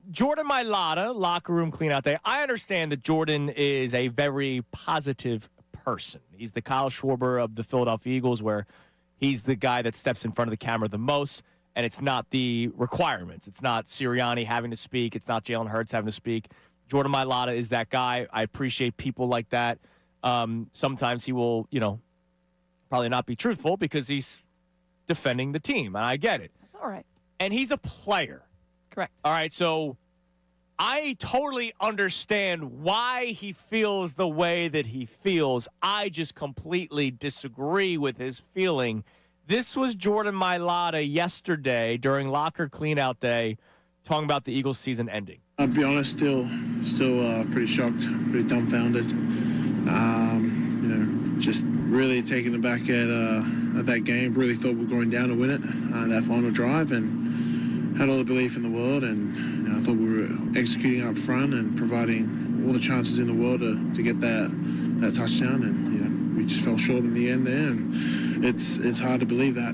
Jordan Mailata, locker room cleanout day. I understand that Jordan is a very positive person. He's the Kyle Schwarber of the Philadelphia Eagles, where he's the guy that steps in front of the camera the most. And it's not the requirements. It's not Sirianni having to speak. It's not Jalen Hurts having to speak. Jordan Mailata is that guy. I appreciate people like that. Sometimes he will, probably not be truthful because he's defending the team, and I get it. That's all right. And he's a player. Correct. All right, so I totally understand why he feels the way that he feels. I just completely disagree with his feeling. This was Jordan Mailata yesterday during locker cleanout day talking about the Eagles season ending. I'll be honest, still pretty shocked, pretty dumbfounded. Just really taken aback at that game. Really thought we were going down to win it, that final drive, and had all the belief in the world. And I thought we were executing up front and providing all the chances in the world to get that touchdown. And we just fell short in the end there. And it's hard to believe that.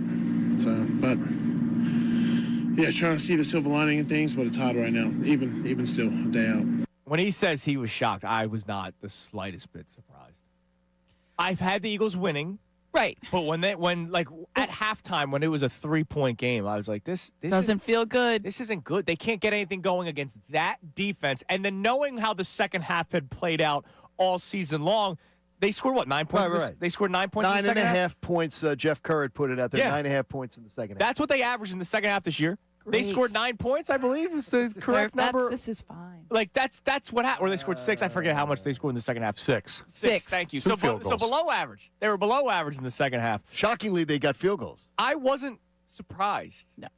Trying to see the silver lining in things, but it's hard right now, even still, a day out. When he says he was shocked, I was not the slightest bit surprised. I've had the Eagles winning. Right. But when at halftime, when it was a 3-point game, I was like, this doesn't feel good. This isn't good. They can't get anything going against that defense. And then knowing how the second half had played out all season long, they scored, 9 points? Right. They scored 9 points in the second half? 9.5 points. Jeff Kerr had put it out there. Yeah. 9.5 points in the second half. That's what they averaged in the second half this year. Great. They scored 9 points, I believe, is the correct number. This is fine. That's what happened. Or they scored 6. I forget how much they scored in the second half. 6. Thank you. So below average. They were below average in the second half. Shockingly, they got field goals. I wasn't surprised. No.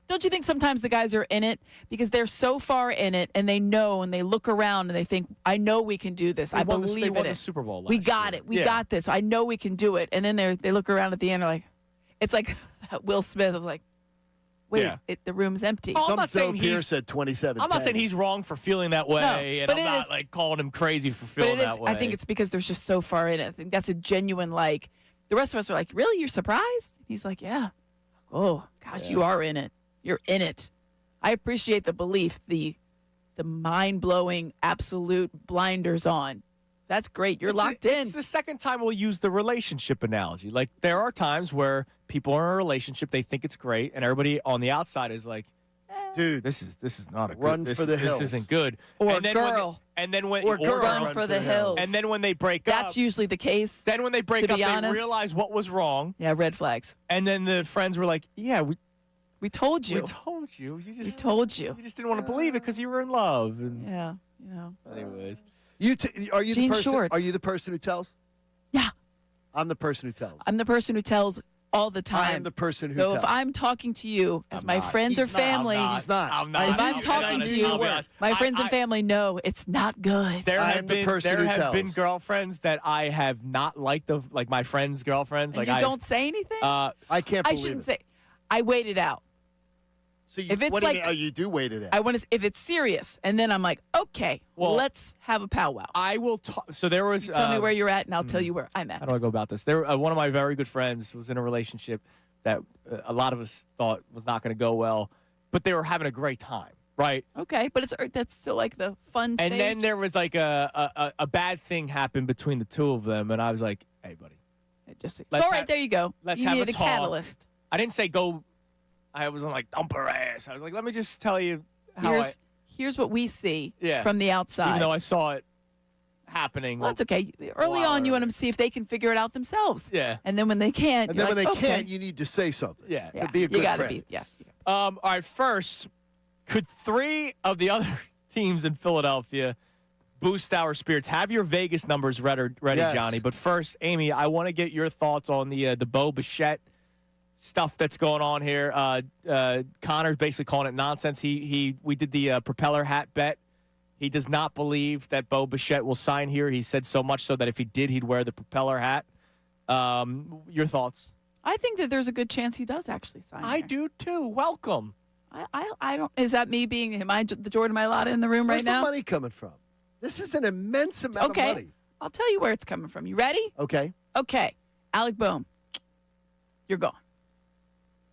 Don't you think sometimes the guys are in it because they're so far in it and they know and they look around and they think, I know we can do this. I believe they won in the it. Super Bowl last we got year. it. We got this. I know we can do it. And then they look around at the end and like, it's like Will Smith was like, wait, the room's empty. I'm not saying Pierce said 27. I'm not saying he's wrong for feeling that way, and I'm not calling him crazy for feeling that way. I think it's because they're just so far in it. I think that's a genuine the rest of us are like, really? You're surprised? He's like, yeah. Oh, gosh, you are in it. You're in it. I appreciate the belief, the mind-blowing, absolute blinders on. That's great. You're locked in. It's the second time we'll use the relationship analogy. Like, there are times where people are in a relationship, they think it's great, and everybody on the outside is like, dude, this is not a run good, for the hills. This isn't good. Or and then girl. Run for the hills. And then when they break up, that's usually the case. Then when they break up, honest, they realize what was wrong. Yeah, red flags. And then the friends were like, yeah, we told you. We told you. We told you. You just didn't want to believe it because you were in love. And yeah. Anyways, are you Jean the person? Shorts. Are you the person who tells? Yeah. I'm the person who tells. I'm the person who tells all the time. I am the person who tells. tells. So if I'm talking to you as my friends or family, he's not. I'm not. If I'm talking to you, my friends and family know it's not good. There have been girlfriends that I have not liked like my friends' girlfriends. And like you don't say anything. I can't. I shouldn't say. I wait it out. So if it's what do you mean? You do wait it out. I want to. If it's serious, and then I'm like, okay, let's have a powwow. I will talk. So there was. You tell me where you're at, and I'll tell you where I'm at. How do I go about this? There, one of my very good friends was in a relationship that a lot of us thought was not going to go well, but they were having a great time, right? Okay, but that's still like the fun. And stage. then there was like a bad thing happened between the two of them, and I was like, hey, buddy, there you go. Let's you have needed a talk. Catalyst. I didn't say go. I wasn't like dump her ass. I was like, let me just tell you how here's what we see Yeah. from the outside. Even though I saw it happening. Well, that's okay. Early on, you want them to see if they can figure it out themselves. Yeah. And then when they can't, and then when they okay. can't, you need to say something. Yeah. To be a good friend. All right. First, could 3 of the other teams in Philadelphia boost our spirits? Have your Vegas numbers ready, Yes. Johnny. But first, Amy, I want to get your thoughts on the Bo Bichette stuff that's going on here. Connor's basically calling it nonsense. We did the propeller hat bet. He does not believe that Bo Bichette will sign here. He said so much so that if he did, he'd wear the propeller hat. Your thoughts? I think that there's a good chance he does actually sign. I do too. Welcome. I don't. Is that me being? Am I the Jordan Mailata in the room Where's right now? the money coming from? This is an immense amount of money. I'll tell you where it's coming from. You ready? Okay. Okay. Alec Boehm, you're gone.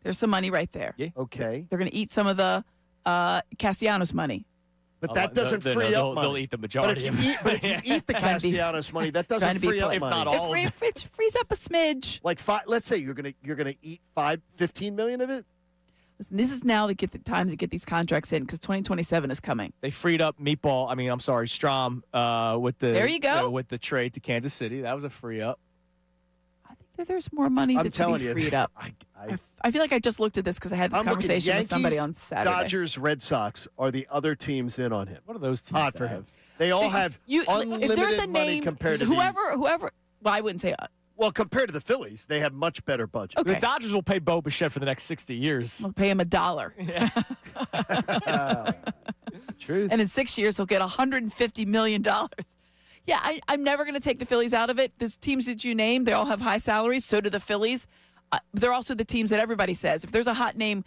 There's some money right there. Yeah. Okay. They're going to eat some of the Castellanos money. But that doesn't free up money. They'll eat the majority. But if you eat the Castellanos money, that doesn't free up money. If not all. It frees up a smidge. Like let's say you're gonna eat $15 million of it. Listen, this is now the time to get these contracts in because 2027 is coming. They freed up Strom with the there you go. With the trade to Kansas City. That was a free up. I think that there's more money I'm to telling be freed up. I feel like I just looked at this because I had this conversation with somebody on Saturday. Dodgers, Red Sox are the other teams in on him. What are those teams? Odd for him. They all have unlimited if there's a money name, compared to whoever. Well, I wouldn't say. Well, compared to the Phillies, they have much better budget. Okay. The Dodgers will pay Bo Bichette for the next 60 years. We'll pay him $1. Yeah. It's the truth. And in 6 years, he'll get $150 million. Yeah, I'm never going to take the Phillies out of it. Those teams that you named, they all have high salaries. So do the Phillies. They're also the teams that everybody says. If there's a hot name,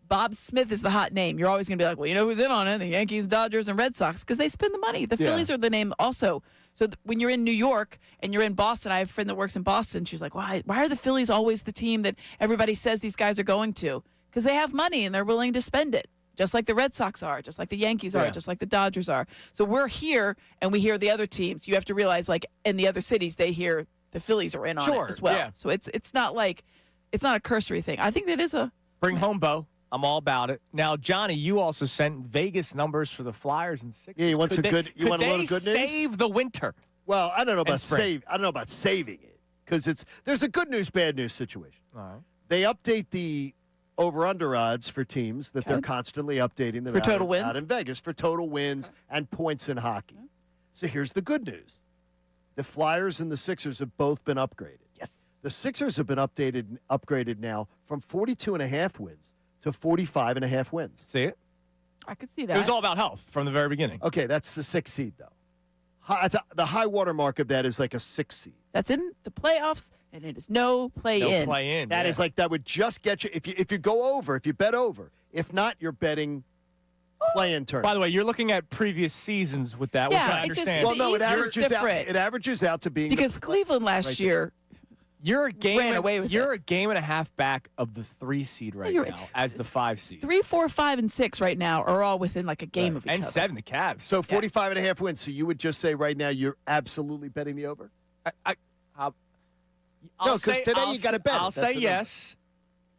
Bob Smith is the hot name. You're always going to be like, well, you know who's in on it? The Yankees, Dodgers, and Red Sox because they spend the money. The Phillies are the name also. So when you're in New York and you're in Boston, I have a friend that works in Boston. She's like, why are the Phillies always the team that everybody says these guys are going to? Because they have money and they're willing to spend it. Just like the Red Sox are, just like the Yankees are, just like the Dodgers are. So we're here and we hear the other teams. You have to realize, like, in the other cities, they hear the Phillies are in on it as well. Yeah. So it's not like it's not a cursory thing. I think that is a bring home Bo. I'm all about it. Now, Johnny, you also sent Vegas numbers for the Flyers and Sixers. Yeah, you want some good? You want a little good news? Save the winter. Well, I don't know about I don't know about saving it because there's a good news, bad news situation. All right. They update the over/under odds for teams that they're constantly updating them for total wins out in Vegas for total wins and points in hockey. So here's the good news: the Flyers and the Sixers have both been upgraded. Yes, the Sixers have been upgraded now from 42.5 wins to 45.5 wins. See it? I could see that. It was all about health from the very beginning. Okay, that's the 6th seed though. The high water mark of that is like a 6th seed. That's in the playoffs, and it is no play-in. No play-in. That is like that would just get you if you go over, if you bet over. If not, you're betting play-in tournament. By the way, you're looking at previous seasons with that, which I understand. It averages out to being because Cleveland last year. You're a game. Ran away with a game and a half back of the 3 seed right now as the 5 seed. 3, 4, 5, and 6 right now are all within like a game of each and other. 7, the Cavs. So 45.5 wins. So you would just say right now you're absolutely betting the over? No, because today you got to bet. I'll say yes.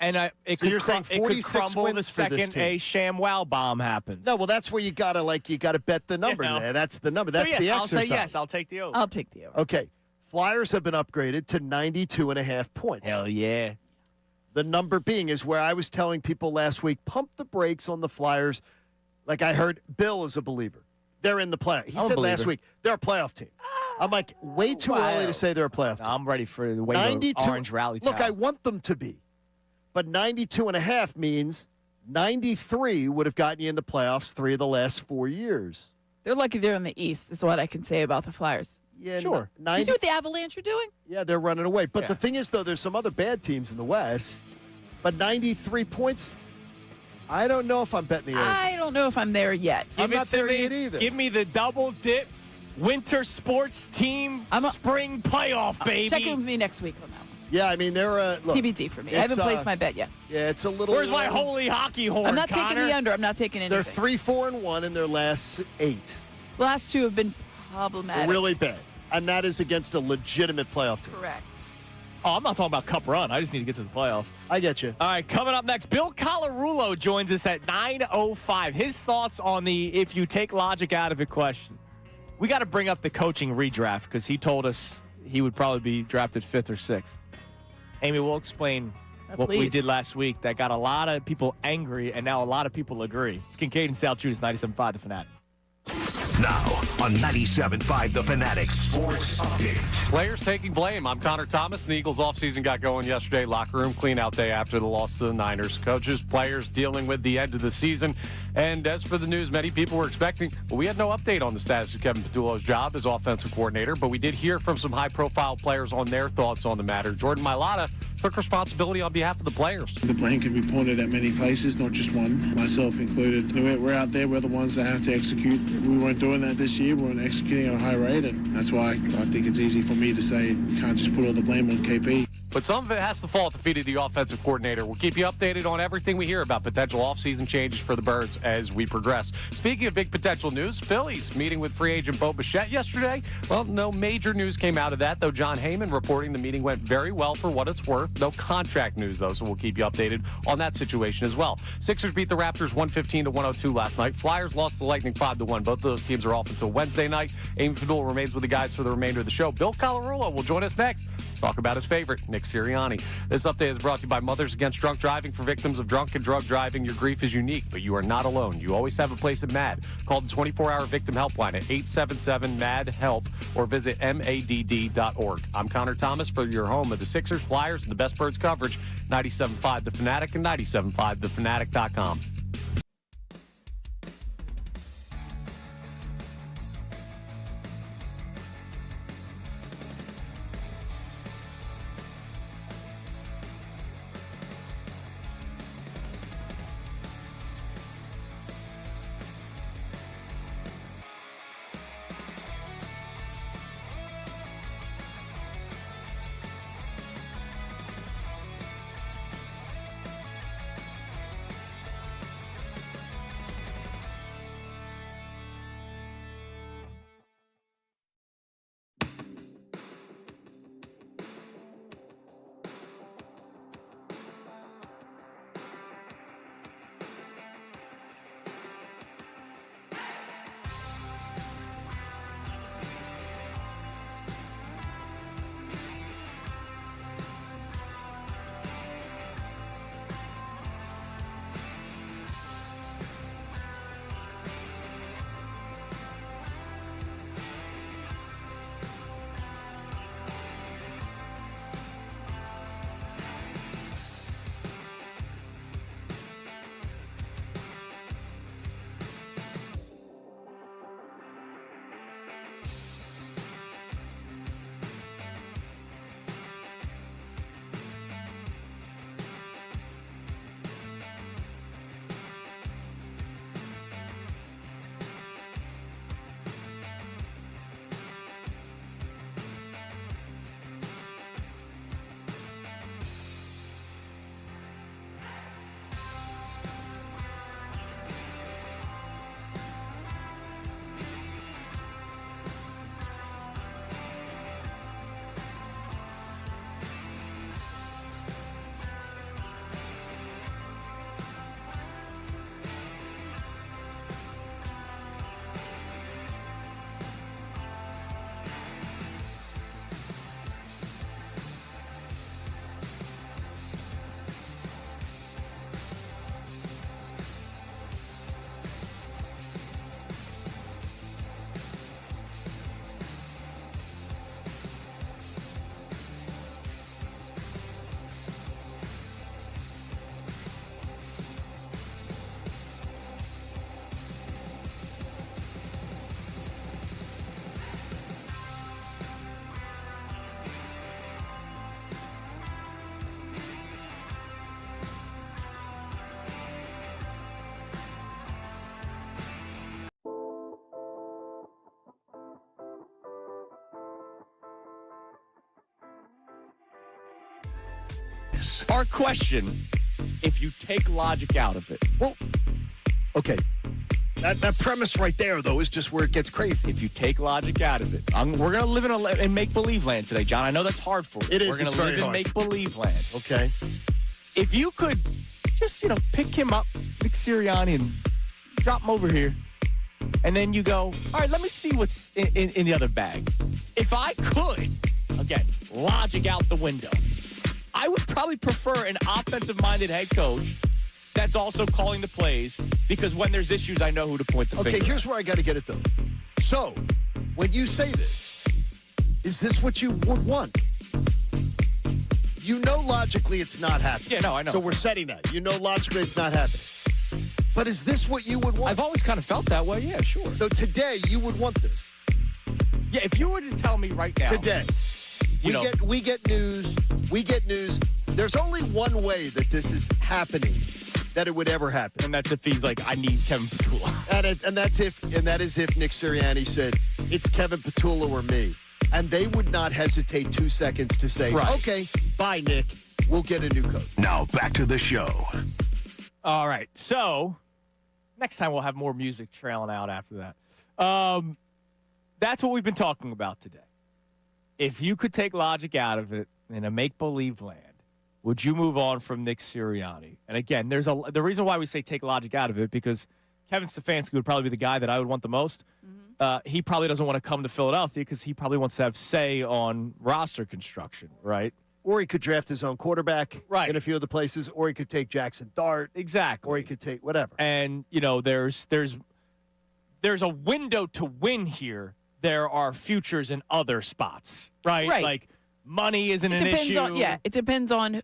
And you're saying 46 crumble wins the second for this team. a ShamWow bomb happens. No, well that's where you gotta bet the number there. That's the number. That's the exercise. I'll say yes. I'll take the over. I'll take the over. Okay. Flyers have been upgraded to 92.5 points. Hell yeah. The number being is where I was telling people last week, pump the brakes on the Flyers. Like I heard Bill is a believer. They're in the play. He said last week, they're a playoff team. I'm like, way too early to say they're a playoff team. I'm ready for the way the orange rally. Look, I want them to be. But 92.5 means 93 would have gotten you in the playoffs 3 of the last 4 years. They're lucky they're in the East, is what I can say about the Flyers. Yeah, sure. You see what the Avalanche are doing? Yeah, they're running away. But the thing is, though, there's some other bad teams in the West. But 93 points, I don't know if I'm betting the over. I don't know if I'm there yet. I'm not there yet either. Give me the double dip winter sports team spring playoff, baby. Check in with me next week on that one. Yeah, I mean, they're look, TBD for me. I haven't placed my bet yet. Yeah, it's a little. Where's my holy hockey horn? I'm not Connor? taking the under. I'm not taking anything. They're 3-4-1 in their last 8. The last 2 have been problematic. Really bad. And that is against a legitimate playoff team. Correct. Oh, I'm not talking about cup run. I just need to get to the playoffs. I get you. All right, coming up next, Bill Colarulo joins us at 9:05. His thoughts on the if you take logic out of it question. We got to bring up the coaching redraft because he told us he would probably be drafted 5th or 6th. Amy, we'll explain what we did last week that got a lot of people angry, and now a lot of people agree. It's Kincade and Salciunas, 97.5 The Fanatic. Now on 97.5 The Fanatic Sports Update. Players taking blame. I'm Connor Thomas. The Eagles offseason got going yesterday. Locker room clean-out day after the loss to the Niners. Coaches, players dealing with the end of the season. And as for the news many people were expecting, we had no update on the status of Kevin Patullo's job as offensive coordinator, but we did hear from some high-profile players on their thoughts on the matter. Jordan Mailata took responsibility on behalf of the players. The blame can be pointed at many places, not just one, myself included. We're out there, we're the ones that have to execute. We weren't doing that this year, we weren't executing at a high rate, and that's why I think it's easy for me to say you can't just put all the blame on KP. But some of it has to fall at the feet of the offensive coordinator. We'll keep you updated on everything we hear about potential offseason changes for the Birds as we progress. Speaking of big potential news, Phillies meeting with free agent Bo Bichette yesterday. Well, no major news came out of that, though John Heyman reporting the meeting went very well for what it's worth. No contract news, though, so we'll keep you updated on that situation as well. Sixers beat the Raptors 115-102 last night. Flyers lost the Lightning 5-1. Both of those teams are off until Wednesday night. Amy Fadul remains with the guys for the remainder of the show. Bill Colarulo will join us next. Talk about his favorite, Nick Sirianni. This update is brought to you by Mothers Against Drunk Driving. For victims of drunk and drug driving, your grief is unique, but you are not alone. You always have a place at MAD. Call the 24-hour victim helpline at 877-MAD-HELP or visit MADD.org. I'm Connor Thomas for your home of the Sixers, Flyers, and the best Birds coverage, 97.5 The Fanatic and 97.5thefanatic.com. Our question, if you take logic out of it. Well, okay. That premise right there, though, is just where it gets crazy. If you take logic out of it. We're going to live in make-believe land today, John. I know that's hard for you. It is. We're going to live in make-believe land. Okay. If you could just, pick him up, Nick Sirianni, and drop him over here, and then you go, all right, let me see what's in the other bag. If I could, again, logic out the window, I would probably prefer an offensive-minded head coach that's also calling the plays, because when there's issues, I know who to point the finger Okay, here's where I got to get it, though. So, when you say this, is this what you would want? You know logically it's not happening. Yeah, no, I know. So we're setting that. You know logically it's not happening. But is this what you would want? I've always kind of felt that way, yeah, sure. So today, you would want this? Yeah, if you were to tell me right now. Today. We get news. There's only one way that this is happening, that it would ever happen. And that's if he's like, I need Kevin Petula. And that is if Nick Sirianni said, it's Kevin Petula or me. And they would not hesitate 2 seconds to say, okay, bye, Nick. We'll get a new coach. Now back to the show. All right. So next time we'll have more music trailing out after that. That's what we've been talking about today. If you could take logic out of it in a make-believe land, would you move on from Nick Sirianni? And again, the reason why we say take logic out of it, because Kevin Stefanski would probably be the guy that I would want the most. He probably doesn't want to come to Philadelphia because he probably wants to have say on roster construction, right? Or he could draft his own quarterback in a few of the places, or he could take Jackson Dart. Exactly. Or he could take whatever. And, there's a window to win here. There are futures in other spots, right? Like money isn't an issue. It depends on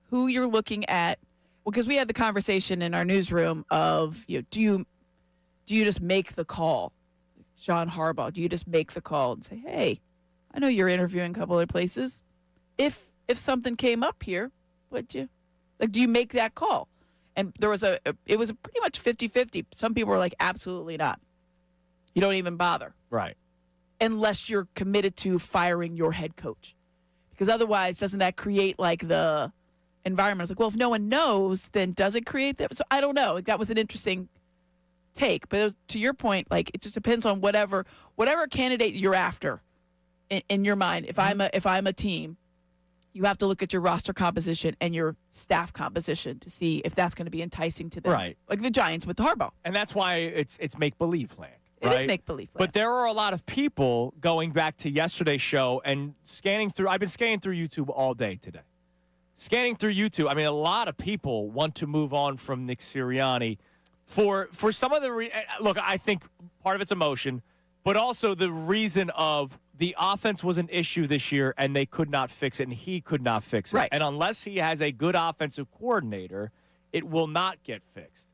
who you're looking at. Well, because we had the conversation in our newsroom of, do you just make the call? John Harbaugh, do you just make the call and say, hey, I know you're interviewing a couple other places. If something came up here, would you? Like, do you make that call? And there was it was pretty much 50-50. Some people were like, absolutely not. You don't even bother. Right. Unless you're committed to firing your head coach. Because otherwise, doesn't that create like the environment? It's like, well, if no one knows, then does it create that? So I don't know. That was an interesting take. But it was, to your point, like it just depends on whatever candidate you're after in your mind. If I'm a team, you have to look at your roster composition and your staff composition to see if that's going to be enticing to them. Right. Like the Giants with Harbaugh. And that's why it's make-believe land. It is make-believe land. But there are a lot of people going back to yesterday's show and scanning through. I've been scanning through YouTube all day today. Scanning through YouTube, I mean, a lot of people want to move on from Nick Sirianni for some of the look, I think part of it's emotion, but also the reason of the offense was an issue this year and they could not fix it and he could not fix it. Right. And unless he has a good offensive coordinator, it will not get fixed.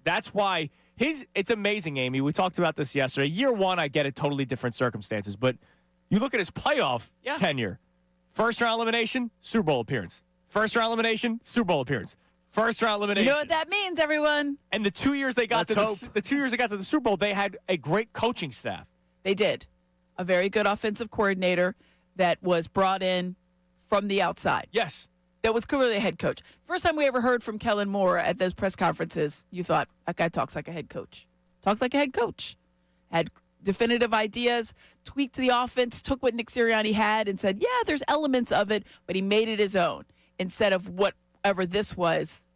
That's why it's amazing, Amy. We talked about this yesterday. Year one, I get it, totally different circumstances, but you look at his playoff tenure. First round elimination, Super Bowl appearance. First round elimination, Super Bowl appearance. First round elimination. You know what that means, everyone? And the 2 years they got the 2 years they got to the Super Bowl, they had a great coaching staff. They did. A very good offensive coordinator that was brought in from the outside. Yes. That was clearly a head coach. First time we ever heard from Kellen Moore at those press conferences, you thought, that guy talks like a head coach. Talked like a head coach. Had definitive ideas, tweaked the offense, took what Nick Sirianni had and said, yeah, there's elements of it, but he made it his own. Instead of whatever this was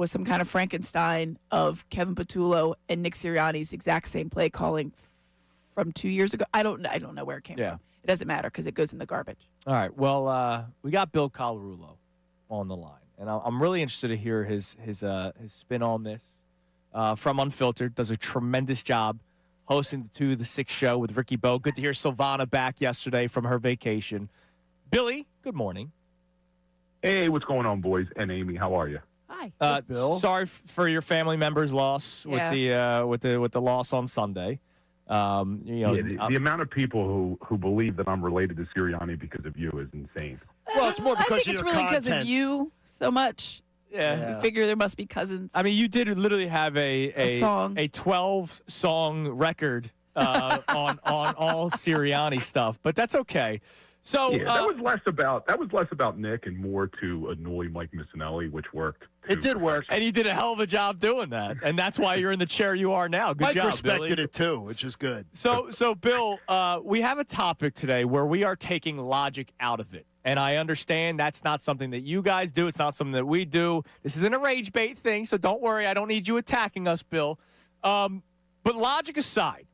some kind of Frankenstein of Kevin Petula and Nick Sirianni's exact same play calling from 2 years ago. I don't know where it came from. It doesn't matter because it goes in the garbage. All right. Well, we got Bill Colarulo on the line, and I'm really interested to hear his spin on this. From Unfiltered, does a tremendous job hosting the 2 to the 6 show with Ricky Bo. Good to hear Silvana back yesterday from her vacation. Billy, good morning. Hey, what's going on, boys? And Amy, how are you? Hi, Bill. Sorry for your family member's loss with the loss on Sunday. The amount of people who believe that I'm related to Sirianni because of you is insane. Well, it's more because I think of it's your really because content. of you so much. Yeah. You figure there must be cousins. I mean, you did literally have a song. a 12-song record on all Sirianni stuff, but that's okay. So that was less about Nick and more to annoy Mike Missinelli, which worked. It did work. And you did a hell of a job doing that, and that's why you're in the chair you are now. Good Mike job, respected Billy. it too, which is good. So Bill, we have a topic today where we are taking logic out of it. And I understand that's not something that you guys do. It's not something that we do. This isn't a rage bait thing, so don't worry. I don't need you attacking us, Bill. But logic aside,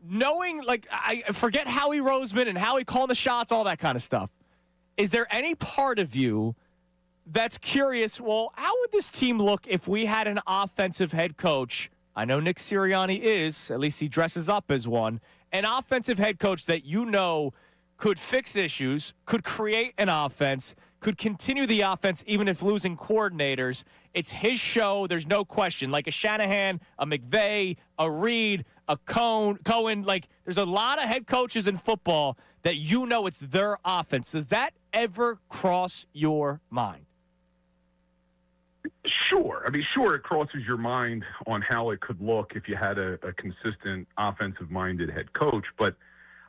knowing, I forget Howie Roseman and Howie calling the shots, all that kind of stuff. Is there any part of you that's curious, well, how would this team look if we had an offensive head coach? I know Nick Sirianni is, at least he dresses up as one, an offensive head coach that could fix issues, could create an offense, could continue the offense even if losing coordinators. It's his show. There's no question. Like a Shanahan, a McVay, a Reed, a Cohen. Like, there's a lot of head coaches in football that it's their offense. Does that ever cross your mind? Sure. Sure, it crosses your mind on how it could look if you had a consistent offensive-minded head coach. But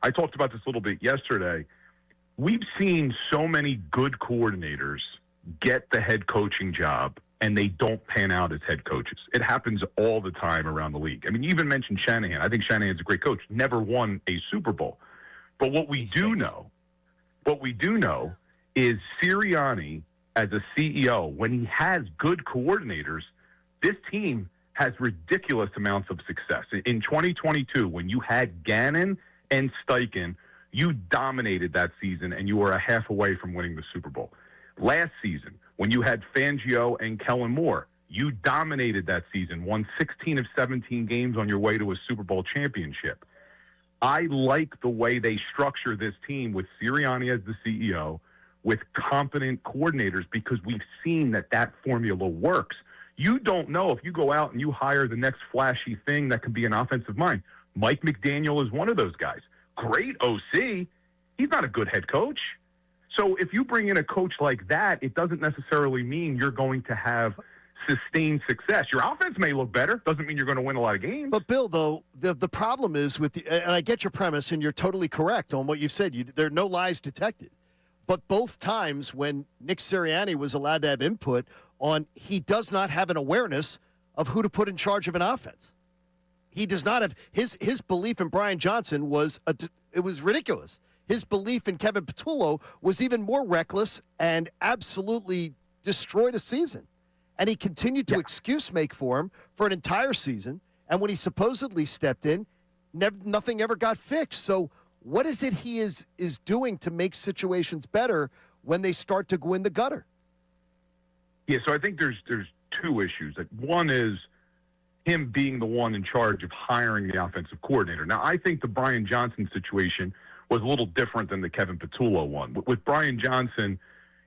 I talked about this a little bit yesterday. We've seen so many good coordinators get the head coaching job, and they don't pan out as head coaches. It happens all the time around the league. You even mentioned Shanahan. I think Shanahan's a great coach. Never won a Super Bowl. But what we do know is Sirianni, as a CEO, when he has good coordinators, this team has ridiculous amounts of success. In 2022, when you had Gannon and Steichen, you dominated that season, and you were a half away from winning the Super Bowl. Last season, when you had Fangio and Kellen Moore, you dominated that season, won 16 of 17 games on your way to a Super Bowl championship. I like the way they structure this team with Sirianni as the CEO, with competent coordinators, because we've seen that formula works. You don't know if you go out and you hire the next flashy thing that can be an offensive mind. Mike McDaniel is one of those guys. Great OC. He's not a good head coach. So if you bring in a coach like that, it doesn't necessarily mean you're going to have sustained success. Your offense may look better. Doesn't mean you're going to win a lot of games. But, Bill, though, the problem is and I get your premise, and you're totally correct on what you said. There are no lies detected. But both times when Nick Sirianni was allowed to have input on, he does not have an awareness of who to put in charge of an offense. He does not have his belief in Brian Johnson was ridiculous. His belief in Kevin Patullo was even more reckless and absolutely destroyed a season. And he continued to excuse make for him for an entire season. And when he supposedly stepped in, nothing ever got fixed. So what is it he is doing to make situations better when they start to go in the gutter? Yeah, so I think there's two issues. One is him being the one in charge of hiring the offensive coordinator. Now, I think the Brian Johnson situation was a little different than the Kevin Patullo one. With Brian Johnson,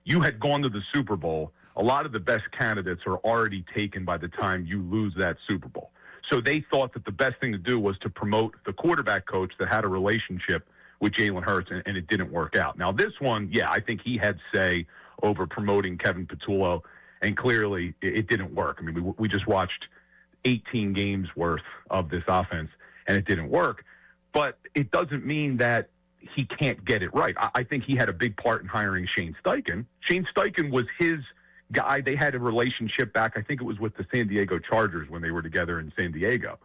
you had gone to the Super Bowl. A lot of the best candidates are already taken by the time you lose that Super Bowl. So they thought that the best thing to do was to promote the quarterback coach that had a relationship with Jalen Hurts, and it didn't work out. Now, this one, I think he had say over promoting Kevin Patullo, and clearly it didn't work. We just watched 18 games worth of this offense, and it didn't work. But it doesn't mean that he can't get it right. I think he had a big part in hiring Shane Steichen. Shane Steichen was his guy. They had a relationship back, I think it was with the San Diego Chargers when they were together in San Diego.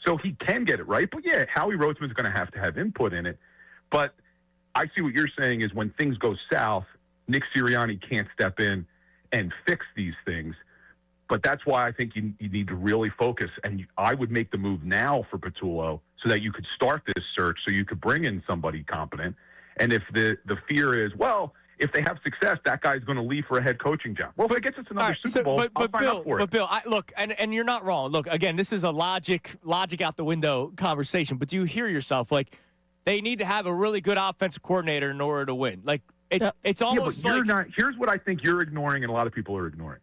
So he can get it right. But, Howie Roseman's going to have input in it. But I see what you're saying is when things go south, Nick Sirianni can't step in and fix these things. But that's why I think you need to really focus. And I would make the move now for Patullo so that you could start this search, so you could bring in somebody competent. And if the fear is, if they have success, that guy's going to leave for a head coaching job. Well, if it gets us another Super Bowl, I'll sign up for it. But Bill, and you're not wrong. Look, again, this is a logic out the window conversation. But do you hear yourself? Like, they need to have a really good offensive coordinator in order to win. Like, it's almost like here's what I think you're ignoring, and a lot of people are ignoring.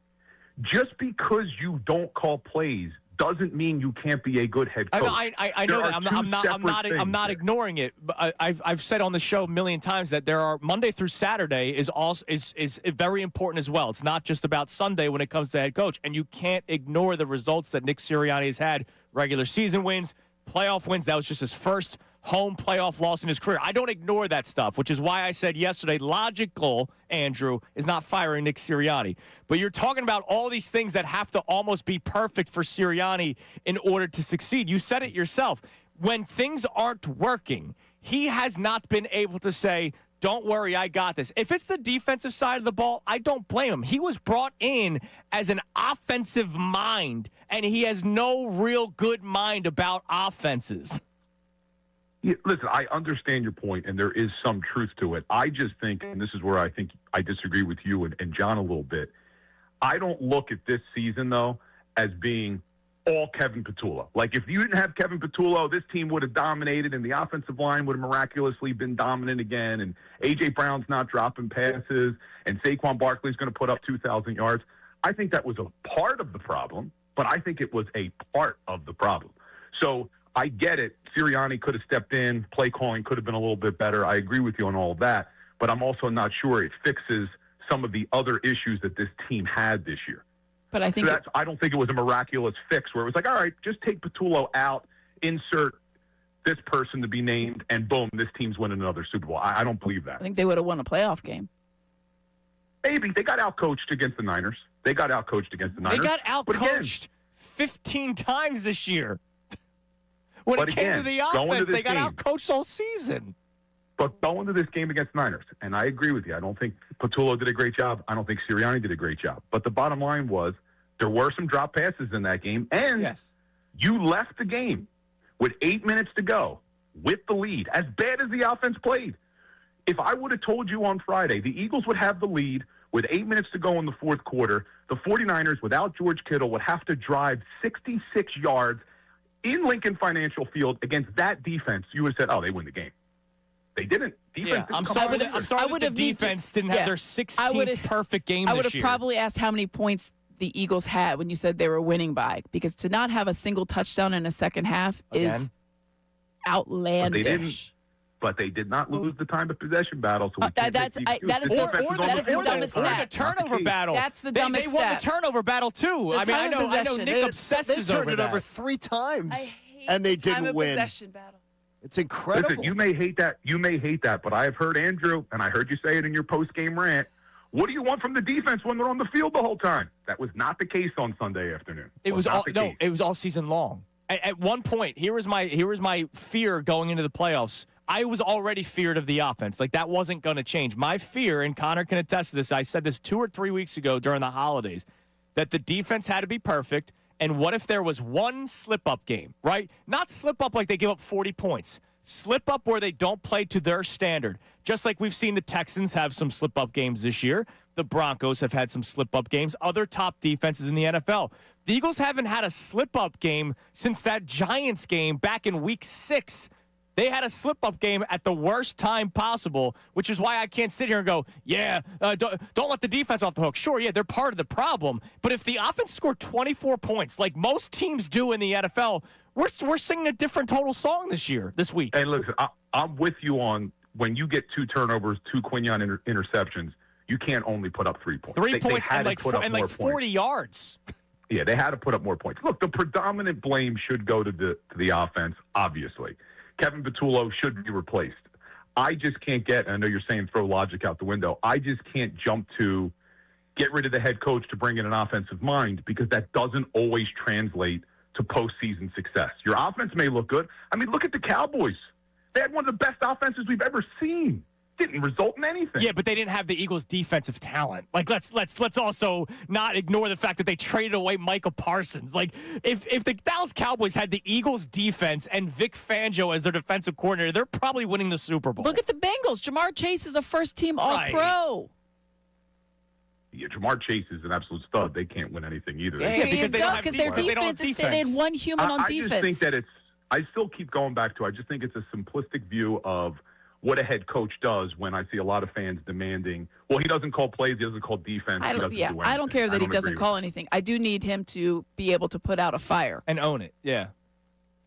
Just because you don't call plays doesn't mean you can't be a good head coach. I know that. I'm not ignoring it. But I've said on the show a million times that there are Monday through Saturday is very important as well. It's not just about Sunday when it comes to head coach, and you can't ignore the results that Nick Sirianni has had: regular season wins, playoff wins. That was just his first home playoff loss in his career. I don't ignore that stuff, which is why I said yesterday, logical, Andrew, is not firing Nick Sirianni. But you're talking about all these things that have to almost be perfect for Sirianni in order to succeed. You said it yourself. When things aren't working, he has not been able to say, don't worry, I got this. If it's the defensive side of the ball, I don't blame him. He was brought in as an offensive mind, and he has no real good mind about offenses. Yeah, listen, I understand your point, and there is some truth to it. I just think, and this is where I think I disagree with you and John a little bit, I don't look at this season, though, as being all Kevin Patullo. Like, if you didn't have Kevin Patullo, this team would have dominated, and the offensive line would have miraculously been dominant again, and A.J. Brown's not dropping passes, and Saquon Barkley's going to put up 2,000 yards. I think that was a part of the problem, but I think it was a part of the problem. So I get it. Sirianni could have stepped in. Play calling could have been a little bit better. I agree with you on all of that. But I'm also not sure it fixes some of the other issues that this team had this year. But I think I don't think it was a miraculous fix where it was like, all right, just take Patullo out, insert this person to be named, and boom, this team's winning another Super Bowl. I don't believe that. I think they would have won a playoff game. Maybe. They got outcoached against the Niners. They got outcoached against the Niners. They got outcoached 15 times this year. When it came to the offense, they got outcoached all season. But going to this game against Niners, and I agree with you, I don't think Patullo did a great job. I don't think Sirianni did a great job. But the bottom line was there were some drop passes in that game, and you left the game with 8 minutes to go with the lead, as bad as the offense played. If I would have told you on Friday the Eagles would have the lead with 8 minutes to go in the fourth quarter, the 49ers, without George Kittle, would have to drive 66 yards in Lincoln Financial Field against that defense, you would have said, oh, they win the game. They didn't. Defense didn't I'm sorry that the defense didn't have their 16th perfect game this year. I would have probably asked how many points the Eagles had when you said they were winning by, because to not have a single touchdown in a second half is outlandish. But they did not lose the time of possession battle. So that is the dumbest stat. Or the turnover battle. That's the dumbest They won the turnover battle, too. I mean, I know Nick obsesses over that. over They turned it over 3 times, and they didn't win. It's incredible. Listen, you may hate that, but I have heard Andrew, and I heard you say it in your post-game rant. What do you want from the defense when they're on the field the whole time? That was not the case on Sunday afternoon. It was all season long. At one point, here was my fear going into the playoffs. I was already feared of the offense. Like, that wasn't going to change. My fear, and Connor can attest to this, I said this 2 or 3 weeks ago during the holidays, that the defense had to be perfect. And what if there was one slip-up game, right? Not slip-up like they give up 40 points. Slip-up where they don't play to their standard. Just like we've seen the Texans have some slip-up games this year. The Broncos have had some slip-up games. Other top defenses in the NFL. The Eagles haven't had a slip-up game since that Giants game back in Week 6. They had a slip-up game at the worst time possible, which is why I can't sit here and go, don't let the defense off the hook. Sure, yeah, they're part of the problem. But if the offense scored 24 points, like most teams do in the NFL, we're singing a different total song this week. And listen, I'm with you on when you get 2 turnovers, 2 Quinion interceptions, you can't only put up 3 points. 3 points and like 40 yards. Yeah, they had to put up more points. Look, the predominant blame should go to the offense, obviously. Kevin Patullo should be replaced. I just can't get, and I know you're saying throw logic out the window, I just can't jump to get rid of the head coach to bring in an offensive mind, because that doesn't always translate to postseason success. Your offense may look good. I mean, look at the Cowboys. They had one of the best offenses we've ever seen. Didn't result in anything. Yeah, but they didn't have the Eagles' defensive talent. Like, let's also not ignore the fact that they traded away Micah Parsons. Like, if the Dallas Cowboys had the Eagles' defense and Vic Fangio as their defensive coordinator, they're probably winning the Super Bowl. Look at the Bengals. Jamar Chase is a first-team All-Pro. Yeah, Jamar Chase is an absolute stud. They can't win anything either. Because their defense is they had one human on defense. I just think that I still keep going back to, I just think it's a simplistic view of what a head coach does when I see a lot of fans demanding, well, he doesn't call plays, he doesn't call defense. I don't care that he doesn't call anything. I do need him to be able to put out a fire. And own it, yeah.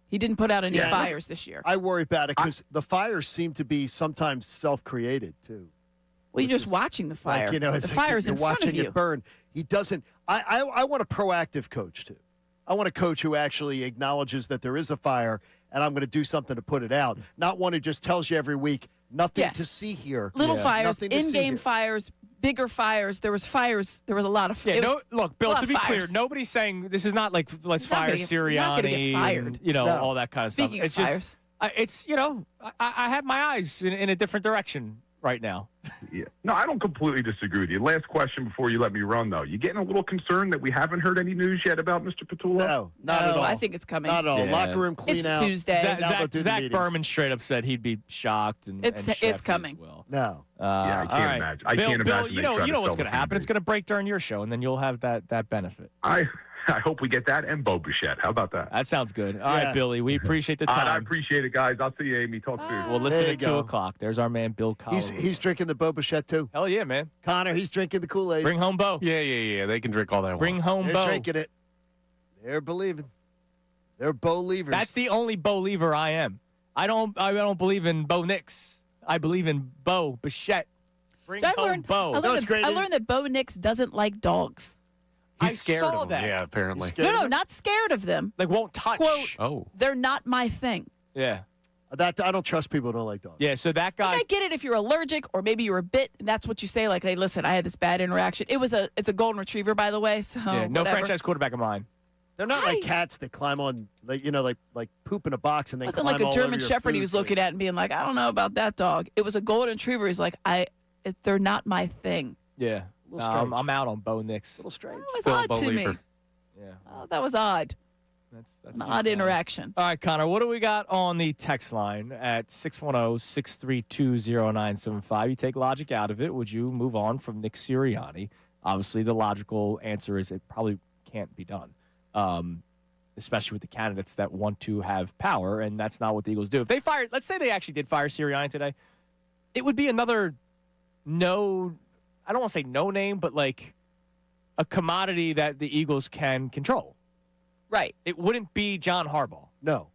He didn't put out any fires this year. I worry about it because the fires seem to be sometimes self-created, too. Well, you're just watching the fire. Like, the fire's in front of you. You're watching it burn. He doesn't. I want a proactive coach, too. I want a coach who actually acknowledges that there is a fire and I'm going to do something to put it out. Not one who just tells you every week, nothing to see here. Little fires, in-game fires, bigger fires. There was fires. There was a lot of fires. Yeah, look, Bill, to be clear, nobody's saying this is not like let's fire Sirianni and, all that kind of stuff. Speaking of fires. It's, I have my eyes in a different direction right now. Yeah. No, I don't completely disagree with you. Last question before you let me run, though. You getting a little concerned that we haven't heard any news yet about Mr. Patullo? No, not at all. I think it's coming. Not at all. Yeah. Locker room clean out. It's Tuesday. Zach Berman straight up said he'd be shocked. It's coming. Well. No. I can't imagine. I can't imagine. Bill, you know what's going to happen. It's going to break during your show, and then you'll have that benefit. I hope we get that and Bo Bichette. How about that? That sounds good. All right, Billy. We appreciate the time. I appreciate it, guys. I'll see you, Amy. Talk soon. We'll listen at 2 o'clock. There's our man, Bill Collins. He's drinking the Bo Bichette, too. Hell yeah, man. Connor, he's drinking the Kool-Aid. Bring home Bo. Yeah. They can drink all that. Bring home They're Bo. drinking it. They're believing. They're Bo-leavers. That's the only Bo-leaver I am. I don't believe in Bo Nix. I believe in Bo Bichette. Bring home Bo. I learned that Bo Nix doesn't like dogs. He's scared saw of them. that. Yeah, apparently. No, not scared of them. Like won't touch. Quote, they're not my thing. Yeah. That I don't trust people who don't like dogs. Yeah, so that guy. Like, I get it if you're allergic or maybe you're a bit, and that's what you say. Like, hey, listen, I had this bad interaction. It's a golden retriever, by the way. So Yeah, no whatever. franchise quarterback of mine. They're not like cats that climb on, like poop in a box and then It wasn't climb like a all German over your Shepherd he food was for you. looking at and being like, I don't know about that dog. It was a golden retriever. He's like, they're not my thing. Yeah. little strange. I'm out on Bo Nix. A little strange. That was Still a odd to me. believer. Yeah. Oh, that was odd. That's An odd interaction. All right, Connor, what do we got on the text line at 610-632-0975? You take logic out of it. Would you move on from Nick Sirianni? Obviously, the logical answer is it probably can't be done, especially with the candidates that want to have power, and that's not what the Eagles do. If they fired, let's say they actually did fire Sirianni today, it would be another I don't want to say no name, but like a commodity that the Eagles can control. Right. It wouldn't be John Harbaugh. No.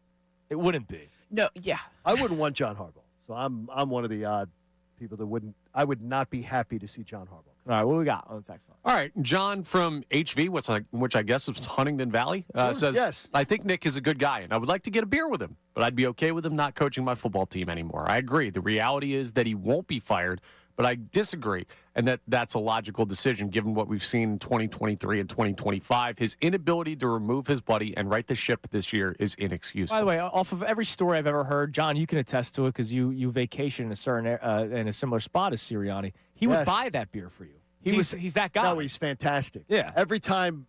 It wouldn't be. No, yeah. I wouldn't want John Harbaugh. So I'm one of the odd people that wouldn't. I would not be happy to see John Harbaugh. All right, what do we got on the text line? All right, John from HV, which I guess is Huntington Valley, says, yes. I think Nick is a good guy, and I would like to get a beer with him, but I'd be okay with him not coaching my football team anymore. I agree. The reality is that he won't be fired, but I disagree, and that's a logical decision given what we've seen in 2023 and 2025. His inability to remove his buddy and right the ship this year is inexcusable. By the way, off of every story I've ever heard, John, you can attest to it because you vacation in a certain in a similar spot as Sirianni. He would Yes. buy that beer for you. He's that guy. No, he's fantastic. Yeah. Every time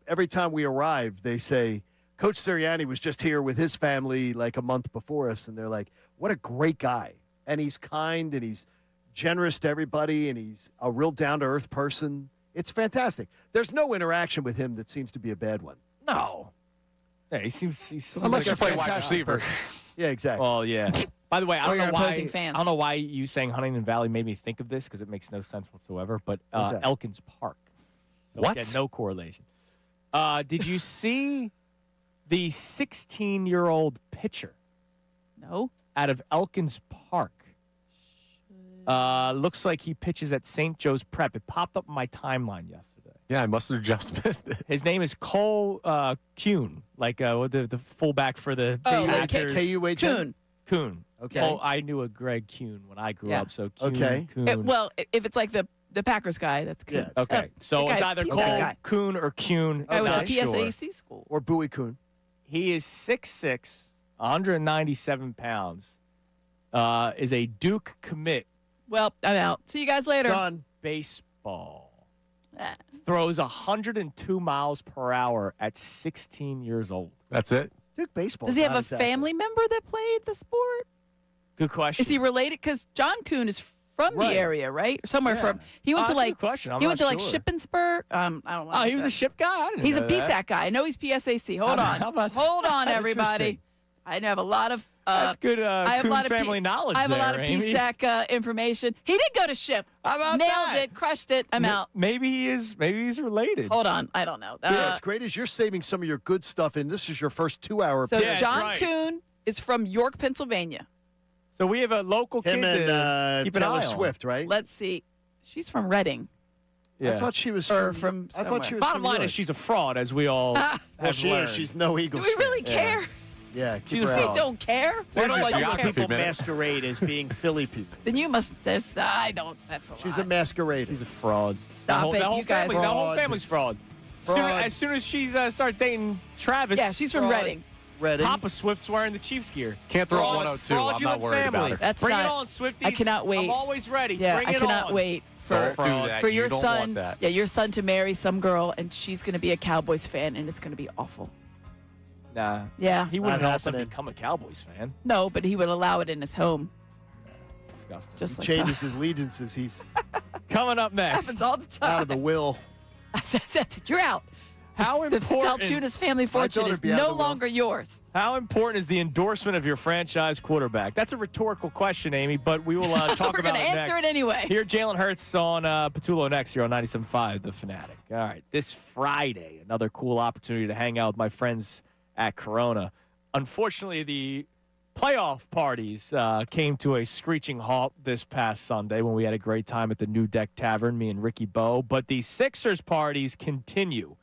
we arrive, they say Coach Sirianni was just here with his family like a month before us, and they're like, "What a great guy!" And he's kind and he's generous to everybody, and he's a real down-to-earth person. It's fantastic. There's no interaction with him that seems to be a bad one. No. Yeah, he seems Unless you like play a wide fantastic receiver. person. Yeah, exactly. Well, yeah. By the way, I Or don't know your why. opposing fans. I don't know why you saying Huntington Valley made me think of this because it makes no sense whatsoever. But What's that? Elkins Park. So What? Again, no correlation. Did you see the 16-year-old pitcher No. out of Elkins Park? Looks like he pitches at St. Joe's Prep. It popped up on my timeline yesterday. Yeah, I must have just missed it. His name is Cole Kuhn, like the fullback for the Packers. K-U-H-N? Kuhn. Kuhn. Okay. Oh, I knew a Greg Kuhn when I grew Yeah. up. So Kuhn, Okay. Kuhn. Well, if it's like the Packers guy, that's Kuhn. Yeah. Okay, so the it's guy- either he's Cole that guy. Kuhn or Kuhn. I was Not at sure. PSAC school. Or Bowie Kuhn. He is 6'6", 197 pounds. Is a Duke commit. Well, I'm out. See you guys later. Done. Baseball. Ah. Throws 102 miles per hour at 16 years old. That's it? Duke baseball. Does he have a family member that played the sport? Good question. Is he related? Because John Kuhn is from Right. the area, right? Or somewhere Yeah. from. He went to That's a like. good question. I'm He went to not like sure. Shippensburg. I don't know. Oh, he was a ship guy? I didn't He's a know that. PSAC guy. I know he's PSAC. Hold How on. about- how about Hold on, That's everybody. interesting. I have a lot of. That's good I have a Kuhn lot of family knowledge I have there, a lot of Amy. PSAC information. He did go to Ship. How about Nailed that? it. Crushed it. I'm out. Maybe he is. Maybe he's related. Hold on. I don't know. You know what's great is you're saving some of your good stuff, and this is your first 2-hour. So Yeah, that's John right. Kuhn is from York, Pennsylvania. So we have a local Him kid to and keep an Taylor eye on. Swift, right? Let's see. She's from Reading. Yeah. I thought she was Or from. from I thought she was. Bottom from line New is York. she's a fraud, as we all have Well, she learned. is. She's no Do Eagles. we fan. really care? Yeah, She's keep a her We out. don't care. I don't like Geography when people minute. masquerade as being Philly people. Then you must. I don't. That's a She's lie. a masquerader. She's a fraud. Stop it, you guys. The whole Fraud. family's fraud. Fraud. As soon as she starts dating Travis, Yeah, she's from Fraud. Reading. Ready? Papa Swift's wearing the Chiefs gear. Can't throw Fraud- a 102. I'm not fraudulent worried family. about her. That's Bring not- it on, Swifties. I cannot wait. I'm always ready. Yeah, Bring I it cannot on. wait Don't for do that. for You your don't son. want that. Yeah, your son to marry some girl, and she's going to be a Cowboys fan, and it's going to be awful. Nah. Yeah. He wouldn't Not also happening. become a Cowboys fan. No, but he would allow it in his home. Disgusting. Just like Changes his allegiances. He's Coming up that. next. Happens all the time. out of the will. You're out. How The important? Salciunas family fortune told her is to be out of no the will. longer yours. How important is the endorsement of your franchise quarterback? That's a rhetorical question, Amy, but we will talk We're about gonna it answer next. it anyway. Here, Jalen Hurts on Patullo next here on 97.5, The Fanatic. All right, this Friday, another cool opportunity to hang out with my friends at Corona. unfortunately, the playoff parties came to a screeching halt this past Sunday when we had a great time at the New Deck Tavern, me and Ricky Bowe. But the Sixers parties continue.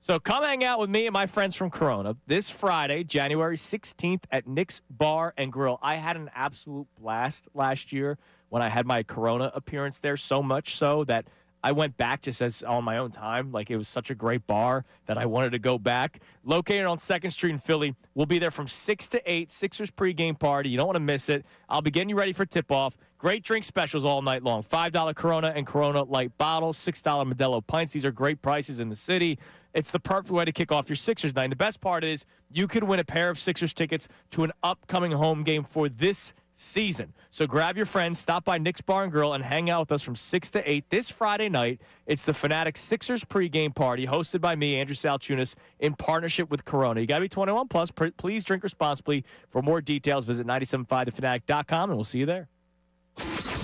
So come hang out with me and my friends from Corona this Friday, January 16th at Nick's Bar and Grill. I had an absolute blast last year when I had my Corona appearance there, so much so that I went back just as on my own time. Like, it was such a great bar that I wanted to go back. Located on 2nd Street in Philly. We'll be there from 6 to 8, Sixers pregame party. You don't want to miss it. I'll be getting you ready for tip-off. Great drink specials all night long. $5 Corona and Corona Light bottles, $6 Modelo pints. These are great prices in the city. It's the perfect way to kick off your Sixers night. And the best part is you could win a pair of Sixers tickets to an upcoming home game for this season. So grab your friends, stop by Nick's Bar and Grill, and hang out with us from 6 to 8 this Friday night. It's the Fanatic Sixers pregame party hosted by me, Andrew Salciunas, in partnership with Corona. You got to be 21 plus. Please drink responsibly. For more details, visit 975thefanatic.com, and we'll see you there.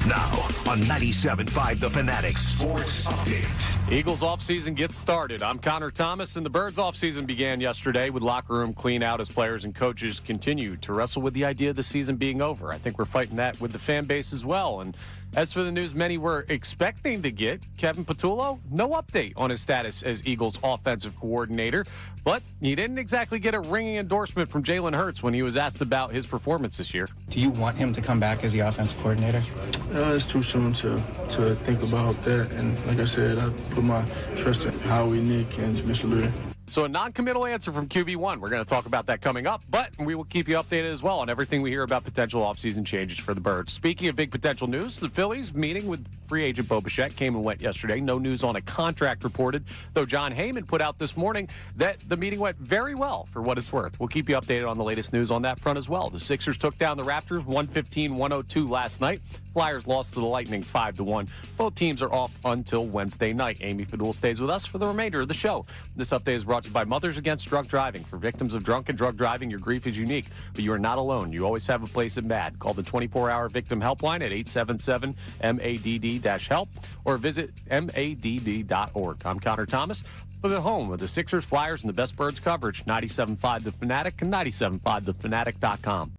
Now on 97.5 The Fanatic Sports Update. Eagles offseason gets started. I'm Connor Thomas, and the Birds offseason began yesterday with locker room clean out as players and coaches continue to wrestle with the idea of the season being over. I think we're fighting that with the fan base as well. And as for the news many were expecting to get, Kevin Patullo, no update on his status as Eagles offensive coordinator. But he didn't exactly get a ringing endorsement from Jalen Hurts when he was asked about his performance this year. Do you want him to come back as the offensive coordinator? It's too soon to think about that. And like I said, I put my trust in Howie, Nick, and Mr. Lurie. So a non-committal answer from QB1. We're going to talk about that coming up, but we will keep you updated as well on everything we hear about potential offseason changes for the Birds. Speaking of big potential news, the Phillies meeting with free agent Bo Bichette came and went yesterday. No news on a contract reported, though John Heyman put out this morning that the meeting went very well for what it's worth. We'll keep you updated on the latest news on that front as well. The Sixers took down the Raptors 115-102 last night. Flyers lost to the Lightning 5-1. Both teams are off until Wednesday night. Amy Fadul stays with us for the remainder of the show. This update is brought to you by Mothers Against Drunk Driving. For victims of drunk and drug driving, your grief is unique, but you are not alone. You always have a place at MADD. Call the 24-hour victim helpline at 877-MADD-HELP or visit MADD.org. I'm Connor Thomas for the home of the Sixers, Flyers, and the best Birds coverage, 97.5 The Fanatic and 97.5thefanatic.com.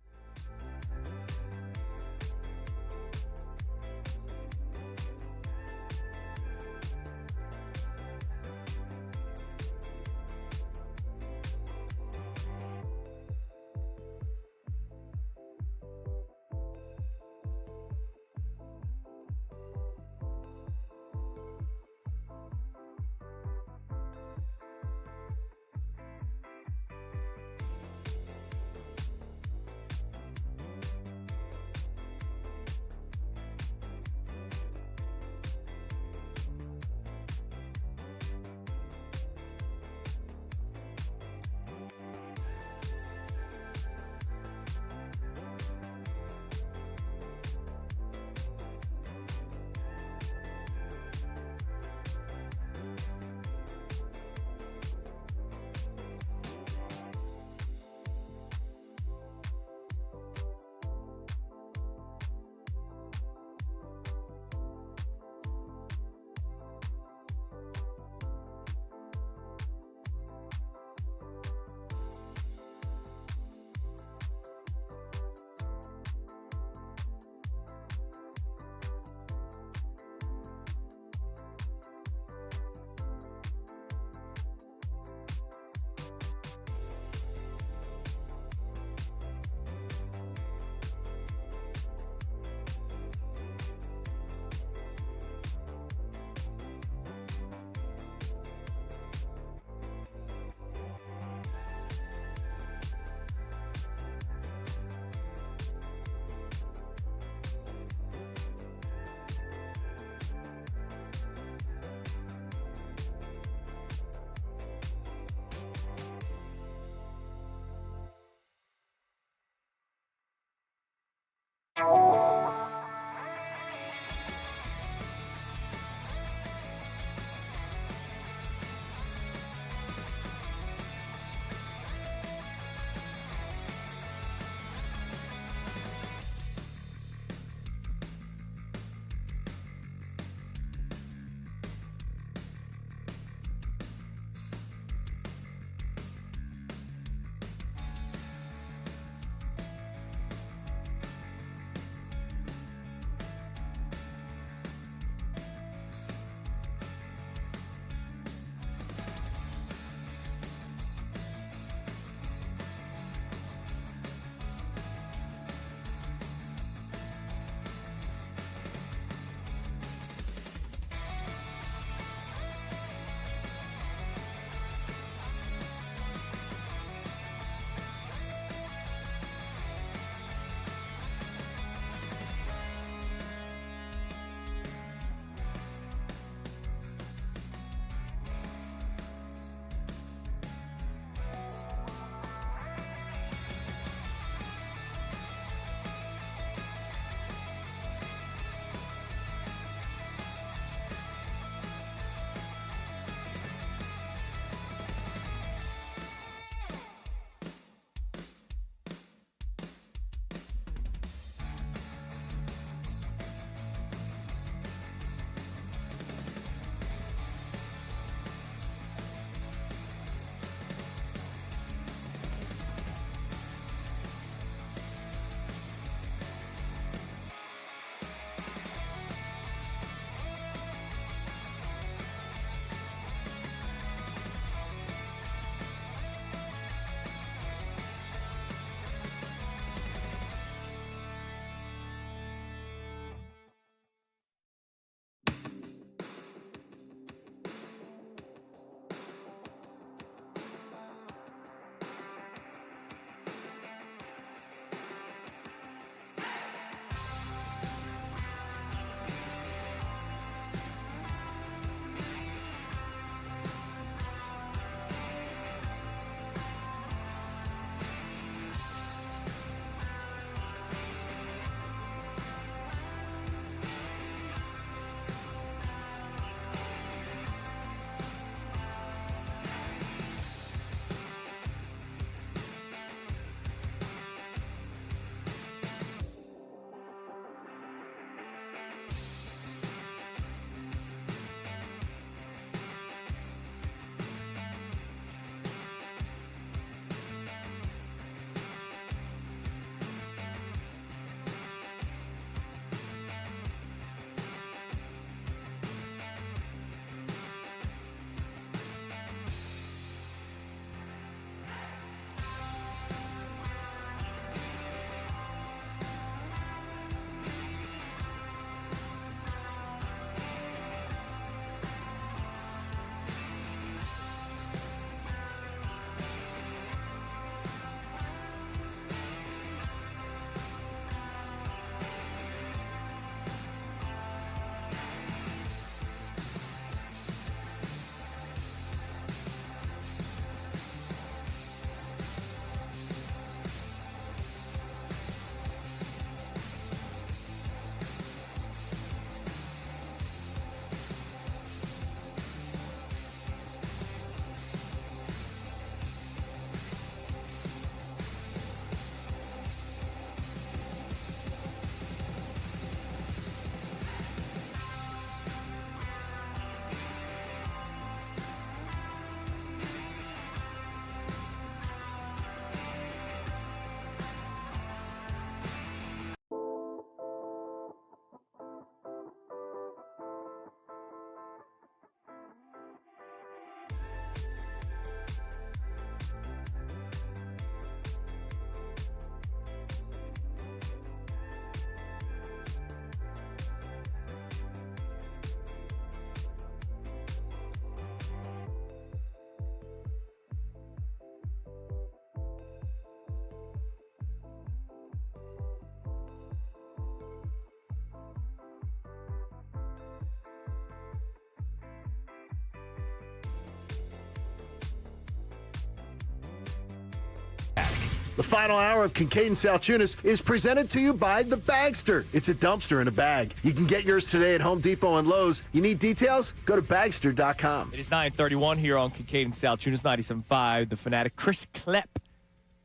The final hour of Kincade Salciunas is presented to you by The Bagster. It's a dumpster in a bag. You can get yours today at Home Depot and Lowe's. You need details? Go to Bagster.com. It is 9:31 here on Kincade and Salciunas 97.5. The Fanatic Chris Klepp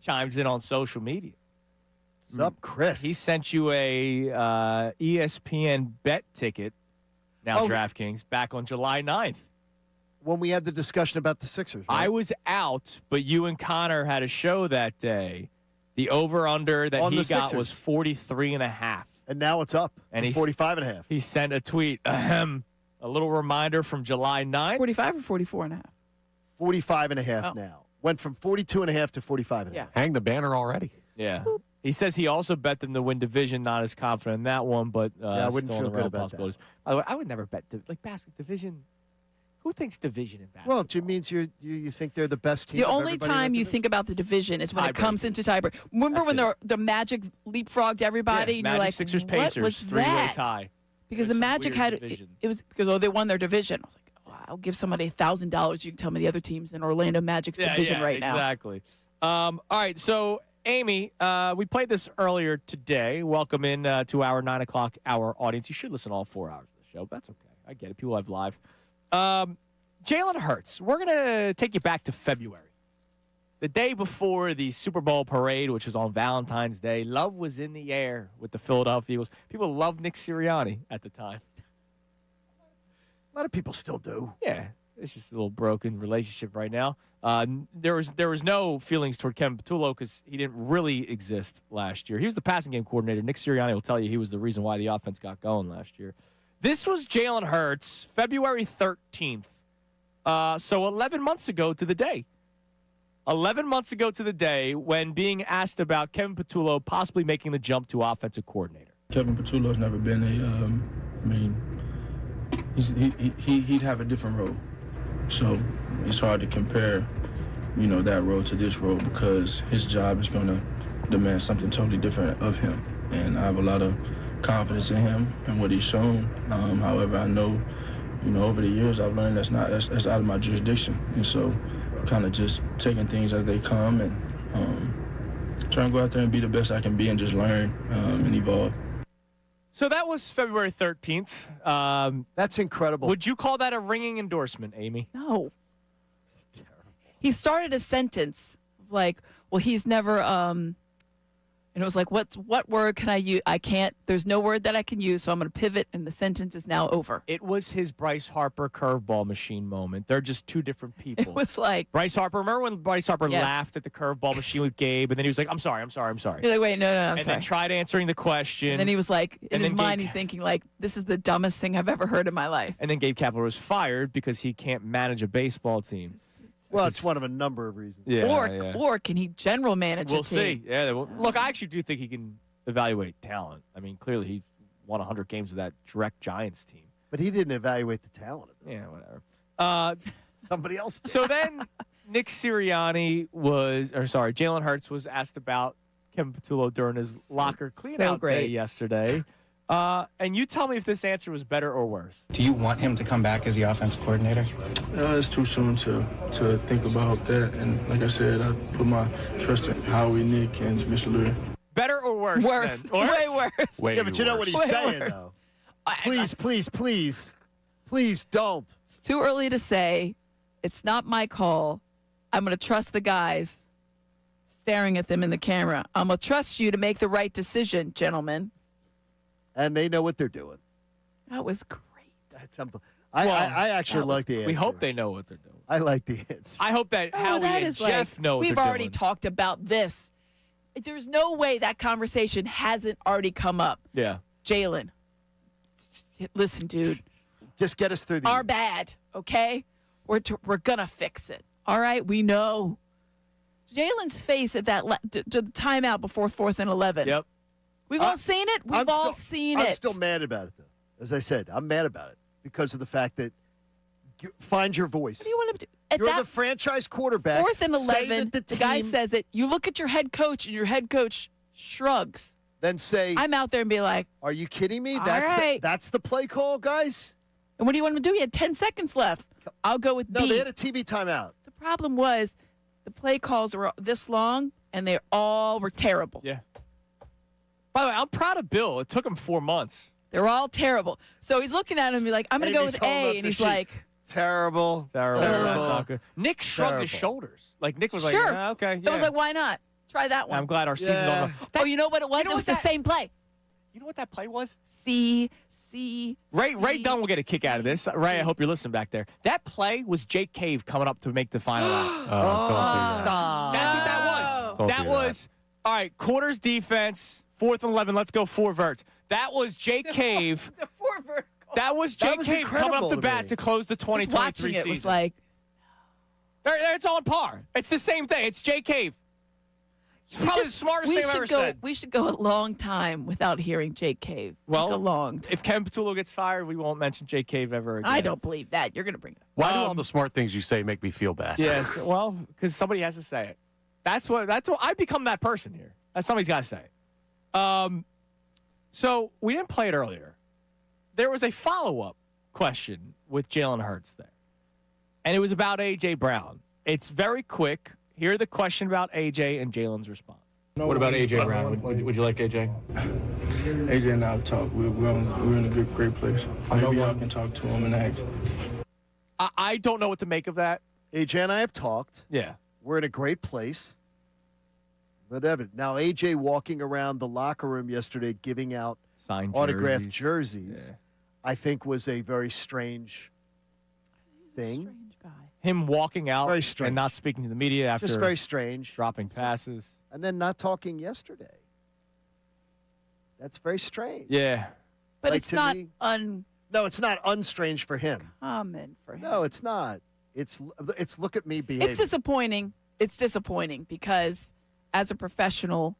chimes in on social media. What's up, Chris? He sent you a ESPN bet ticket, now DraftKings, back on July 9th. When we had the discussion about the Sixers, right? I was out, but you and Connor had a show that day. The over-under that he got was 43.5. And now it's up to 45.5. He sent a tweet, a little reminder from July 9th. 45 or 44.5? 45.5 now. Went from 42.5 to 45.5. Yeah. Hang the banner already. Yeah. He says he also bet them to win division. Not as confident in that one, but I wouldn't still feel in the good realm of about possibilities. By the way, I would never bet basket division. Who thinks division in basketball? Well, it means you think they're the best team. The only time you think about the division is when it comes into tiebreak. Remember when the Magic leapfrogged everybody, and Magic, you're like, Sixers, what Pacers, was three-way that? tie. Because the Magic had it was because they won their division. I was like, oh, I'll give somebody $1,000. You can tell me the other teams in Orlando Magic's division right now. Exactly. All right, so Amy, we played this earlier today. Welcome in to our 9 o'clock hour audience. You should listen all 4 hours of the show. But that's okay. I get it. People have lives. Jalen Hurts, we're going to take you back to February. The day before the Super Bowl parade, which was on Valentine's Day, love was in the air with the Philadelphia Eagles. People loved Nick Sirianni at the time. A lot of people still do. Yeah, it's just a little broken relationship right now. There was no feelings toward Kevin Patullo because he didn't really exist last year. He was the passing game coordinator. Nick Sirianni will tell you he was the reason why the offense got going last year. This was Jalen Hurts, February 13th. So 11 months ago to the day. 11 months ago to the day when being asked about Kevin Patullo possibly making the jump to offensive coordinator. Kevin Patullo's never been he'd have a different role. So it's hard to compare, that role to this role because his job is going to demand something totally different of him. And I have a lot of confidence in him and what he's shown. However, I know, over the years I've learned that's out of my jurisdiction. And so kind of just taking things as they come and trying to go out there and be the best I can be and just learn and evolve. So that was February 13th. That's incredible. Would you call that a ringing endorsement, Amy? No. It's terrible. He started a sentence like, well, he's never and it was like, what word can I use? I can't. There's no word that I can use, so I'm going to pivot, and the sentence is now over. It was his Bryce Harper curveball machine moment. They're just two different people. It was like Bryce Harper. Remember when Bryce Harper laughed at the curveball machine with Gabe, and then he was like, "I'm sorry." You're like, wait, no, I'm and sorry. then tried answering the question. And then he was like, in his mind, he's thinking like, this is the dumbest thing I've ever heard in my life. And then Gabe Kapler was fired because he can't manage a baseball team. Well, it's one of a number of reasons. Yeah, or can he general manage a team? We'll see. Yeah. Look, I actually do think he can evaluate talent. I mean, clearly he won 100 games with that direct Giants team. But he didn't evaluate the talent of Yeah, whatever. Somebody else did. So then Nick Sirianni Jalen Hurts was asked about Kevin Patullo during his locker cleanout day yesterday. And you tell me if this answer was better or worse. Do you want him to come back as the offensive coordinator? It's too soon to think about that. And like I said, I put my trust in Howie, Nick, and Mr. Leary. Better or worse? Worse. Then? Way worse. Way yeah, but you know what he's saying, worse. though. Please don't. It's too early to say. It's not my call. I'm going to trust the guys staring at them in the camera. I'm going to trust you to make the right decision, gentlemen. And they know what they're doing. That was great. That's I actually like the answer. We hope they know what they're doing. I like the answer. I hope that Howie and Jeff know what they're doing. We've already talked about this. There's no way that conversation hasn't already come up. Yeah. Jalen, listen, dude. Just get us through the Our bad, okay? We're going to fix it. All right? We know. Jalen's face at that the timeout before 4th and 11. Yep. We've all seen it. We've all seen it. I'm still mad about it, though. As I said, I'm mad about it because of the fact that find your voice. What do you want to do? You're the franchise quarterback. 4th and 11, the guy says it. You look at your head coach, and your head coach shrugs. Then say, I'm out there and be like, are you kidding me? All That's right. that's the play call, guys? And what do you want him to do? He had 10 seconds left. I'll go with B. No, they had a TV timeout. The problem was the play calls were this long, and they all were terrible. Yeah. By the way, I'm proud of Bill. It took him 4 months. They're all terrible. So he's looking at him and be like, I'm going to go with A. And he's like, terrible. That's not good. Nick shrugged his shoulders. Like, Nick was like, okay. Yeah. It was like, why not? Try that one. I'm glad our season's over. Oh, you know what it was? It was the same play. You know what that play was? C. Ray Dunn will get a kick out of this. Ray, I hope you're listening back there. That play was Jake Cave coming up to make the final out. Don't do that. Stop. That's what that was. Don't That do was, all right, quarters defense, 4th and 11, let's go 4 verts. That was Jake Cave. The 4 vertical. That was Jake Cave coming up to bat to close the 2023 watching season. It was like, it's on par. It's the same thing. It's Jake Cave. It's probably the smartest thing I've ever said. We should go a long time without hearing Jake Cave. Well, like a long time. If Ken Patullo gets fired, we won't mention Jake Cave ever again. I don't believe that. You're going to bring it up. Why do all the smart things you say make me feel bad? Yes, well, because somebody has to say it. That's what I become that person here. Somebody's got to say it. So we didn't play it earlier. There was a follow-up question with Jalen Hurts there, and it was about A.J. Brown. It's very quick. Hear the question about A.J. and Jalen's response. What about A.J. Brown? Would you like A.J.? AJ and I have talked. We're in a great place. Maybe I can talk to him and ask. I don't know what to make of that. AJ and I have talked. Yeah. We're in a great place. Whatever. Now, AJ walking around the locker room yesterday giving out signed autographed jerseys, I think was a very strange thing. Him walking out very strange. And not speaking to the media after just very strange. Dropping passes. And then not talking yesterday. That's very strange. Yeah. But like, it's not No, it's not unstrange for him. Common for him. No, it's not. It's look at me behaving. It's disappointing. It's disappointing because as a professional,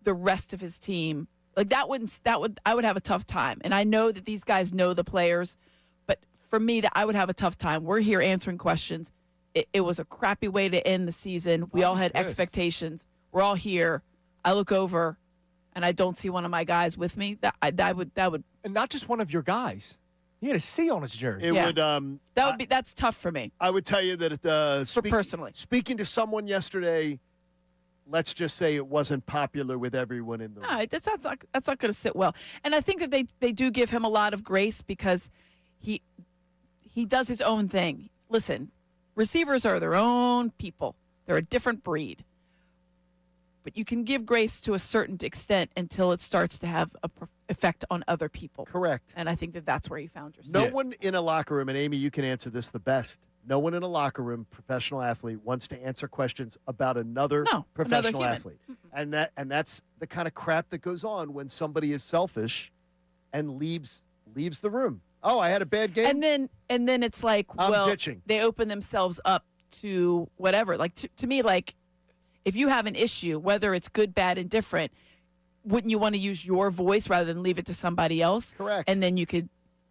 the rest of his team, like I would have a tough time. And I know that these guys know the players, but for me, that I would have a tough time. We're here answering questions. It was a crappy way to end the season. We all had expectations. We're all here. I look over, and I don't see one of my guys with me. That would, and not just one of your guys. He had a C on his jersey. It would. That's tough for me. I would tell you that personally, speaking to someone yesterday, let's just say it wasn't popular with everyone in the room. No, that's not going to sit well. And I think that they do give him a lot of grace because he does his own thing. Listen, receivers are their own people. They're a different breed. But you can give grace to a certain extent until it starts to have an effect on other people. Correct. And I think that that's where you found yourself. No one in a locker room, and Amy, you can answer this the best. No one in a locker room, professional athlete, wants to answer questions about another professional athlete. And that's the kind of crap that goes on when somebody is selfish and leaves the room. Oh, I had a bad game. And then it's like, I'm ditching. They open themselves up to whatever. Like to me, like if you have an issue, whether it's good, bad, indifferent, wouldn't you want to use your voice rather than leave it to somebody else? Correct. And then you could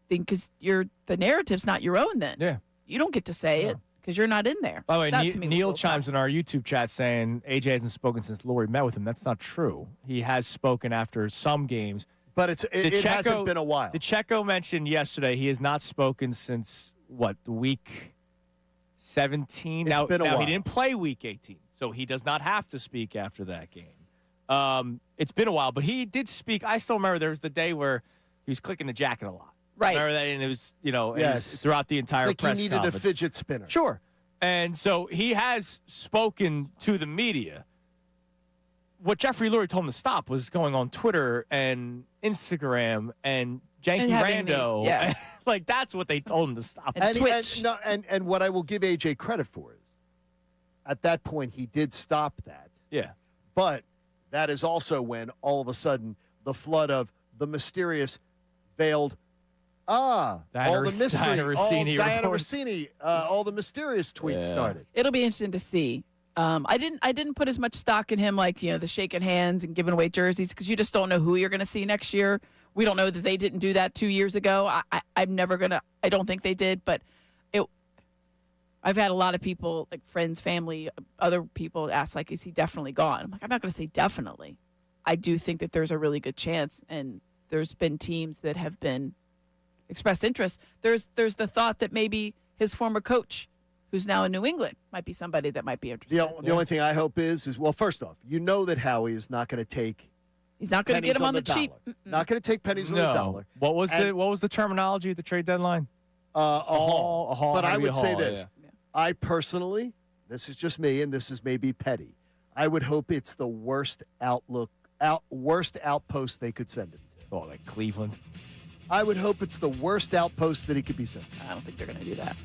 think because the narrative's not your own. Then you don't get to say it because you're not in there. By the way, That, to me, was a Neil little chimes in our YouTube chat saying AJ hasn't spoken since Lori met with him. That's not true. He has spoken after some games. But it hasn't been a while. DeCecco mentioned yesterday he has not spoken since, week 17? It's been a while. He didn't play week 18, so he does not have to speak after that game. It's been a while, but he did speak. I still remember there was the day where he was clicking the jacket a lot. Right. Remember that? And it was, it Yes. was throughout the entire It's like press he needed conference. a fidget spinner. Sure. And so he has spoken to the media. What Jeffrey Lurie told him to stop was going on Twitter and Instagram and Janky And having Rando. these, yeah. Like, that's what they told him to stop. And Twitch. And what I will give AJ credit for is, at that point, he did stop that. Yeah. But that is also when, all of a sudden, the flood of the mysterious, veiled, all the mystery, Diana Rossini Diana reports. Rossini, all the mysterious tweets started. It'll be interesting to see. I didn't put as much stock in him, like the shaking hands and giving away jerseys, because you just don't know who you're going to see next year. We don't know that they didn't do that 2 years ago. I'm never gonna. I don't think they did, but I've had a lot of people, like friends, family, other people, ask, like, is he definitely gone? I'm like, I'm not going to say definitely. I do think that there's a really good chance, and there's been teams that have been expressed interest. There's the thought that maybe his former coach who's now in New England, might be somebody that might be interested. The only thing I hope is well, first off, you know that Howie is not going to take. He's not going to get him on the cheap. Not going to take pennies on the dollar. What was the terminology at the trade deadline? A haul. But I would say haul, this. yeah. I personally, this is just me, and this is maybe petty. I would hope it's the worst outpost they could send him to. Oh, like Cleveland. I would hope it's the worst outpost that he could be sent. I don't think they're going to do that.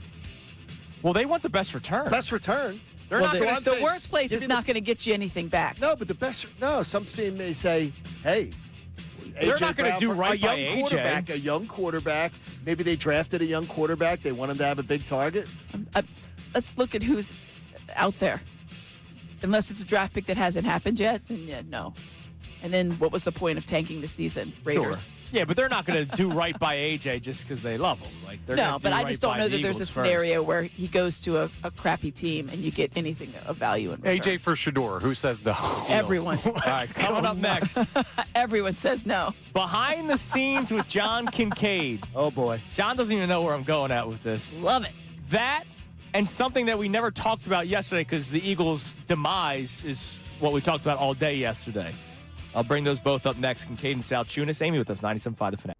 Well, they want the best return. Best return. They're not going to. The worst place is not going to get you anything back. No, but the best. No, some team may say, "Hey, they're not going to do right by AJ. A young quarterback. Maybe they drafted a young quarterback. They want him to have a big target." Let's look at who's out there. Unless it's a draft pick that hasn't happened yet, then yeah, no. And then what was the point of tanking the season? Raiders. Sure. Yeah, but they're not going to do right by AJ just because they love him. Like no, but I just don't know that there's a scenario where he goes to a crappy team and you get anything of value in return. AJ for Shador. Who says no? Everyone. All right, coming up next. Everyone says no. Behind the scenes with John Kincade. Oh, boy. John doesn't even know where I'm going at with this. Love it. That and something that we never talked about yesterday because the Eagles' demise is what we talked about all day yesterday. I'll bring those both up next. Kincade Salciunas. Amy with us, 97.5 The Fanatic.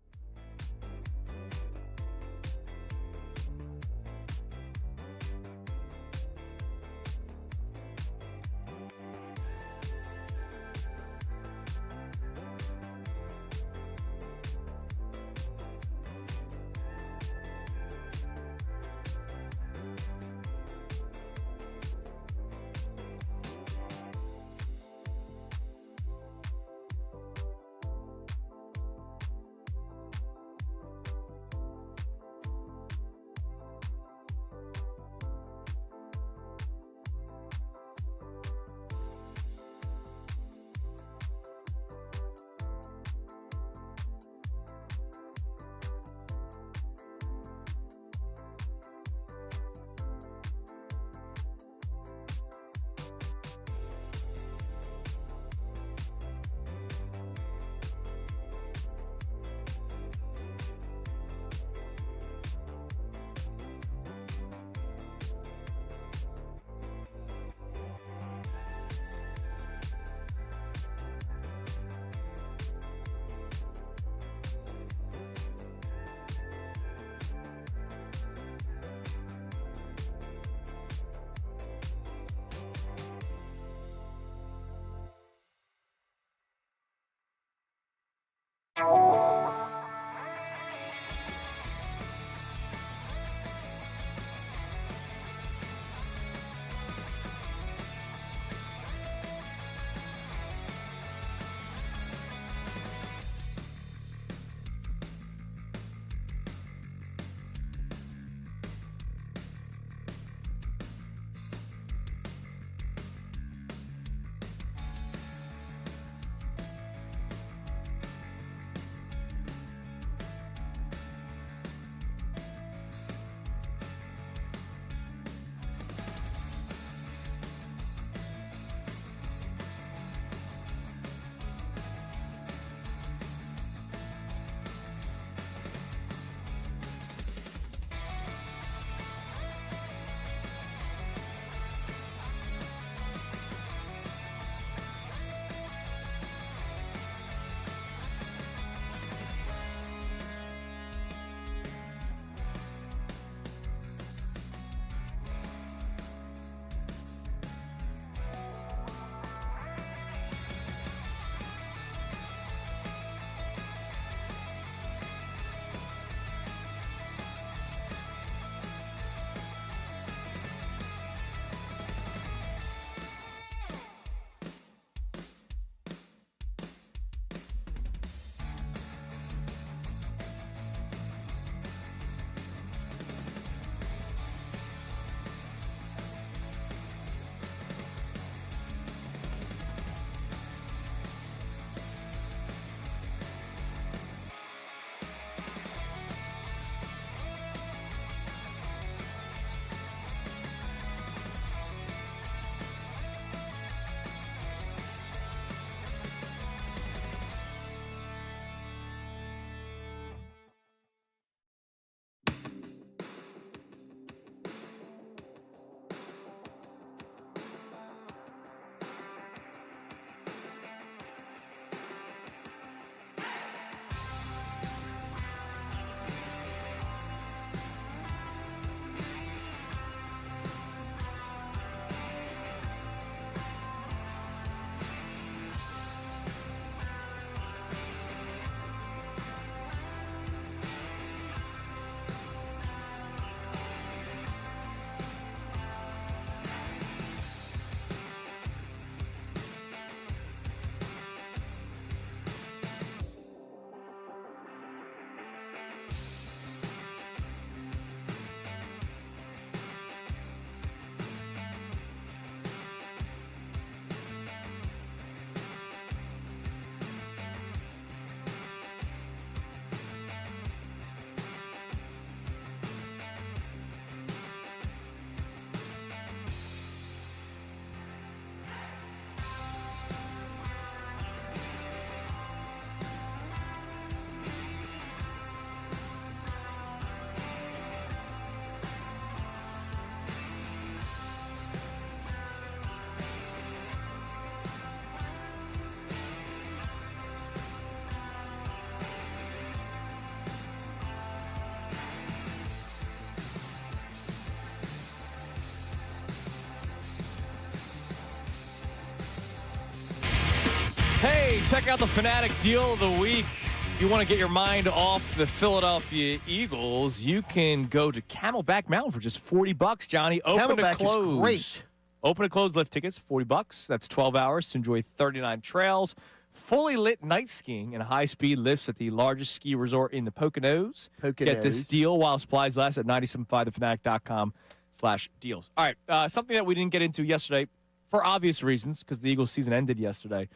Hey, check out the Fanatic deal of the week. If you want to get your mind off the Philadelphia Eagles, you can go to Camelback Mountain for just $40, Johnny. Open Camelback to close. is great. Open to close lift tickets, $40. That's 12 hours to enjoy 39 trails, fully lit night skiing, and high-speed lifts at the largest ski resort in the Poconos. Get this deal while supplies last at 975thefanatic.com/deals. All right, something that we didn't get into yesterday for obvious reasons because the Eagles season ended yesterday.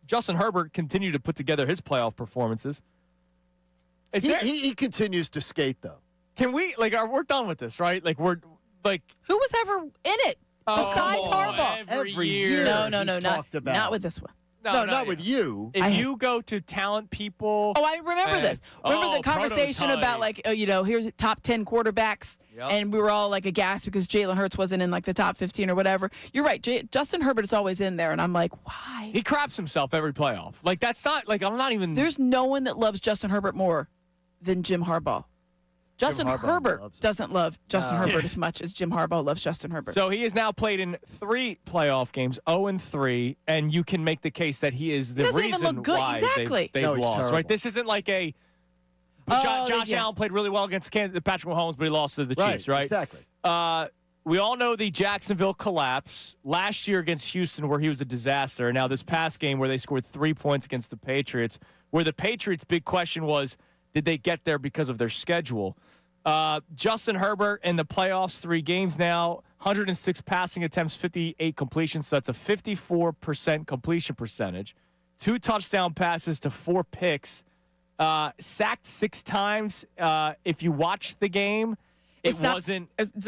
Justin Herbert continued to put together his playoff performances. He continues to skate, though. Can we, we're done with this, right? Who was ever in it besides Harbaugh? Every year No, not with this one. No, not with you. If you go to talent people. Oh, I remember this. Remember the conversation about here's top 10 quarterbacks, and we were all aghast because Jalen Hurts wasn't in the top 15 or whatever. You're right. Justin Herbert is always in there, and I'm like, why? He craps himself every playoff. That's not I'm not even. There's no one that loves Justin Herbert more than Jim Harbaugh. Justin Herbert doesn't love Justin Herbert as much as Jim Harbaugh loves Justin Herbert. So he has now played in 3 playoff games, 0-3, and you can make the case that he is the reason why they've lost. Right? This isn't Josh Allen played really well against Patrick Mahomes, but he lost to the Chiefs, right? Exactly. We all know the Jacksonville collapse last year against Houston, where he was a disaster. Now this past game, where they scored 3 points against the Patriots, where the Patriots' big question was, did they get there because of their schedule? Justin Herbert in the playoffs, 3 games now, 106 passing attempts, 58 completions. So that's a 54% completion percentage. 2 touchdown passes to 4 picks. Sacked 6 times. If you watch the game, it's on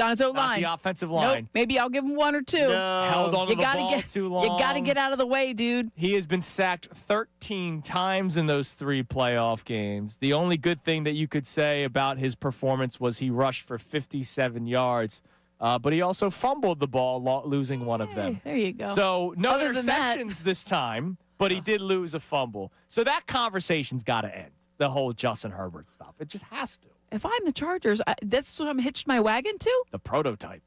his own line. The offensive line. Nope. Maybe I'll give him 1 or 2. No. Held on to the ball too long. You got to get out of the way, dude. He has been sacked 13 times in those 3 playoff games. The only good thing that you could say about his performance was he rushed for 57 yards, but he also fumbled the ball, losing one of them. There you go. So no Other than that, interceptions this time, but he did lose a fumble. So that conversation's got to end, the whole Justin Herbert stuff. It just has to. If I'm the Chargers, that's what I'm hitched my wagon to? The prototype.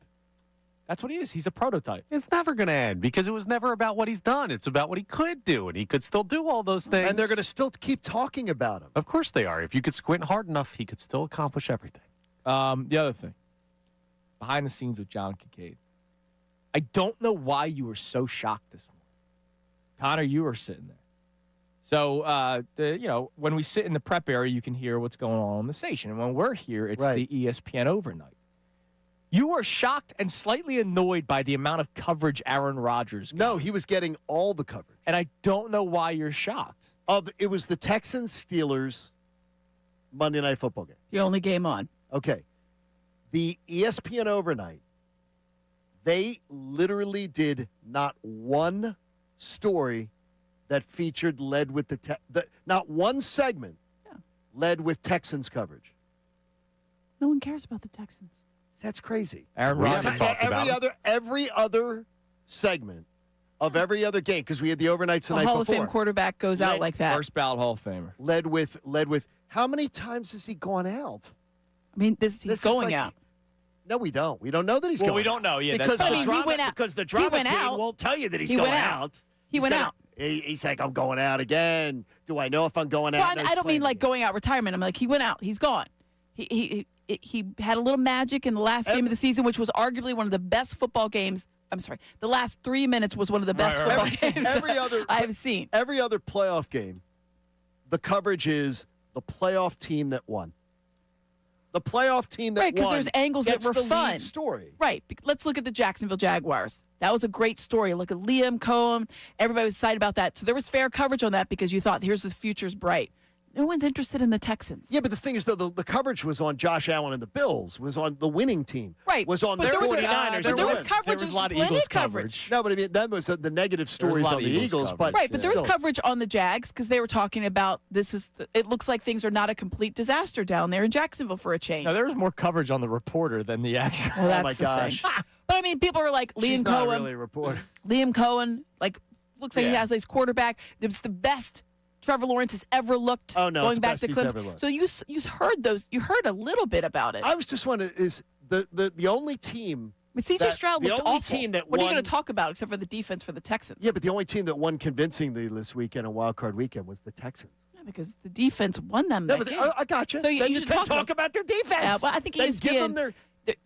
That's what he is. He's a prototype. It's never going to end because it was never about what he's done. It's about what he could do, and he could still do all those things. And they're going to still keep talking about him. Of course they are. If you could squint hard enough, he could still accomplish everything. The other thing, behind the scenes with John Kincade, I don't know why you were so shocked this morning. Connor, you were sitting there. So, when we sit in the prep area, you can hear what's going on the station. And when we're here, it's the ESPN overnight. You were shocked and slightly annoyed by the amount of coverage Aaron Rodgers got. No, he was getting all the coverage. And I don't know why you're shocked. It was the Texans-Steelers Monday Night Football game. The only game on. Okay. The ESPN overnight, they literally did not one story that featured not one segment led with Texans coverage. No one cares about the Texans. That's crazy. Aaron Rodgers talked about every other segment of every other game, because we had the overnights the night before. Hall of Fame quarterback goes out like that. First ballot Hall of Famer. Led with how many times has he gone out? I mean, he's going out. No, we don't. We don't know that he's going out. Well, we don't know. Yeah, because that's the drama, he went out. Because the drama went queen out. won't tell you that he's going out. He went out. He's like, I'm going out again. Do I know if I'm going out? Well, I don't mean going out retirement. I'm like, he went out. He's gone. He had a little magic in the last game of the season, which was arguably one of the best football games. I'm sorry. The last 3 minutes was one of the best football games I've seen. Every other playoff game, the coverage is the playoff team that won. The playoff team that won. Right, because there's angles that were fun. Lead story. Right. Let's look at the Jacksonville Jaguars. That was a great story. Look at Liam Cohen. Everybody was excited about that. So there was fair coverage on that because you thought, here's the future's bright. No one's interested in the Texans. Yeah, but the thing is, though, the coverage was on Josh Allen and the Bills, was on the winning team. Right. Was on their 49ers. But there was coverage. There was a lot of Eagles coverage. No, but I mean, that was the negative stories on the Eagles. But right, but there was coverage on the Jags because they were talking about it looks like things are not a complete disaster down there in Jacksonville for a change. No, there was more coverage on the reporter than the actual. Well, that's oh, my gosh. But, I mean, people are like, She's Liam not Cohen. really a reporter. Liam Cohen, looks like he has his quarterback. It was the best Trevor Lawrence has ever looked. Oh, no, going it's back best to he's Clemson. ever looked. So you heard those. You heard a little bit about it. I was just wondering, is the only team. I But C.J. Stroud the looked only awful. team that what are you won- going to talk about except for the defense for the Texans? Yeah, but the only team that won convincingly this weekend on Wild Card Weekend was the Texans. Yeah, because the defense won them No, that but game. I got you. So you Then should talk about their defense. Yeah, well, I think Then ESPN, give them their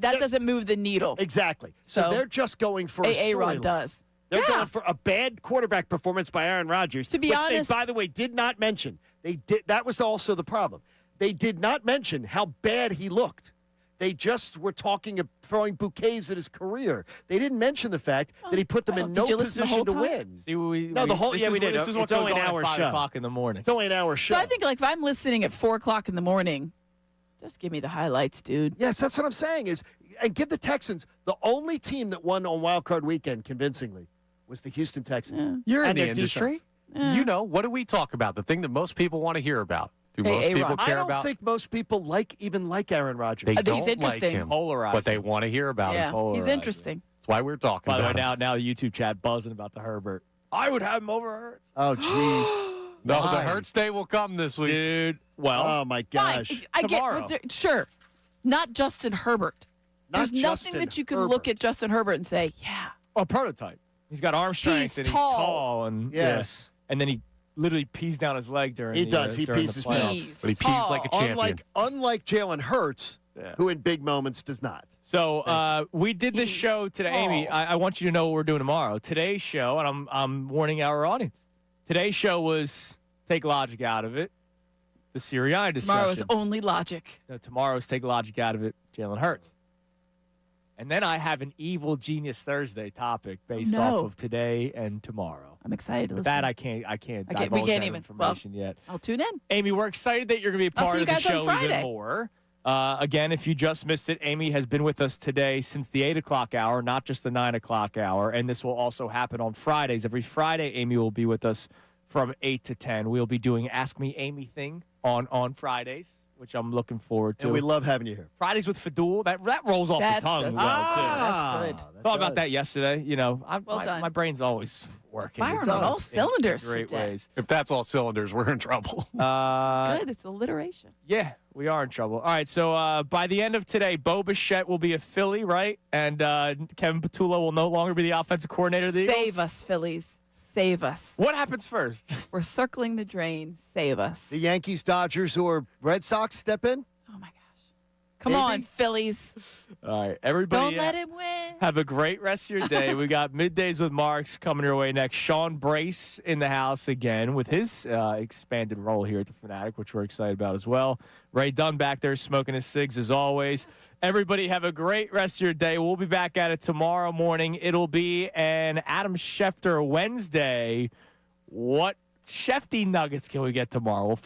that doesn't move the needle. exactly. So they're just going for a Aaron storyline. does. They're going for a bad quarterback performance by Aaron Rodgers, To be which honest- they, by the way, did not mention. They did. That was also the problem. They did not mention how bad he looked. They just were talking of throwing bouquets at his career. They didn't mention the fact that he put them in no Did you listen the position whole to time? win. See, we did. This is what It's goes only on an hour at 5 show. o'clock in the morning. It's only an hour show. So I think, like, if I'm listening at 4 o'clock in the morning, just give me the highlights, dude. Yes, that's what I'm saying. And give the Texans the only team that won on Wild Card Weekend convincingly was the Houston Texans. You're in and the their industry. defense. You know, what do we talk about? The thing that most people want to hear about. Do most people I care don't about? think most people even like Aaron Rodgers. They I think don't he's like interesting. him, Polarizing. but they want to hear about Yeah, him. he's interesting. That's why we're talking By the way, about him. now the YouTube chat buzzing about the Herbert. I would have him over Hurts. Oh, jeez. No, Why? the Hurts day will come this week. Dude, well, Oh, my Fine. gosh. I Tomorrow. get, sure, not Justin Herbert. Not There's nothing Justin that you can look Herbert. at Justin Herbert and say, yeah. a prototype. He's got arm strength He's and tall. he's tall. And, Yes. and then he literally pees down his leg during He the, does. He during pees the his playoffs. pants. But he pees like a champion. Unlike Jalen Hurts, Yeah. who in big moments does not. So we did this show today, Amy. I want you to know what we're doing tomorrow. Today's show, and I'm warning our audience. Today's show was take logic out of it. The Sirianni discussion. Tomorrow's only logic. No, tomorrow's take logic out of it. Jalen Hurts. And then I have an evil genius Thursday topic based off of today and tomorrow. I'm excited to But listen. that I can't we divulge can't that even. information yet. I'll tune in. Amy, we're excited that you're going to be a I'll part see of you the guys on show even Friday. more. Again, if you just missed it, Amy has been with us today since the 8 o'clock hour, not just the 9 o'clock hour. And this will also happen on Fridays. Every Friday, Amy will be with us from 8 to 10. We'll be doing Ask Me Amy thing on Fridays, which I'm looking forward to. And we love having you here. Fridays with Fadul, that rolls off the tongue. That's good. Thought about that yesterday. You know, Well done. my brain's always working. Firing It on all does. cylinders In great today. ways. If that's all cylinders, we're in trouble. Good. It's alliteration. Yeah, we are in trouble. All right, so by the end of today, Bo Bichette will be a Philly, right? And Kevin Patullo will no longer be the offensive coordinator of the Eagles. Save us, Phillies. Save us. What happens first? We're circling the drain. Save us. The Yankees, Dodgers, or Red Sox step in? Oh, my gosh. Come Maybe. on, Phillies. All right, everybody. Don't let him win. Have a great rest of your day. We got Middays with Marks coming your way next. Sean Brace in the house again with his expanded role here at the Fanatic, which we're excited about as well. Ray Dunn back there smoking his cigs as always. Everybody have a great rest of your day. We'll be back at it tomorrow morning. It'll be an Adam Schefter Wednesday. What Shefty nuggets can we get tomorrow? We'll find